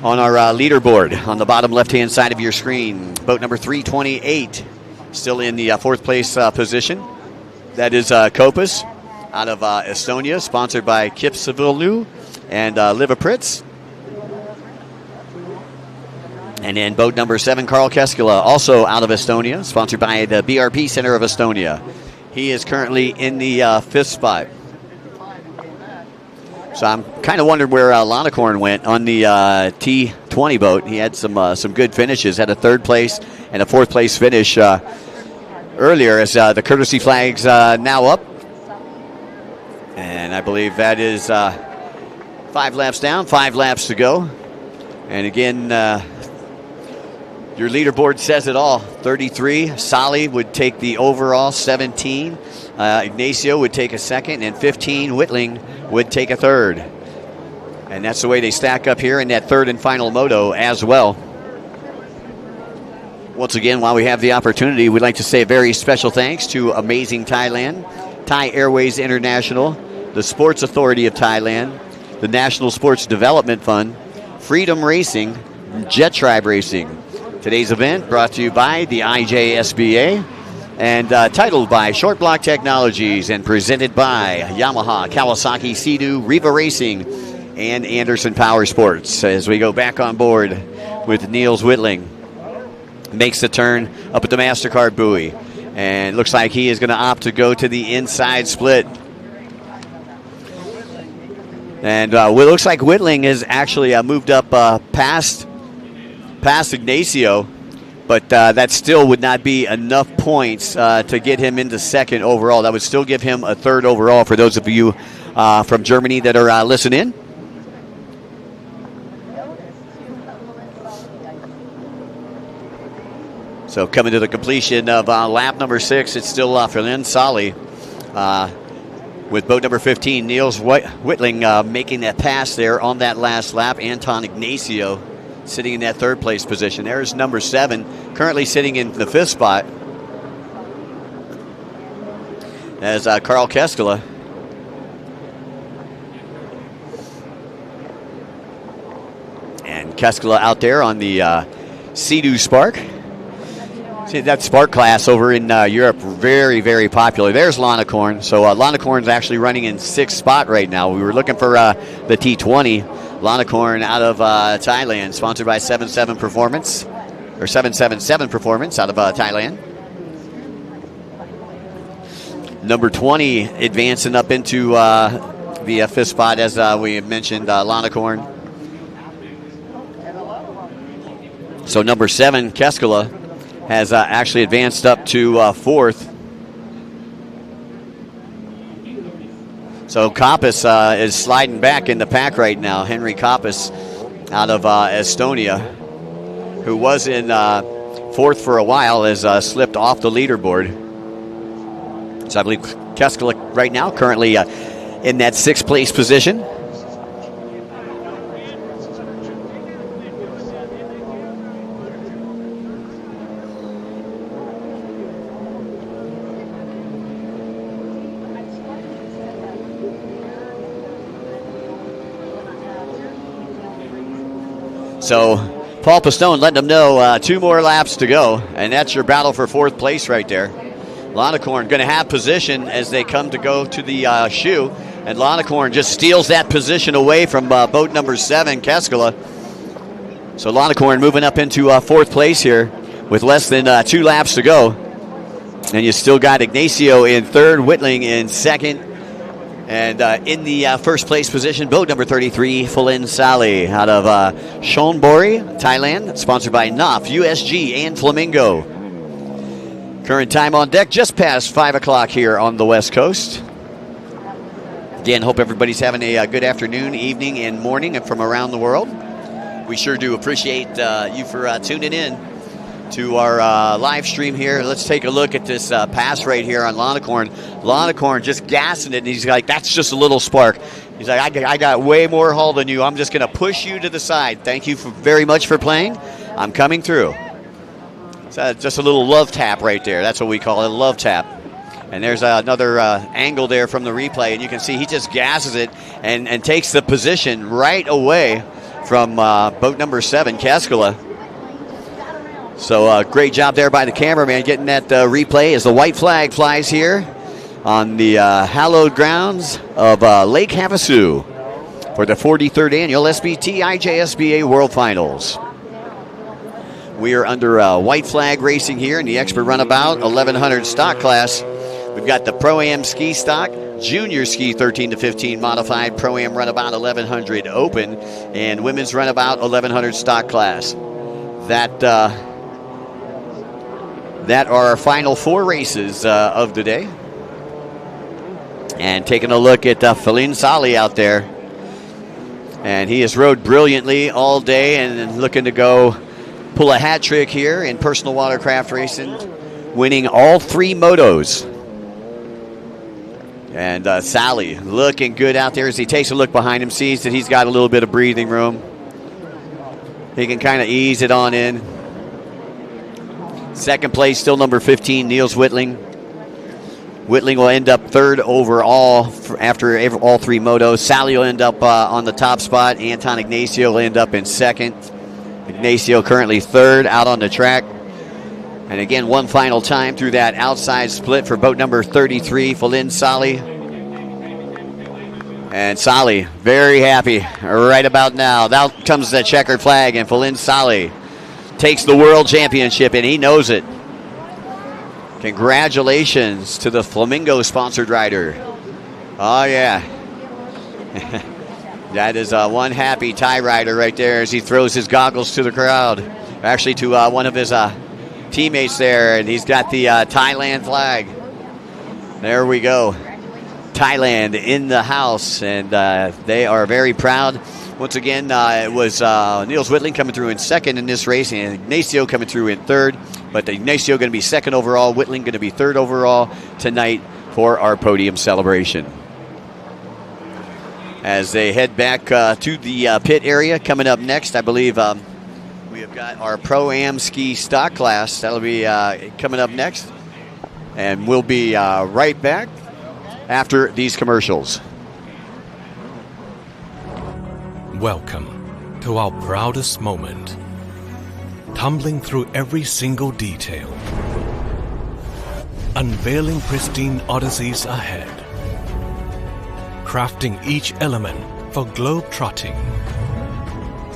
on our leaderboard on the bottom left-hand side of your screen. Boat number 328 still in the fourth place position. That is Kopis out of Estonia, sponsored by Kipsavulu and Liva Pritz. And then boat number 7, Carl Keskela, also out of Estonia, sponsored by the BRP Center of Estonia. He is currently in the fifth spot. So I'm kind of wondering where Lanacorn went on the T20 boat. He had some good finishes, had a third place and a fourth place finish earlier, as the courtesy flag's now up. And I believe that is 5 laps down, 5 laps to go. And again, your leaderboard says it all. 33, Sali would take the overall. 17, Ignacio would take a second. And 15, Whitling would take a third. And that's the way they stack up here in that third and final moto as well. Once again, while we have the opportunity, we'd like to say a very special thanks to Amazing Thailand, Thai Airways International, the Sports Authority of Thailand, the National Sports Development Fund, Freedom Racing, Jet Tribe Racing. Today's event brought to you by the IJSBA and titled by Short Block Technologies and presented by Yamaha, Kawasaki, Sea-Doo, Riva Racing, and Anderson Power Sports. As we go back on board with Niels Whitling. Makes the turn up at the MasterCard buoy. And looks like he is going to opt to go to the inside split. And it looks like Whitling has actually moved up past past Ignacio, but that still would not be enough points to get him into second overall. That would still give him a third overall for those of you from Germany that are listening. So coming to the completion of lap number 6, it's still Felin Sali with boat number 15, Niels Whitling, making that pass there on that last lap. Anton Ignacio sitting in that third place position. There's number 7, currently sitting in the 5th spot, as Carl Keskela. And Keskela out there on the Sea-Doo Spark. See, that Spark class over in Europe, very, very popular. There's Lanacorn. So Lanacorn's actually running in 6th spot right now. We were looking for the T20. Lanacorn out of Thailand, sponsored by 77 Performance, or 777 Performance out of Thailand. Number 20 advancing up into the 5th spot, as we had mentioned, Lanacorn. So number 7, Keskela, has actually advanced up to 4th. So Kappas is sliding back in the pack right now. Henry Kappas out of Estonia, who was in 4th for a while, has slipped off the leaderboard. So I believe Keskela right now currently in that 6th place position. So Paul Pistone letting them know 2 more laps to go, and that's your battle for 4th place right there. Lanacorn going to have position as they come to go to the shoe, and Lanacorn just steals that position away from boat number 7, Keskela. So Lanacorn moving up into 4th place here with less than 2 laps to go. And you still got Ignacio in 3rd, Whitling in 2nd. And in the 1st place position, boat number 33, Felin Sali out of Chonburi, Thailand, sponsored by NOF, USG, and Flamingo. Current time on deck, just past 5 o'clock here on the West Coast. Again, hope everybody's having a good afternoon, evening, and morning and from around the world. We sure do appreciate you for tuning in to our live stream here. Let's take a look at this pass right here on Lanacorn. Lanacorn just gassing it, and he's like, that's just a little spark. He's like, I got way more haul than you. I'm just going to push you to the side. Thank you very much for playing. I'm coming through. So just a little love tap right there. That's what we call it, a love tap. And there's another angle there from the replay, and you can see he just gasses it and takes the position right away from boat number 7, Keskela. So great job there by the cameraman getting that replay as the white flag flies here on the hallowed grounds of Lake Havasu for the 43rd annual SBT IJSBA World Finals. We are under white flag racing here in the Expert Runabout 1100 stock class. We've got the Pro-Am ski stock, junior ski 13 to 15 modified, Pro-Am Runabout 1100 open, and women's Runabout 1100 stock class. That are our final 4 races of the day. And taking a look at Felin Sali out there. And he has rode brilliantly all day and looking to go pull a hat trick here in personal watercraft racing, winning all 3 motos. And Sali looking good out there as he takes a look behind him, sees that he's got a little bit of breathing room. He can kind of ease it on in. 2nd place, still number 15, Niels Whitling. Whitling will end up 3rd overall after all 3 motos. Sali will end up on the top spot. Anton Ignacio will end up in 2nd. Ignacio currently 3rd out on the track. And again, one final time through that outside split for boat number 33, Felin Sali. And Sali, very happy right about now. Now comes the checkered flag, and Felin Sali takes the world championship, and he knows it. Congratulations to the Flamingo-sponsored rider. Oh, yeah. That is one happy Thai rider right there as he throws his goggles to the crowd. actually to one of his teammates there, and he's got the Thailand flag. There we go. Thailand in the house, and they are very proud. Once again, it was Niels Whitling coming through in second in this race, and Ignacio coming through in third. But Ignacio going to be second overall, Whitling going to be third overall tonight for our podium celebration. As they head back to the pit area, coming up next, I believe we have got our Pro-Am ski stock class. That'll be coming up next. And we'll be right back after these commercials. Welcome to our proudest moment. Tumbling through every single detail. Unveiling pristine odysseys ahead. Crafting each element for globe-trotting.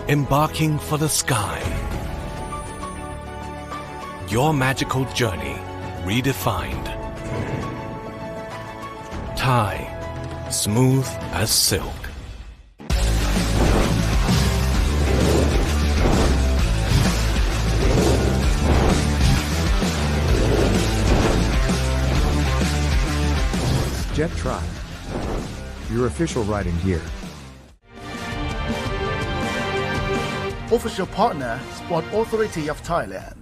Embarking for the sky. Your magical journey redefined. Thai, smooth as silk. Jet Tribe, your official riding gear. Official partner, Sport Authority of Thailand.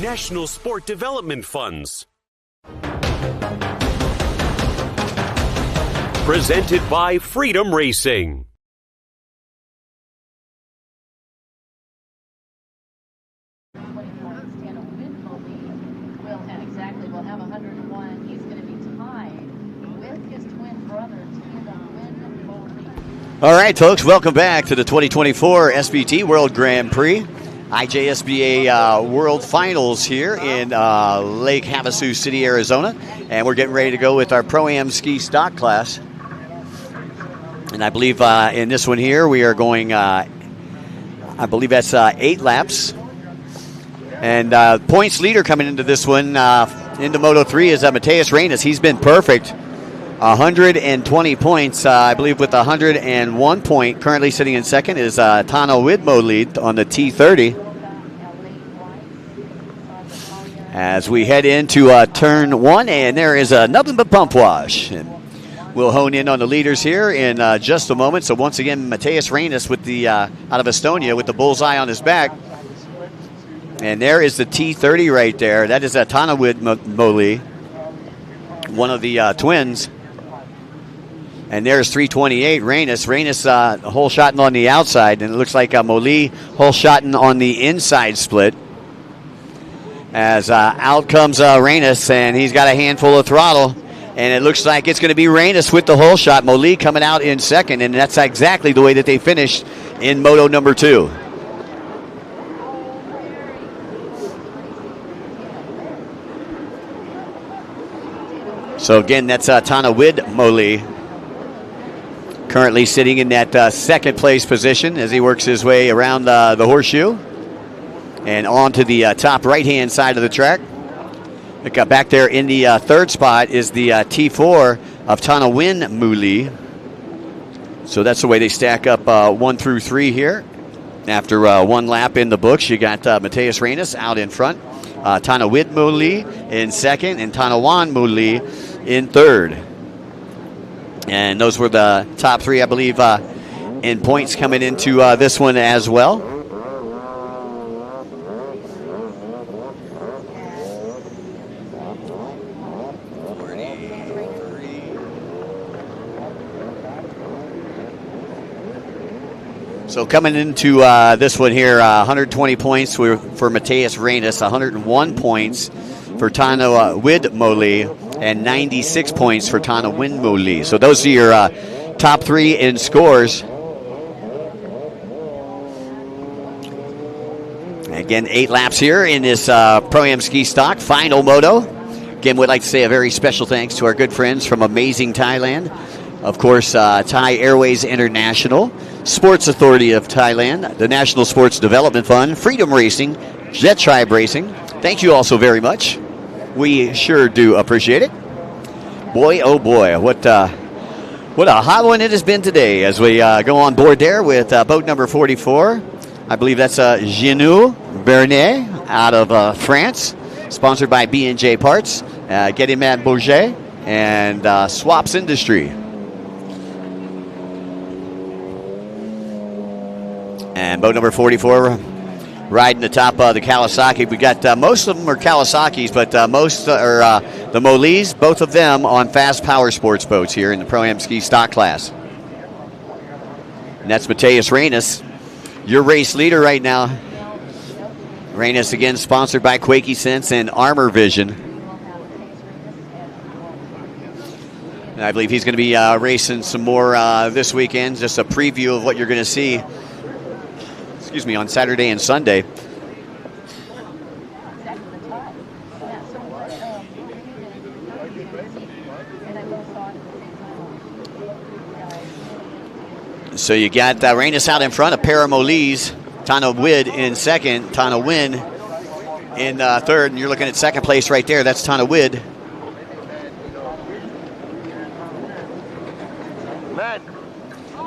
National Sport Development Funds. Presented by Freedom Racing. Will have 101. He's going to be tied with his twin brother, All right, folks, welcome back to the 2024 SBT World Grand Prix. IJSBA World Finals here in Lake Havasu City, Arizona. And we're getting ready to go with our Pro-Am ski stock class. And I believe in this one here, we are going, I believe that's 8 laps. And points leader coming into this one, into Moto 3, is Mateus Reines. He's been perfect. 120 points, I believe, with 101 point. Currently sitting in second is Tano Widmo lead on the T30. As we head into turn 1, and there is nothing but pump wash. And we'll hone in on the leaders here in just a moment. So once again, Mateus Reines with the out of Estonia with the bullseye on his back. And there is the T30 right there. That is Tana Widmo, one of the twins. And there's 328, Reines. Hole shotting on the outside, and it looks like Moli hole shotting on the inside split. As out comes Reines, and he's got a handful of throttle. And it looks like it's going to be Reines with the hole shot. Moli coming out in second, and that's exactly the way that they finished in Moto number 2. So again, that's Tana Widmo, currently sitting in that second place position as he works his way around the horseshoe and onto the top right-hand side of the track. Back there in the third spot is the T4 of Tana Widmo. So that's the way they stack up 1 through 3 here. After one lap in the books, you got Mateus Reines out in front, Tana Widmo in second, and Tana Widmo in third. And those were the top 3, I believe, in points coming into this one as well. So coming into this one here, 120 points for Mateus Reines, 101 points for Tana Widmo, and 96 points for Tana Widmo. So those are your top 3 in scores. Again, 8 laps here in this Pro-Am ski stock final moto. Again, we'd like to say a very special thanks to our good friends from amazing Thailand. Of course, Thai Airways International, Sports Authority of Thailand, the National Sports Development Fund, Freedom Racing, Jet Tribe Racing. Thank you all so very much. We sure do appreciate it. Boy, oh boy, what What a hot one it has been today as we go on board there with boat number 44. I believe that's Genou Bernet out of France, sponsored by B&J Parts, Guédimat Bourget, and Swaps Industry. And boat number 44 riding the top of the Kawasaki. We got most of them are Kawasaki's, but most are the Molees, both of them on fast power sports boats here in the Pro-Am Ski Stock class. And that's Mateus Reynes, your race leader right now. Reynes again sponsored by Quakey Sense and Armor Vision. And I believe he's going to be racing some more this weekend. Just a preview of what you're going to see. Excuse me, on Saturday and Sunday. So you got Reynes out in front, a pair of Molees, Tana Wid in second, Tana Win in third, and you're looking at second place right there. That's Tana Wid.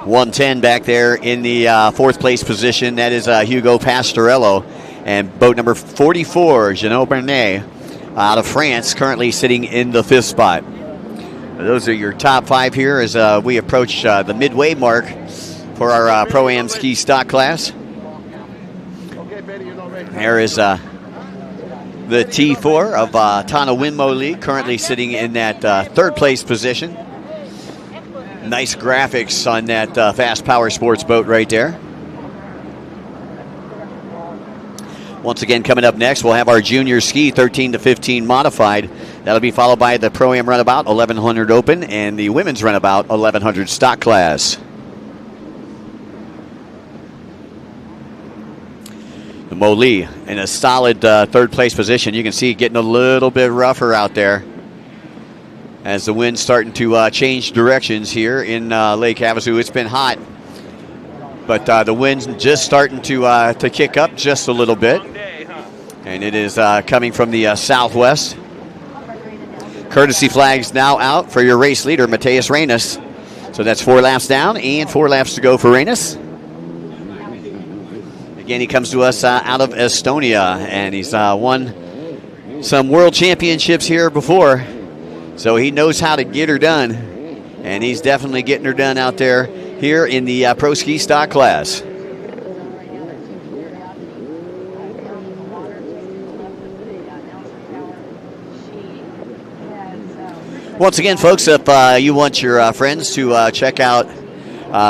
110 back there in the fourth place position. That is Hugo Pastorello. And boat number 44, Genou Bernet, out of France, currently sitting in the fifth spot. Those are your top five here as we approach the midway mark for our Pro-Am Ski Stock class. There is the T4 of Tana Win Mole, currently sitting in that third place position. Nice graphics on that fast power sports boat right there. Once again, coming up next, we'll have our junior ski 13 to 15 modified. That'll be followed by the Pro-Am Runabout 1100 Open and the Women's Runabout 1100 Stock class. The Mole in a solid third place position. You can see it getting a little bit rougher out there as the wind's starting to change directions here in Lake Havasu. It's been hot, but the wind's just starting to kick up just a little bit, and it is coming from the southwest. Courtesy flags now out for your race leader, Mateus Reynes. So that's 4 laps down and 4 laps to go for Reynes. Again, he comes to us out of Estonia, and he's won some world championships here before. So he knows how to get her done, and he's definitely getting her done out there here in the Pro Ski Stock class. Once again, folks, if you want your friends to check out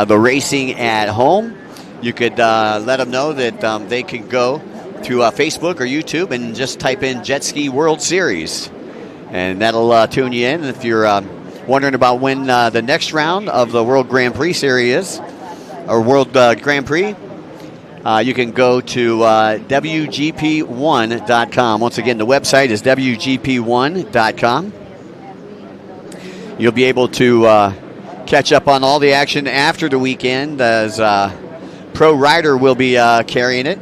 the racing at home, you could let them know that they can go to Facebook or YouTube and just type in Jet Ski World Series. And that'll tune you in. If you're wondering about when the next round of the World Grand Prix Series is, or World Grand Prix, you can go to WGP1.com. Once again, the website is WGP1.com. You'll be able to catch up on all the action after the weekend as Pro Rider will be carrying it.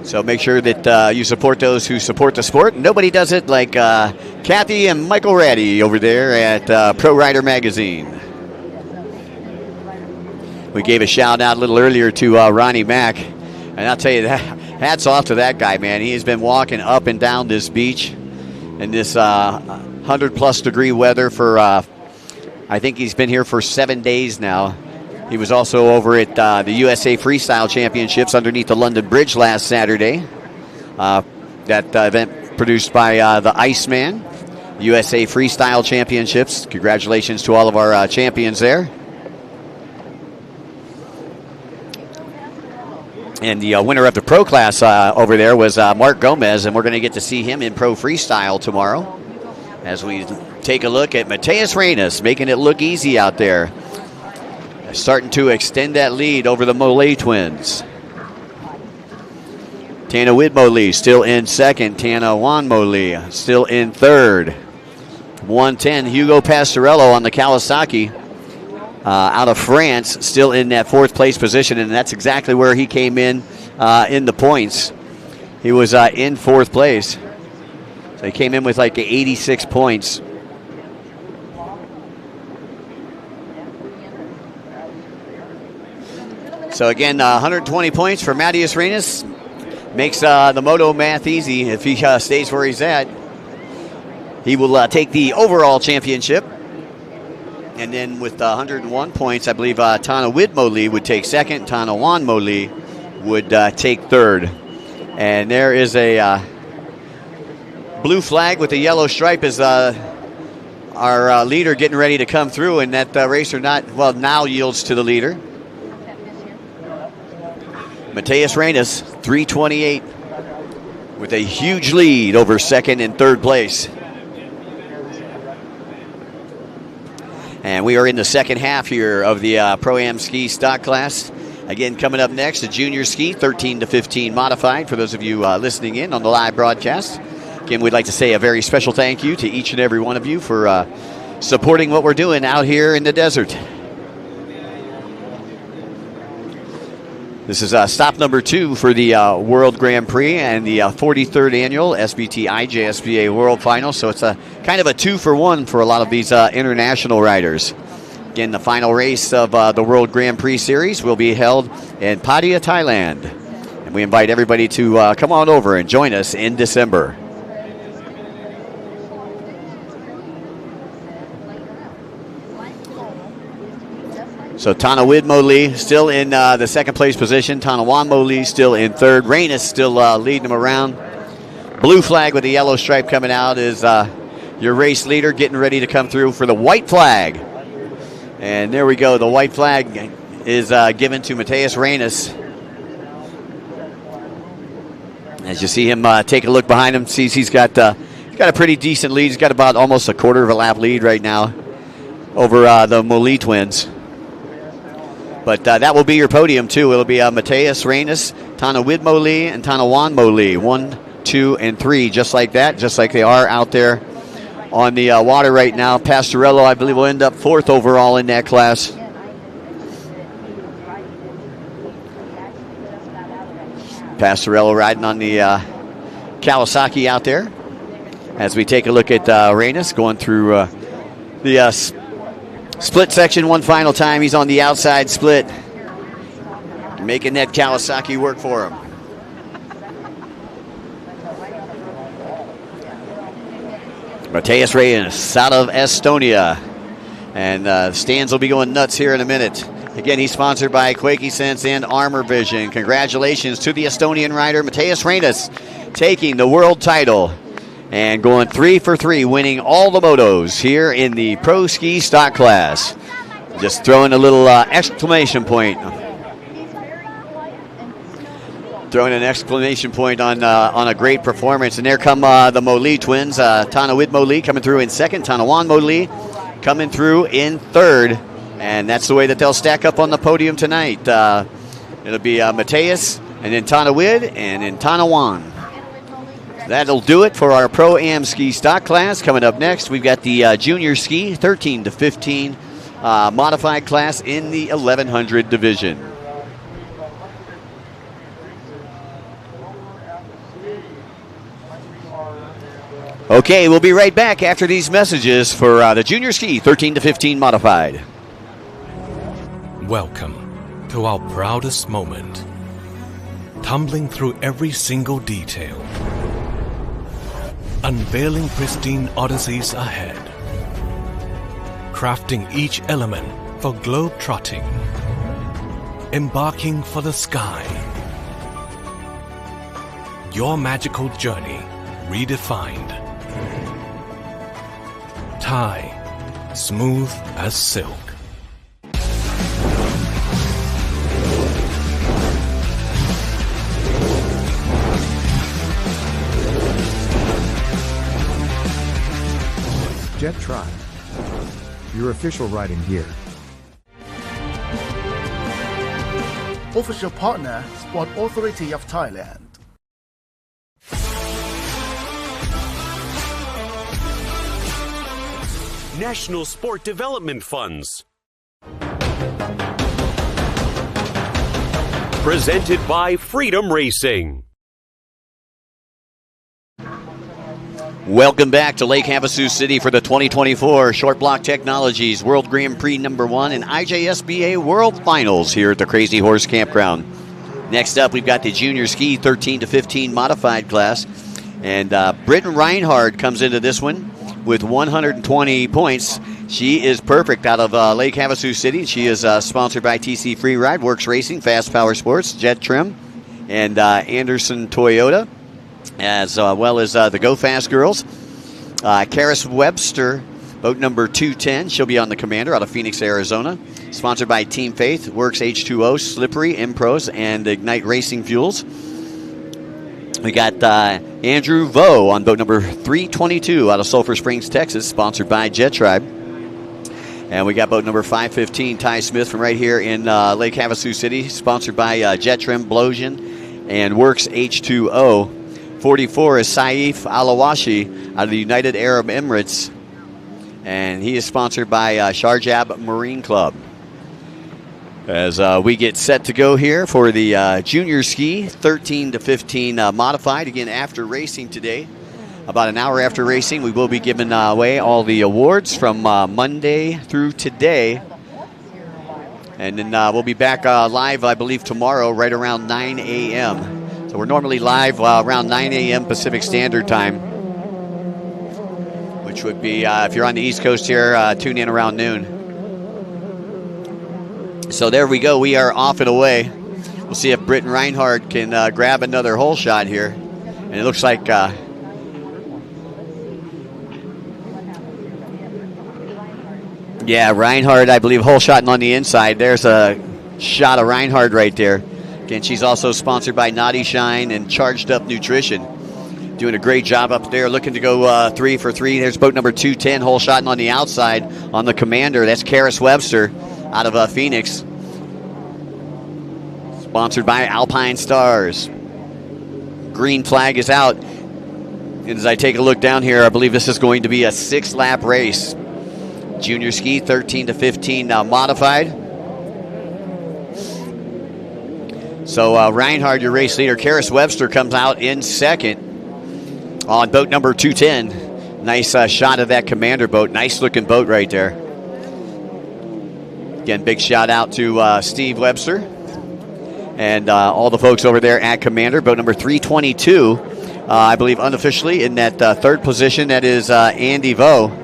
So make sure that you support those who support the sport. Nobody does it like Kathy and Michael Ratty over there at Pro Rider Magazine. We gave a shout out a little earlier to Ronnie Mack. And I'll tell you, that, hats off to that guy, man. He has been walking up and down this beach in this 100-plus degree weather for, I think he's been here for 7 days now. He was also over at the USA Freestyle Championships underneath the London Bridge last Saturday. That event produced by the Iceman, USA Freestyle Championships. Congratulations to all of our champions there. And the winner of the pro class over there was Mark Gomez, and we're going to get to see him in pro freestyle tomorrow as we take a look at Mateus Reynes, making it look easy out there. Starting to extend that lead over the Mole twins. Tana Wid Mole still in second. Tana Juan Mole still in third. 110, Hugo Pastorello on the Kawasaki out of France, still in that fourth place position, and that's exactly where he came in the points. He was in fourth place. So he came in with like 86 points. So again, 120 points for Matheus Reines. Makes the Moto math easy. If he stays where he's at, he will take the overall championship. And then with 101 points, I believe Tana Widmoli would take second. Tana Wanmoli would take third. And there is a blue flag with a yellow stripe is our leader getting ready to come through. And that racer now yields to the leader. Matheus Reines, 328, with a huge lead over second and third place. And we are in the second half here of the Pro-Am Ski Stock Class. Again, coming up next, the Junior Ski, 13 to 15 modified, for those of you listening in on the live broadcast. Again, we'd like to say a very special thank you to each and every one of you for supporting what we're doing out here in the desert. This is stop number 2 for the World Grand Prix and the 43rd annual SBT IJSBA World Final. So it's a kind of a 2-for-1 for a lot of these international riders. Again, the final race of the World Grand Prix Series will be held in Pattaya, Thailand. And we invite everybody to come on over and join us in December. So Tana Widmoli still in the second place position. Tana Wanmoli still in third. Reines still leading them around. Blue flag with the yellow stripe coming out is your race leader getting ready to come through for the white flag. And there we go. The white flag is given to Matheus Reines. As you see him take a look behind him, sees he's got a pretty decent lead. He's got about almost a quarter of a lap lead right now over the Moli twins. But that will be your podium, too. It'll be Matheus Reines, Tana Widmoli, and Tana Wanmoli. 1, 2, and 3, just like that, just like they are out there on the water right now. Pastorello, I believe, will end up 4th overall in that class. Pastorello riding on the Kawasaki out there. As we take a look at Reines going through the split section one final time. He's on the outside split, making that Kawasaki work for him. Matheus Reines out of Estonia. And stands will be going nuts here in a minute. Again, he's sponsored by Quakey Sense and Armor Vision. Congratulations to the Estonian rider, Matheus Reines, taking the world title and going 3 for 3, winning all the motos here in the Pro Ski Stock Class. Just throwing a little exclamation point. Throwing an exclamation point on a great performance. And there come the Moli twins. Tana Widmoli coming through in second. Tana Wanmoli coming through in third. And that's the way that they'll stack up on the podium tonight. It'll be Matheus, and then Tana Wid, and then Tana Wan. That'll do it for our Pro-Am Ski Stock Class. Coming up next, we've got the Junior Ski 13 to 15 modified class in the 1100 division. Okay, we'll be right back after these messages for the Junior Ski 13 to 15 modified. Welcome to our proudest moment. Tumbling through every single detail. Unveiling pristine odysseys ahead. Crafting each element for globe-trotting. Embarking for the sky. Your magical journey redefined. Thai, smooth as silk. Jet Tribe, your official riding gear. Official partner, Sport Authority of Thailand. National Sport Development Funds. Presented by Freedom Racing. Welcome back to Lake Havasu City for the 2024 Short Block Technologies World Grand Prix #1 and IJSBA World Finals here at the Crazy Horse Campground. Next up, we've got the Junior Ski 13 to 15 modified class. And Britton Reinhardt comes into this one with 120 points. She is perfect out of Lake Havasu City. She is sponsored by TC Free Ride, Works Racing, Fast Power Sports, Jet Trim, and Anderson Toyota, as well as the Go Fast girls. Karis Webster, boat number 210. She'll be on the Commander out of Phoenix, Arizona. Sponsored by Team Faith, Works H2O, Slippery, Impros, and Ignite Racing Fuels. We got Andrew Vo on boat number 322 out of Sulphur Springs, Texas, sponsored by Jet Tribe. And we got boat number 515, Ty Smith from right here in Lake Havasu City, sponsored by Jet Trim, Blosian, and Works H2O. 44 is Saif Alawashi out of the United Arab Emirates, and he is sponsored by Sharjah Marine Club. As we get set to go here for the Junior Ski 13 to 15 modified. Again, after racing today, about an hour after racing, we will be giving away all the awards from Monday through today. And then we'll be back live, I believe, tomorrow right around 9 a.m. So we're normally live around 9 a.m. Pacific Standard Time, which would be, if you're on the East Coast here, tune in around noon. So there we go. We are off and away. We'll see if Britton Reinhardt can grab another hole shot here. And it looks like Reinhardt, I believe, hole shotting on the inside. There's a shot of Reinhardt right there. Again, she's also sponsored by Naughty Shine and Charged Up Nutrition. Doing a great job up there, looking to go 3 for 3. There's boat number 210, hole shotting on the outside on the Commander. That's Karis Webster out of Phoenix. Sponsored by Alpine Stars. Green flag is out. And as I take a look down here, I believe this is going to be a 6-lap race. Junior Ski 13 to 15 modified. So Reinhardt, your race leader. Karis Webster comes out in second on boat number 210. Nice shot of that Commander boat. Nice looking boat right there. Again, big shout out to Steve Webster and all the folks over there at Commander. Boat number 322, I believe unofficially in that third position. That is Andy Vo.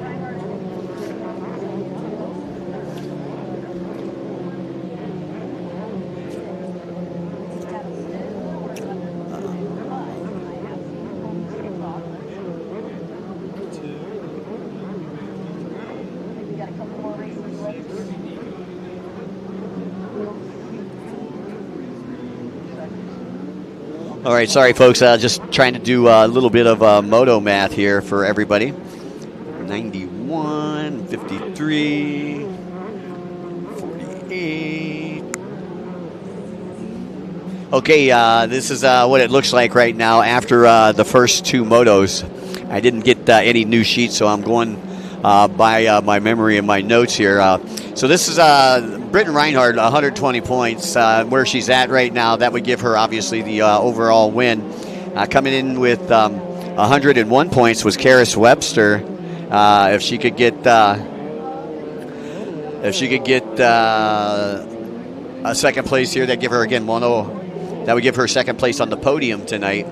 All right, sorry, folks. Just trying to do a little bit of moto math here for everybody. 91, 53, 48. Okay, this is what it looks like right now after the first two motos. I didn't get any new sheets, so I'm going by my memory and my notes here. So this is Britton Reinhardt, 120 points. Where she's at right now, that would give her obviously the overall win. Coming in with 101 points was Karis Webster. If she could get a second place here, that'd give her again 1-0. That would give her second place on the podium tonight.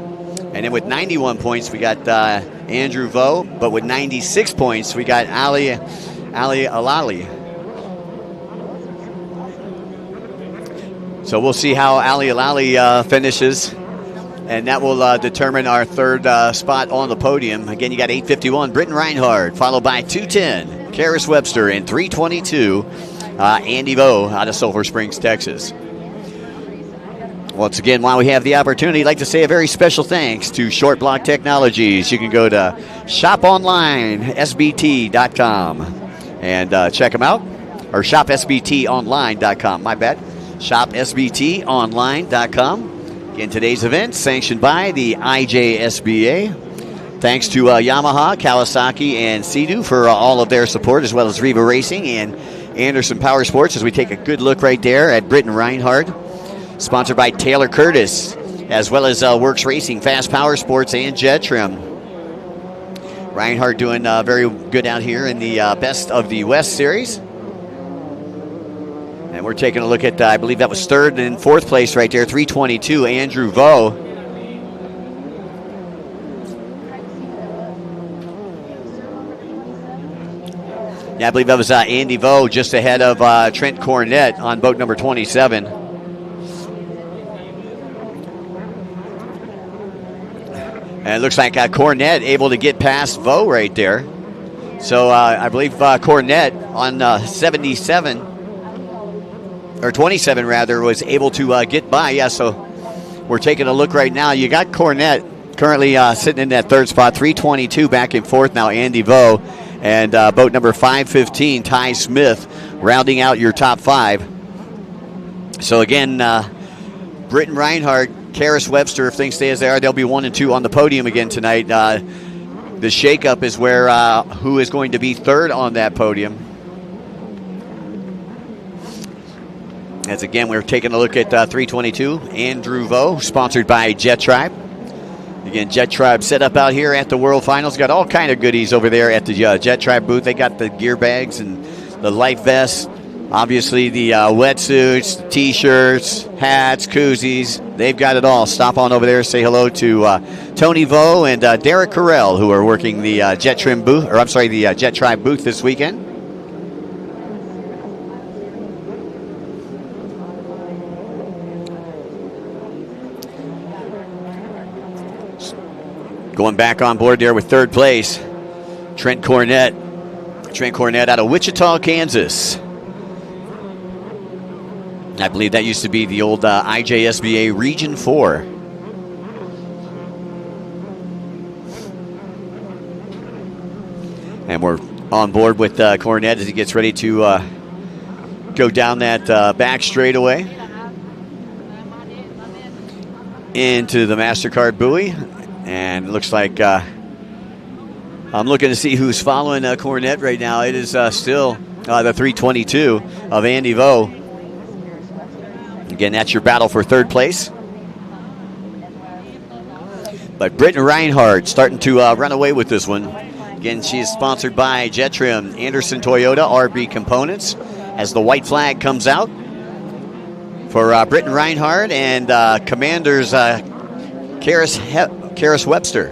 And then with 91 points, we got Andrew Vo. But with 96 points, we got Ali Alali. So we'll see how Ali Alali finishes. And that will determine our third spot on the podium. Again, you got 851, Britton Reinhardt, followed by 210, Karis Webster, and 322, Andy Vo out of Sulphur Springs, Texas. Once again, while we have the opportunity, I'd like to say a very special thanks to Short Block Technologies. You can go to shoponlinesbt.com and check them out. Or shopsbtonline.com, my bad. Shopsbtonline.com. Again, today's event sanctioned by the IJSBA. Thanks to Yamaha, Kawasaki, and Sea-Doo for all of their support, as well as Riva Racing and Anderson Power Sports, as we take a good look right there at Britton Reinhardt. Sponsored by Taylor Curtis, as well as Works Racing, Fast Power Sports, and Jet Trim. Reinhardt doing very good out here in the Best of the West series. And we're taking a look at, I believe that was third and fourth place right there, 322, Andrew Vo. Yeah, I believe that was Andy Vo just ahead of Trent Cornett on boat number 27. And it looks like Cornett able to get past Vo right there. So I believe Cornett on 77, or 27 rather, was able to get by. Yeah, so we're taking a look right now. You got Cornett currently sitting in that third spot, 322 back and forth now, Andy Vo. And boat number 515, Ty Smith, rounding out your top five. So again, Britton Reinhardt, Karis Webster, if things stay as they are, they'll be 1 and 2 on the podium again tonight. The shakeup is where who is going to be third on that podium. As again, we're taking a look at 322, Andrew Vo, sponsored by Jet Tribe. Again, Jet Tribe set up out here at the World Finals. Got all kind of goodies over there at the Jet Tribe booth. They got the gear bags and the life vests. Obviously, the wetsuits, the T-shirts, hats, koozies. They've got it all. Stop on over there. Say hello to Tony Vo and Derek Carell, who are working the Jet Tribe booth this weekend. Going back on board there with third place, Trent Cornett. Trent Cornett out of Wichita, Kansas. I believe that used to be the old IJSBA Region 4. And we're on board with Cornett as he gets ready to go down that back straightaway into the MasterCard buoy. And it looks like I'm looking to see who's following Cornett right now. It is still the 322 of Andy Vo. Again, that's your battle for third place. But Britton Reinhardt starting to run away with this one. Again, she is sponsored by Jet Trim, Anderson Toyota, RB Components, as the white flag comes out for Britton Reinhardt and Commanders Karis Webster.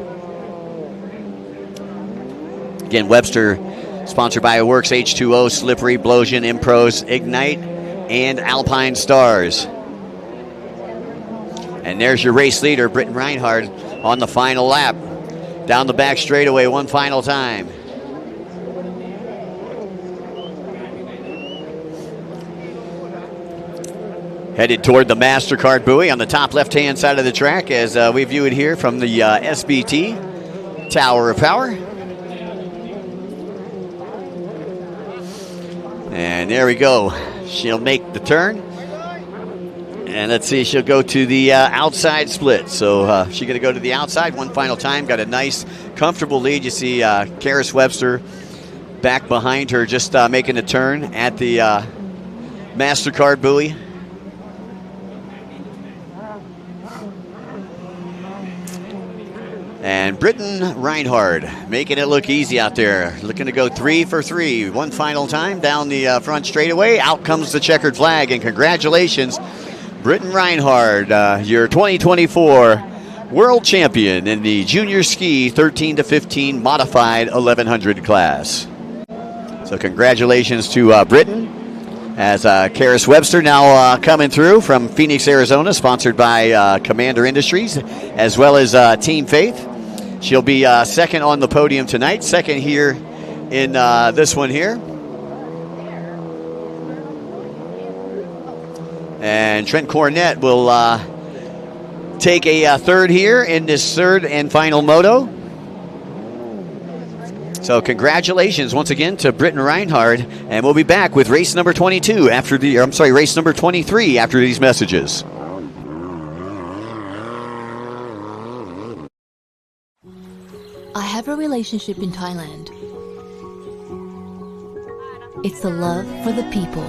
Again, Webster sponsored by Works H2O, Slippery, Blosian, Impros, Ignite, and Alpine Stars. And there's your race leader, Britton Reinhardt, on the final lap. Down the back straightaway one final time. Headed toward the MasterCard buoy on the top left-hand side of the track as we view it here from the SBT Tower of Power. And there we go. She'll make the turn. And let's see, she'll go to the outside split. So she's going to go to the outside one final time. Got a nice, comfortable lead. You see Karis Webster back behind her just making a turn at the MasterCard buoy. And Britton Reinhardt making it look easy out there. Looking to go 3 for 3. One final time down the front straightaway. Out comes the checkered flag. And congratulations, Britton Reinhardt, your 2024 world champion in the junior ski 13 to 15 modified 1100 class. So congratulations to Britton. As Karis Webster now coming through from Phoenix, Arizona, sponsored by Commander Industries, as well as Team Faith. She'll be second on the podium tonight, second here in this one here. And Trent Cornett will take a third here in this third and final moto. So congratulations once again to Britton Reinhardt, and we'll be back with race number 22 after the, race number 23 after these messages. I have a relationship in Thailand. It's the love for the people,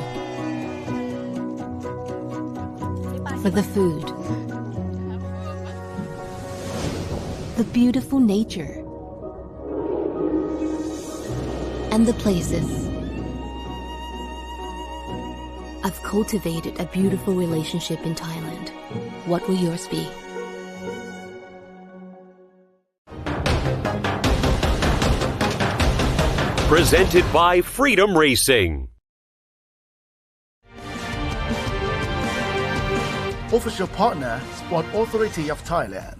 for the food, the beautiful nature, and the places. I've cultivated a beautiful relationship in Thailand. What will yours be? Presented by Freedom Racing. Official partner, Sport Authority of Thailand.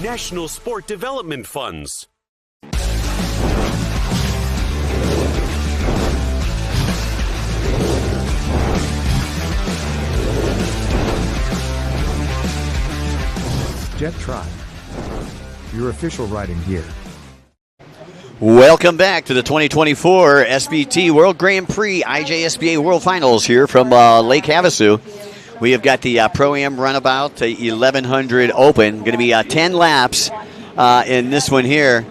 National Sport Development Funds. Jet Tribe. Your official riding gear. Welcome back to the 2024 SBT World Grand Prix IJSBA World Finals here from Lake Havasu. We have got the Pro-Am Runabout 1100 Open. Going to be 10 laps in this one here.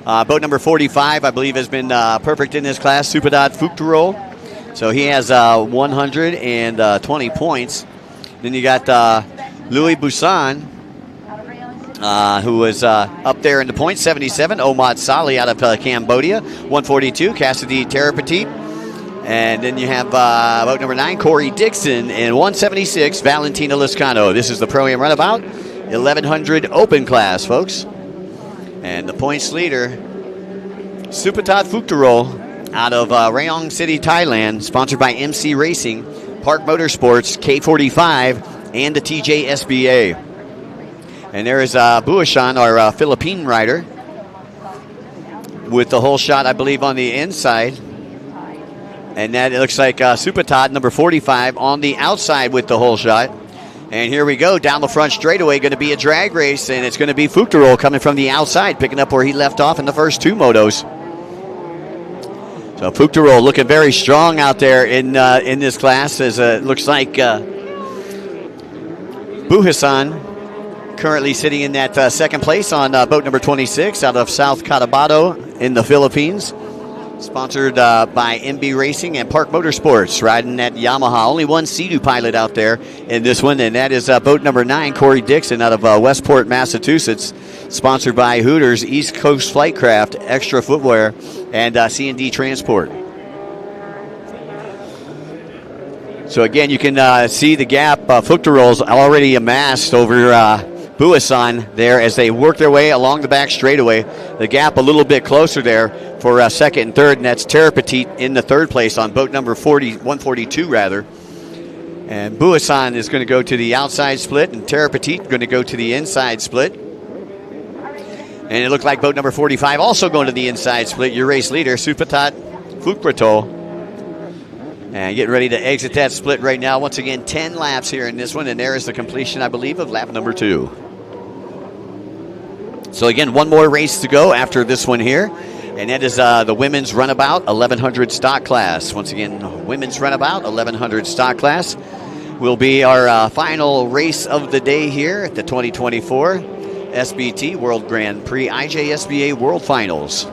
Boat number 45, I believe, has been perfect in this class, Superstock Fourstroke. So he has 120 points. Then you got Louis Busan, who was up there in the points, 77. Omad Salih out of Cambodia, 142. Cassidy Terapetit. And then you have boat number 9, Corey Dixon, and 176, Valentina Liscano. This is the Pro-Am Runabout 1100 Open class, folks. And the points leader, Superstock Fourstroke, out of Rayong City, Thailand, sponsored by MC Racing, Park Motorsports, K45, and the TJSBA. And there is Buashan, our Philippine rider, with the whole shot, I believe, on the inside. And that it looks like Superstock, number 45, on the outside with the whole shot. And here we go, down the front straightaway, going to be a drag race, and it's going to be Fourstroke coming from the outside, picking up where he left off in the first two motos. So Fourstroke looking very strong out there in this class, as it looks like Buhasan currently sitting in that second place on boat number 26 out of South Cotabato in the Philippines. Sponsored by MB Racing and Park Motorsports, riding at Yamaha. Only one Sea-Doo pilot out there in this one, and that is boat number 9, Corey Dixon, out of Westport, Massachusetts. Sponsored by Hooters, East Coast Flightcraft, Extra Footwear, and C&D Transport. So again, you can see the gap. Fourstroke's already amassed over Buasan there as they work their way along the back straightaway. The gap a little bit closer there for second and third, and that's Terapetit in the third place on boat number 142 rather. And Buasan is going to go to the outside split, and Terapetit going to go to the inside split. And it looked like boat number 45 also going to the inside split. Your race leader, Superstock Fourstroke. And getting ready to exit that split right now. Once again, 10 laps here in this one, and there is the completion, I believe, of lap number 2. So again, one more race to go after this one here, and that is the women's runabout 1100 stock class. Once again, women's runabout 1100 stock class will be our final race of the day here at the 2024 SBT World Grand Prix IJSBA World Finals.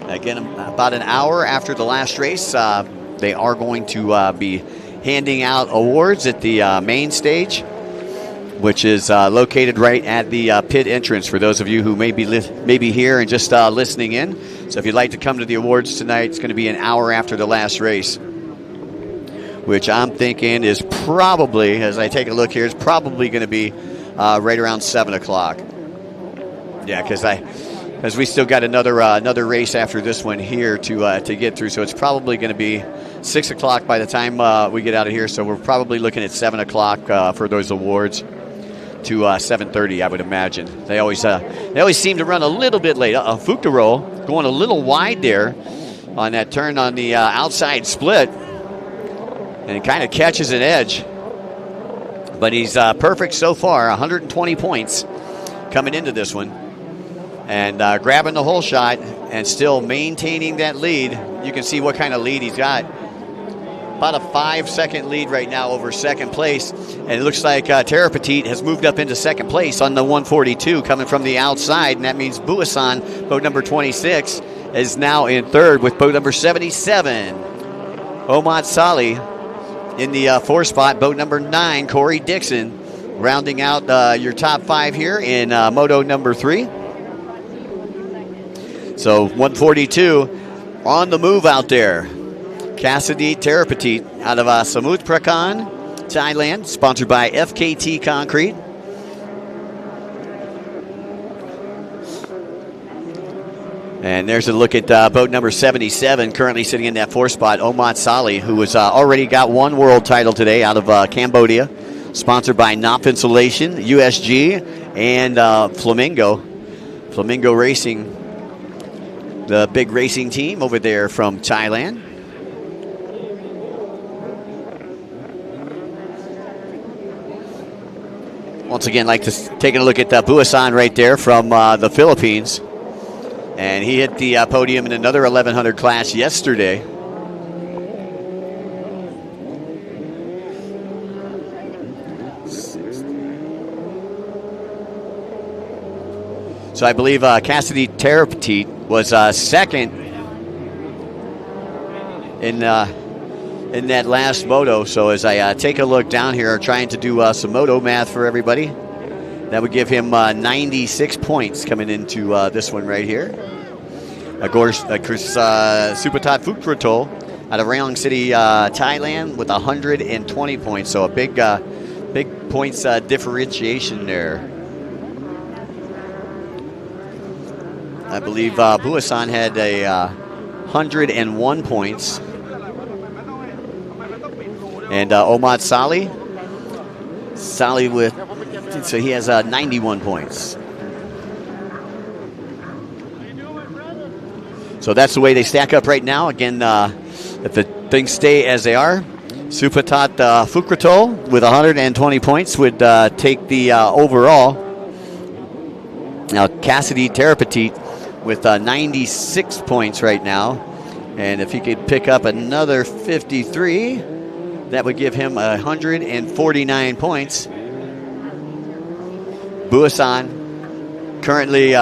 Again, about an hour after the last race, they are going to be handing out awards at the main stage, which is located right at the pit entrance for those of you who may be here and just listening in. So if you'd like to come to the awards tonight, it's going to be an hour after the last race, which I'm thinking is probably, as I take a look here, it's probably going to be right around 7 o'clock. Yeah, because we still got another race after this one here to get through, so it's probably going to be 6 o'clock by the time we get out of here. So we're probably looking at 7 o'clock for those awards to 7:30, I would imagine. They always seem to run a little bit late. Fourstroke going a little wide there on that turn on the outside split, and it kind of catches an edge. But he's perfect so far, 120 points coming into this one. And grabbing the whole shot and still maintaining that lead. You can see what kind of lead he's got. About a 5-second lead right now over second place. And it looks like Terapetit has moved up into second place on the 142 coming from the outside. And that means Buasan, boat number 26, is now in third with boat number 77. Omad Salih in the 4th spot. Boat number 9, Corey Dixon, rounding out your top 5 here in Moto number 3. So 142 on the move out there. Cassidy Terapatit out of Samut Prakan, Thailand, sponsored by FKT Concrete. And there's a look at boat number 77, currently sitting in that 4th spot, Omat Sali, who has already got 1 world title today out of Cambodia, sponsored by Knopf Insulation, USG, and Flamingo. Flamingo Racing, the big racing team over there from Thailand. Once again, like to taking a look at Buasan right there from the Philippines. And he hit the podium in another 1100 class yesterday. So I believe Cassidy Terapatit was second in that last moto. So as I take a look down here, trying to do some moto math for everybody, that would give him 96 points coming into this one right here. Of course, Supatat Fuktratol out of Rayong City, Thailand, with 120 points. So a big points differentiation there. I believe Buasan had a 101 points. And Omat Sali with, so he has 91 points. So that's the way they stack up right now. Again, if the things stay as they are, Supatat Fuktratol with 120 points would take the overall. Now Cassidy Terapatit with 96 points right now. And if he could pick up another 53, that would give him 149 points. Buasan currently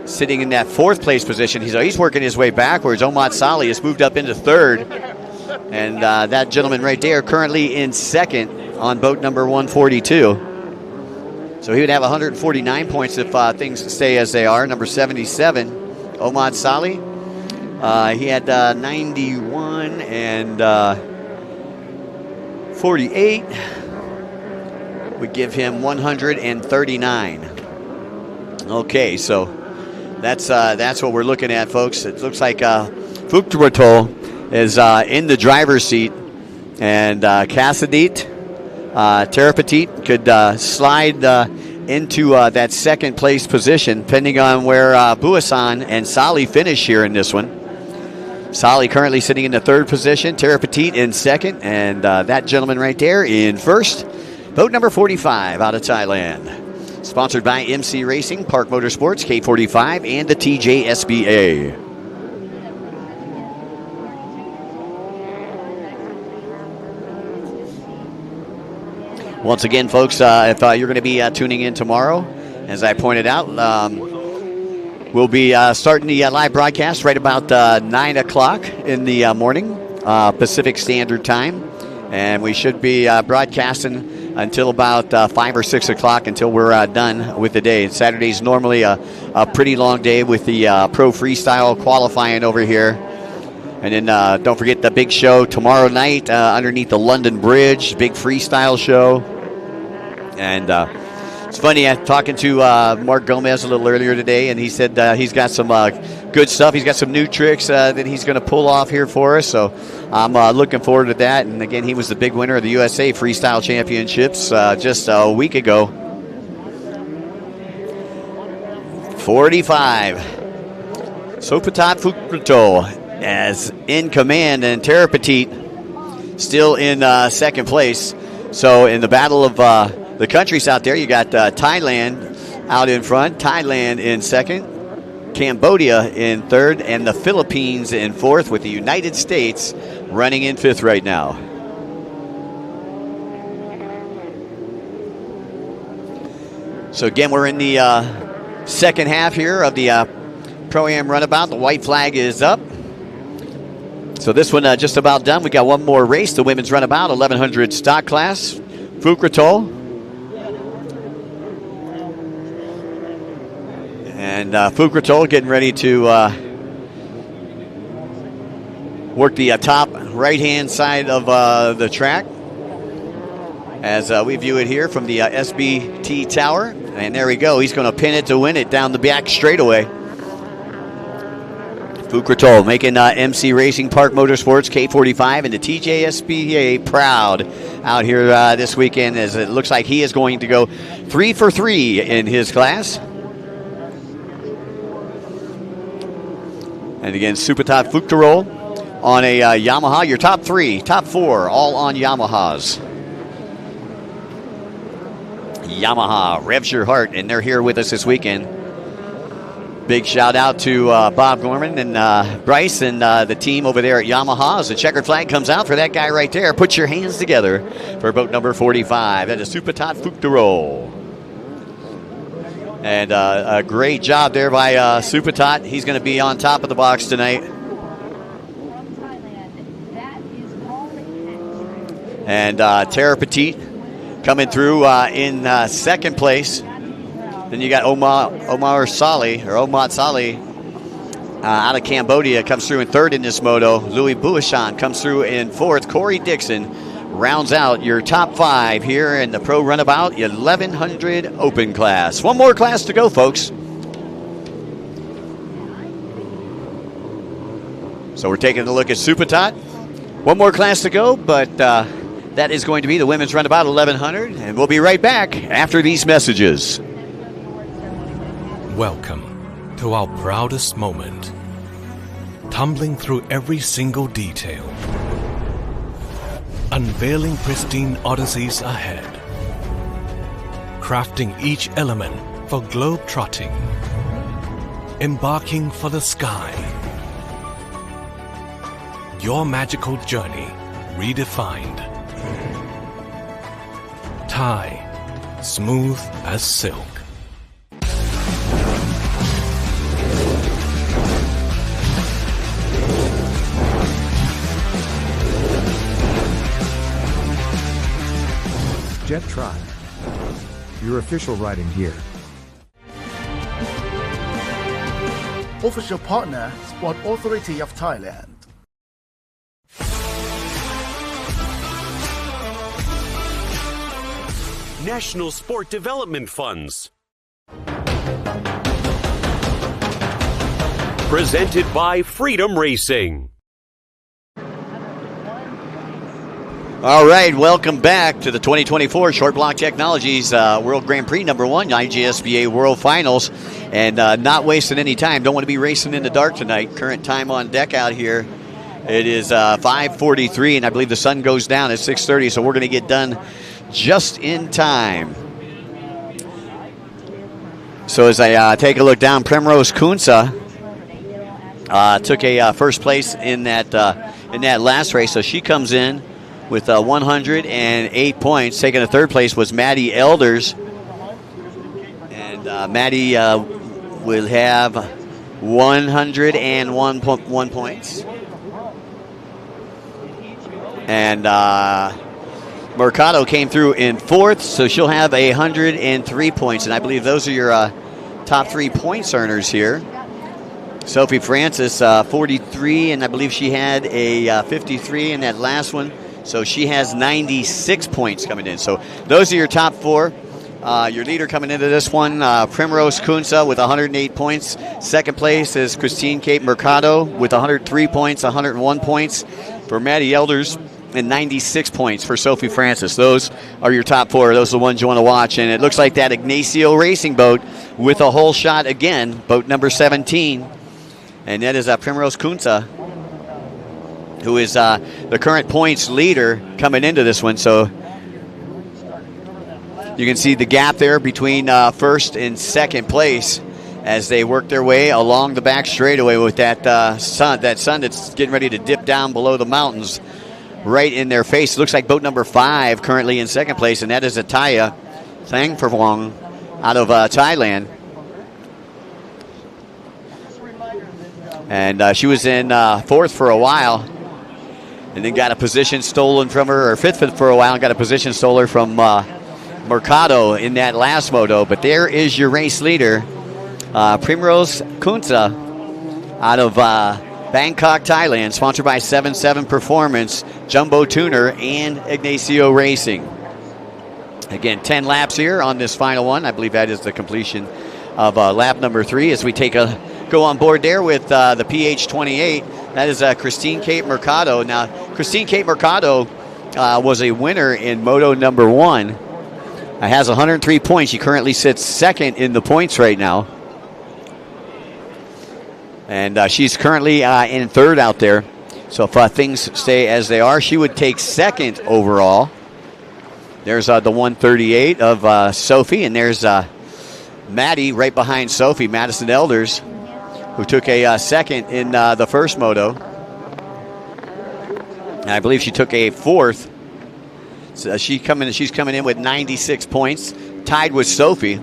sitting in that 4th place position. He's working his way backwards. Omat Sali has moved up into 3rd. And that gentleman right there currently in 2nd on boat number 142. So he would have 149 points if things stay as they are. Number 77, Omat Sali. He had 91 and 48 would give him 139. Okay, so that's what we're looking at, folks. It looks like Fuktratol is in the driver's seat, and Cassidy Terapatit could slide into that 2nd place position, depending on where Buasan and Sali finish here in this one. Sali currently sitting in the 3rd position, Terapatit in 2nd, and that gentleman right there in 1st. Boat number 45 out of Thailand. Sponsored by MC Racing, Park Motorsports, K45, and the TJSBA. Once again, folks, if you're going to be tuning in tomorrow, as I pointed out, we'll be starting the live broadcast right about 9 o'clock in the morning, Pacific Standard Time. And we should be broadcasting until about 5 or 6 o'clock until we're done with the day. And Saturday's normally a pretty long day with the Pro Freestyle qualifying over here. And then don't forget the big show tomorrow night underneath the London Bridge, big freestyle show. And it's funny, I'm talking to Mark Gomez a little earlier today, and he said he's got some good stuff. He's got some new tricks that he's going to pull off here for us. So I'm looking forward to that. And again, he was the big winner of the USA Freestyle Championships just a week ago. 45. Supatat Fuktratol as in command, and Terapatit still in 2nd place. So in the battle of the countries out there, you got Thailand out in front, Thailand in 2nd, Cambodia in 3rd, and the Philippines in 4th, with the United States running in 5th right now. So again, we're in the 2nd half here of the Pro-Am Runabout. The white flag is up. So this one just about done. We got one more race, the women's runabout, 1100 stock class. Fuktratol And Foucault getting ready to work the top right-hand side of the track as we view it here from the SBT tower. And there we go. He's going to pin it to win it down the back straightaway. Foucault making MC Racing Park Motorsports K45 and the TJSBA proud out here this weekend, as it looks like he is going to go 3 for 3 in his class. And again, Superstock Foucault on a Yamaha. Your top 4, all on Yamahas. Yamaha revs your heart, and they're here with us this weekend. Big shout out to Bob Gorman and Bryce and the team over there at Yamaha as the checkered flag comes out for that guy right there. Put your hands together for boat number 45. That is Superstock Foucault. And a great job there by Superstock. He's going to be on top of the box tonight. And Tara Petit coming through in second place. Then you got Omat Saleh out of Cambodia comes through in third in this moto. Louis Bouchon comes through in fourth. Corey Dixon rounds out your top 5 here in the Pro Runabout 1100 Open class. One more class to go, folks. So we're taking a look at Superstock. One more class to go, but that is going to be the Women's Runabout 1100. And we'll be right back after these messages. Welcome to our proudest moment. Tumbling through every single detail. Unveiling pristine odysseys ahead. Crafting each element for globe trotting. Embarking for the sky. Your magical journey redefined. Thai, smooth as silk. Jet Tribe, your official riding gear. Official partner, Sport Authority of Thailand. National Sport Development Funds. Presented by Freedom Racing. All right, welcome back to the 2024 Short Block Technologies World Grand Prix number 1, IGSBA World Finals. And not wasting any time, don't want to be racing in the dark tonight. Current time on deck out here, it is 5:43, and I believe the sun goes down at 6:30, so we're going to get done just in time. So as I take a look down, Primrose Kunsa took a first place in that last race, so she comes in with 108 points. Taking a third place was Maddie Elders. And Maddie will have 101 points. And Mercado came through in fourth, so she'll have 103 points. And I believe those are your top 3 points earners here. Sophie Francis, 43, and I believe she had a 53 in that last one. So she has 96 points coming in. So those are your top 4. Your leader coming into this one, Primrose Kunsa with 108 points. Second place is Christine Kate Mercado with 103 points, 101 points for Maddie Elders, and 96 points for Sophie Francis. Those are your top 4. Those are the ones you want to watch. And it looks like that Ignacio Racing boat with a whole shot again, boat number 17. And that is Primrose Kunsa, who is the current points leader coming into this one. So you can see the gap there between first and second place as they work their way along the back straightaway with that sun that's getting ready to dip down below the mountains right in their face. It looks like boat number 5 currently in second place, and that is Ataya Thangpharwong out of Thailand. And she was in fourth for a while, and then got a position stolen from her, or fifth for a while, and got a position stolen from Mercado in that last moto. But there is your race leader, Primrose Kunsa out of Bangkok, Thailand, sponsored by 77 Performance, Jumbo Tuner, and Ignacio Racing. Again, 10 laps here on this final one. I believe that is the completion of lap number 3 as we go on board there with the PH28. That is Christine Kate Mercado. Now, Christine Kate Mercado was a winner in Moto number 1. Has 103 points. She currently sits second in the points right now. And she's currently in third out there. So if things stay as they are, she would take second overall. There's the 138 of Sophie, and there's Maddie right behind Sophie, Madison Elders, who took a second in the first moto. And I believe she took a fourth. So she's coming in with 96 points, tied with Sophie.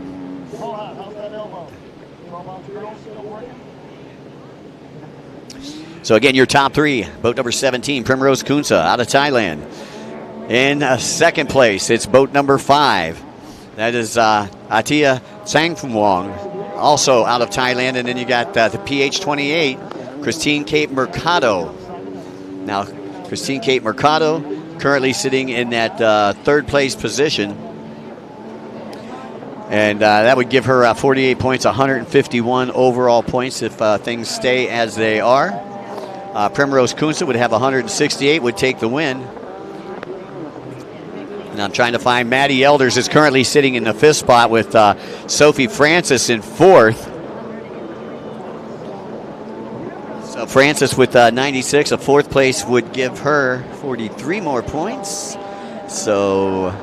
So again, your top 3, boat number 17, Primrose Kunsa out of Thailand. In second place, it's boat number 5. That is Atia Sangphumwong, also out of Thailand. And then you got the PH28, Christine Kate Mercado. Now, Christine Kate Mercado currently sitting in that third place position. And that would give her 48 points, 151 overall points if things stay as they are. Primrose Kunsa would have 168, would take the win. And I'm trying to find Maddie Elders is currently sitting in the 5th spot with Sophie Francis in 4th. So Francis with 96, a 4th place would give her 43 more points. So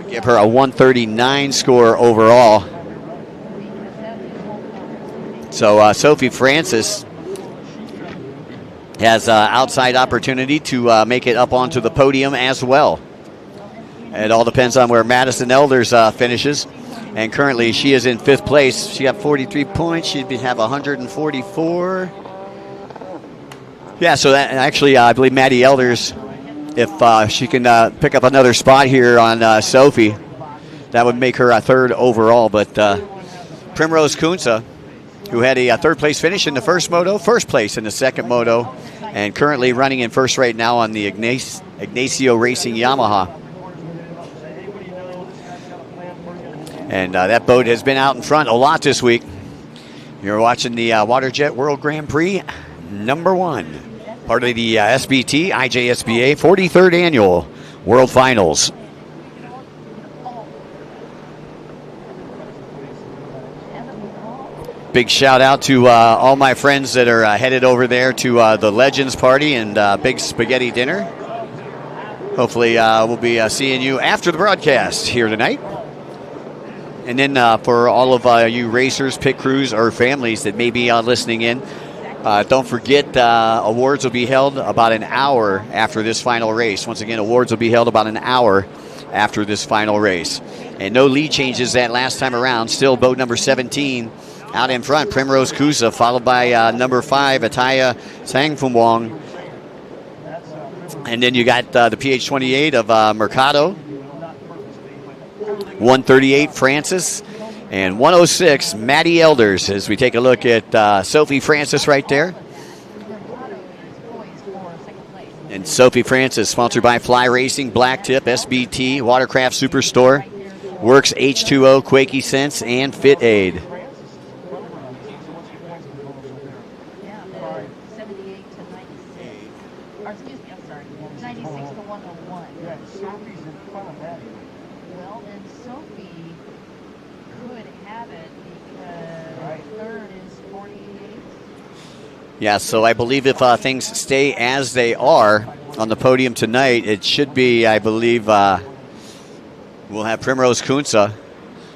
give her a 139 score overall. So Sophie Francis has outside opportunity to make it up onto the podium as well. It all depends on where Madison Elders finishes. And currently she is in 5th place. She got 43 points. She'd have 144. Yeah, so that actually I believe Maddie Elders, if she can pick up another spot here on Sophie, that would make her a 3rd overall. But Primrose Kunsa, who had a 3rd place finish in the first moto, 1st place in the second moto, and currently running in first right now on the Ignacio Racing Yamaha. And that boat has been out in front a lot this week. You're watching the WaterJet World Grand Prix number 1, part of the SBT IJSBA 43rd Annual World Finals. Big shout out to all my friends that are headed over there to the Legends Party and Big Spaghetti Dinner. Hopefully we'll be seeing you after the broadcast here tonight. And then for all of you racers, pit crews, or families that may be listening in, don't forget awards will be held about an hour after this final race. Once again, awards will be held about an hour after this final race. And no lead changes that last time around. Still boat number 17 out in front, Primrose Kunsa, followed by number 5, Ataya Sangphumwong. And then you got the PH28 of Mercado, 138 Francis, and 106 Maddie Elders. As we take a look at Sophie Francis right there. And Sophie Francis, sponsored by Fly Racing, Blacktip, SBT, Watercraft Superstore, Works H2O, Quakey Sense, and Fit Aid. Yeah, so I believe if things stay as they are on the podium tonight, it should be, I believe, we'll have Primrose Kunsa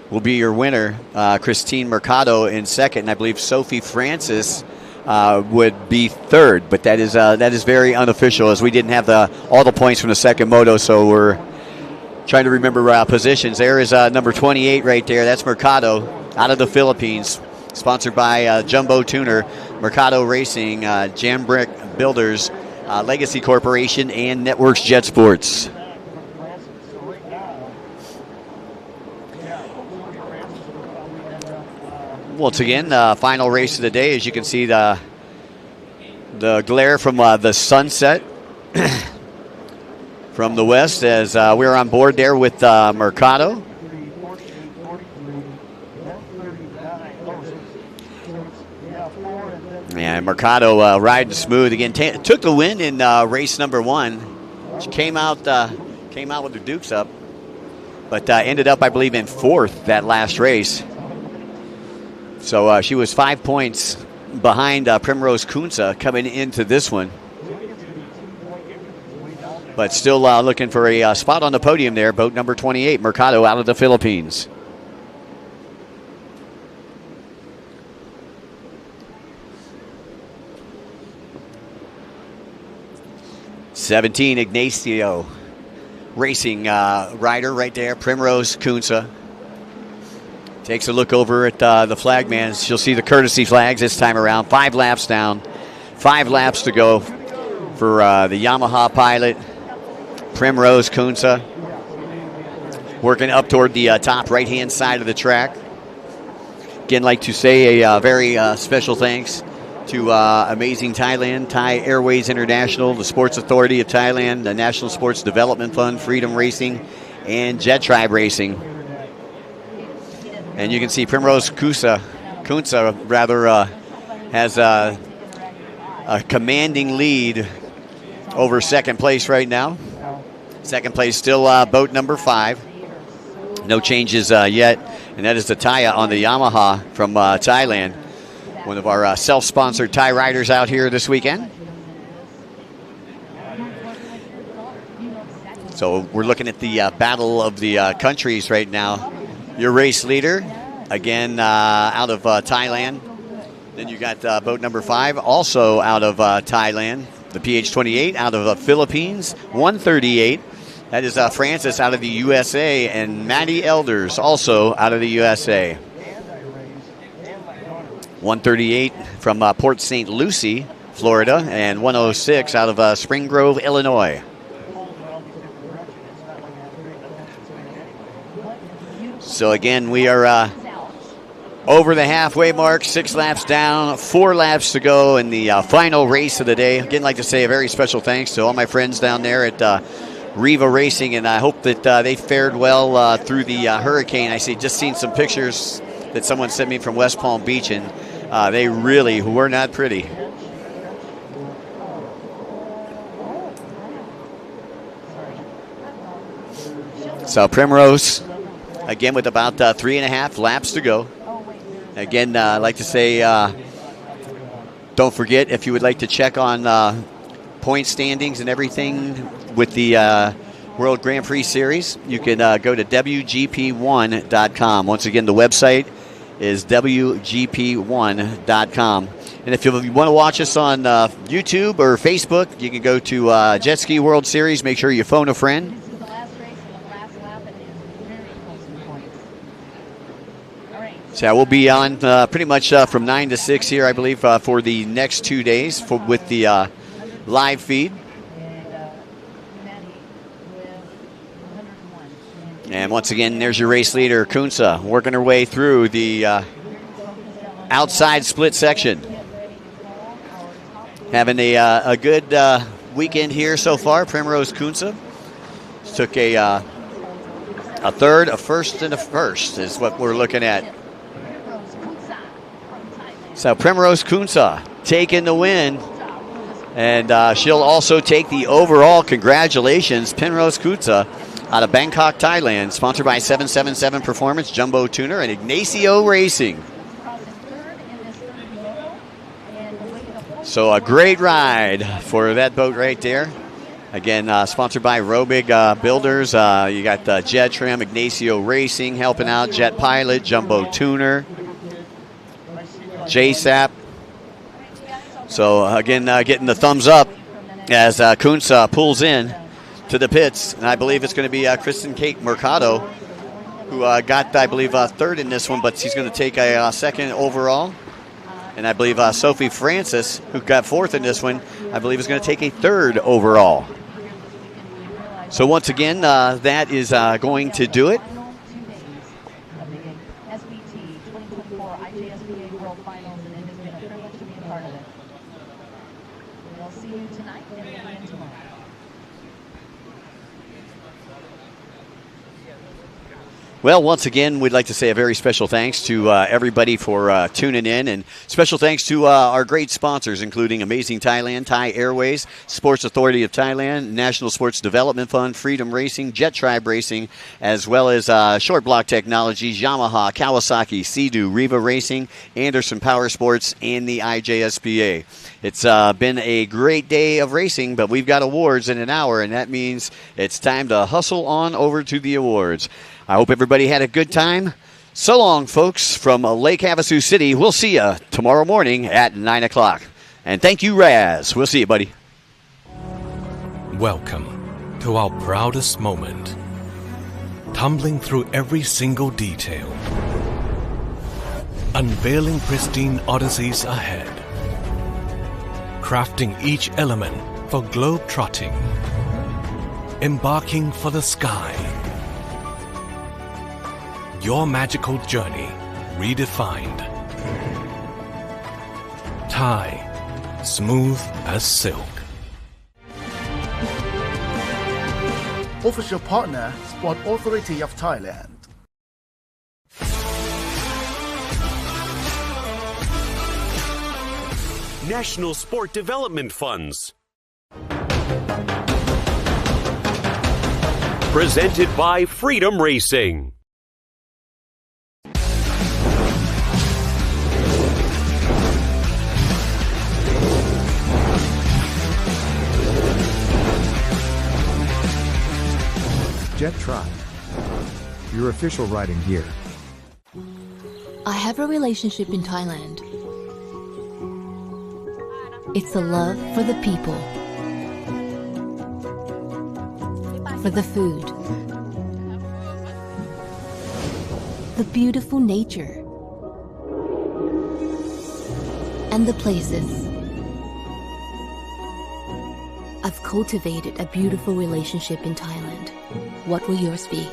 will be your winner, Christine Mercado in second, and I believe Sophie Francis would be third. But that is very unofficial, as we didn't have all the points from the second moto, so we're trying to remember positions. There is number 28 right there. That's Mercado out of the Philippines, sponsored by Jumbo Tuner, Mercado Racing, Jambrick Builders, Legacy Corporation, and Networks Jet Sports. Once again, final race of the day. As you can see, the glare from the sunset from the west as we're on board there with Mercado. And Mercado riding smooth again. Took the win in race number 1. She came out with her dukes up, but ended up, I believe, in 4th that last race. So she was 5 points behind Primrose Kunza coming into this one. But still looking for a spot on the podium there. Boat number 28, Mercado, out of the Philippines. '17 Ignacio Racing rider right there, Primrose Kunza. Takes a look over at the flagman. She'll see the courtesy flags this time around. 5 laps down, 5 laps to go for the Yamaha pilot, Primrose Kunza. Working up toward the top right-hand side of the track. Again, like to say a very special thanks to Amazing Thailand, Thai Airways International, the Sports Authority of Thailand, the National Sports Development Fund, Freedom Racing, and Jet Tribe Racing. And you can see Primrose Kunza has a commanding lead over second place right now. Second place still boat number 5. No changes yet. And that is the Taya on the Yamaha from Thailand. One of our self-sponsored Thai riders out here this weekend. So we're looking at the battle of the countries right now. Your race leader, again, out of Thailand. Then you got boat number 5, also out of Thailand. The PH-28 out of the Philippines. 138, that is Francis out of the USA. And Maddie Elders, also out of the USA. 138 from Port St. Lucie, Florida. And 106 out of Spring Grove, Illinois. So again, we are over the halfway mark, 6 laps down, 4 laps to go in the final race of the day. Again, like to say a very special thanks to all my friends down there at Riva Racing, and I hope that they fared well through the hurricane. I just seen some pictures that someone sent me from West Palm Beach, and they really were not pretty. So Primrose, again, with about 3.5 laps to go. Again, I'd like to say, don't forget, if you would like to check on point standings and everything with the World Grand Prix Series, you can go to WGP1.com. Once again, the website is WGP1.com. And if you want to watch us on YouTube or Facebook, you can go to Jet Ski World Series. Make sure you phone a friend. So we'll be on pretty much from 9 to 6 here, I believe, for the next 2 days with the live feed. And once again, there's your race leader, Kunza, working her way through the outside split section. Having a good weekend here so far. Primrose Kunza took a third, a first, and a first is what we're looking at. So Primrose Kunza taking the win, and she'll also take the overall. Congratulations, Primrose Kunza out of Bangkok, Thailand, sponsored by 777 Performance, Jumbo Tuner, and Ignacio Racing. So a great ride for that boat right there. Again, sponsored by Robig Builders. You got Jet Trim, Ignacio Racing helping out, Jet Pilot, Jumbo Tuner, JSAP. So again, getting the thumbs up as Kunza pulls in to the pits. And I believe it's going to be Kristen Kate Mercado, who got, I believe, third in this one, but she's going to take a second overall. And I believe Sophie Francis, who got fourth in this one, I believe is going to take a third overall. So once again, that is going to do it. IJSPA World Finals, and it has been a privilege to be a part of it. We'll see you tonight and again tomorrow. Well, once again, we'd like to say a very special thanks to everybody for tuning in, and special thanks to our great sponsors, including Amazing Thailand, Thai Airways, Sports Authority of Thailand, National Sports Development Fund, Freedom Racing, Jet Tribe Racing, as well as Short Block Technologies, Yamaha, Kawasaki, Sea-Doo, Riva Racing, Anderson Power Sports, and the IJSPA. It's been a great day of racing, but we've got awards in an hour, and that means it's time to hustle on over to the awards. I hope everybody had a good time. So long, folks, from Lake Havasu City. We'll see you tomorrow morning at 9 o'clock. And thank you, Raz. We'll see you, buddy. Welcome to our proudest moment. Tumbling through every single detail. Unveiling pristine odysseys ahead. Crafting each element for globe-trotting. Embarking for the sky. Your magical journey redefined. Thai, smooth as silk. Official partner, Sport Authority of Thailand. National Sport Development Funds. Presented by Freedom Racing. Jet Tribe, your official riding gear. I have a relationship in Thailand. It's a love for the people, for the food, the beautiful nature, and the places. I've cultivated a beautiful relationship in Thailand. What will yours be?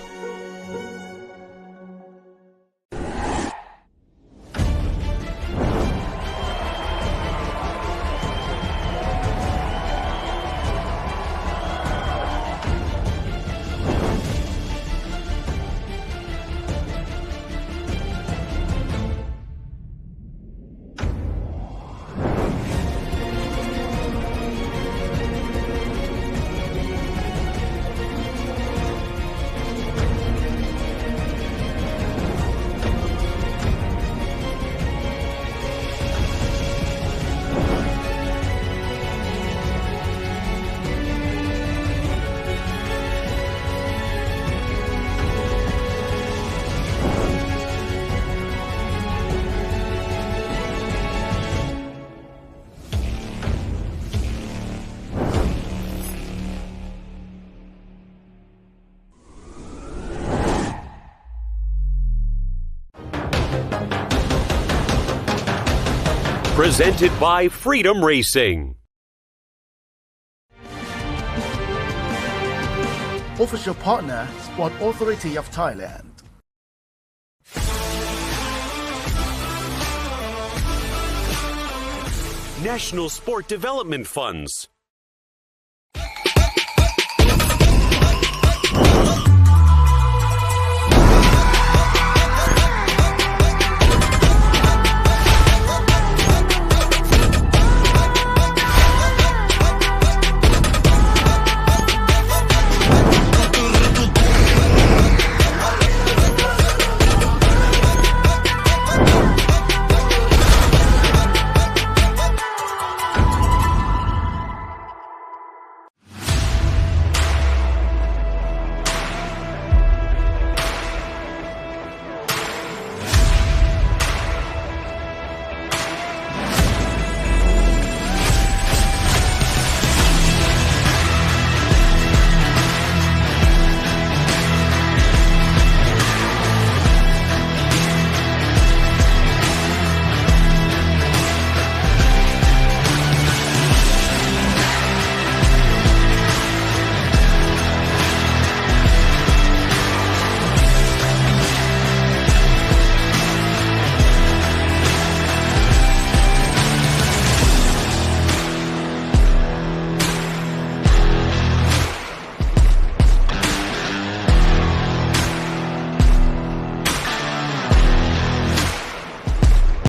Presented by Freedom Racing. Official partner, Sport Authority of Thailand. National Sport Development Funds.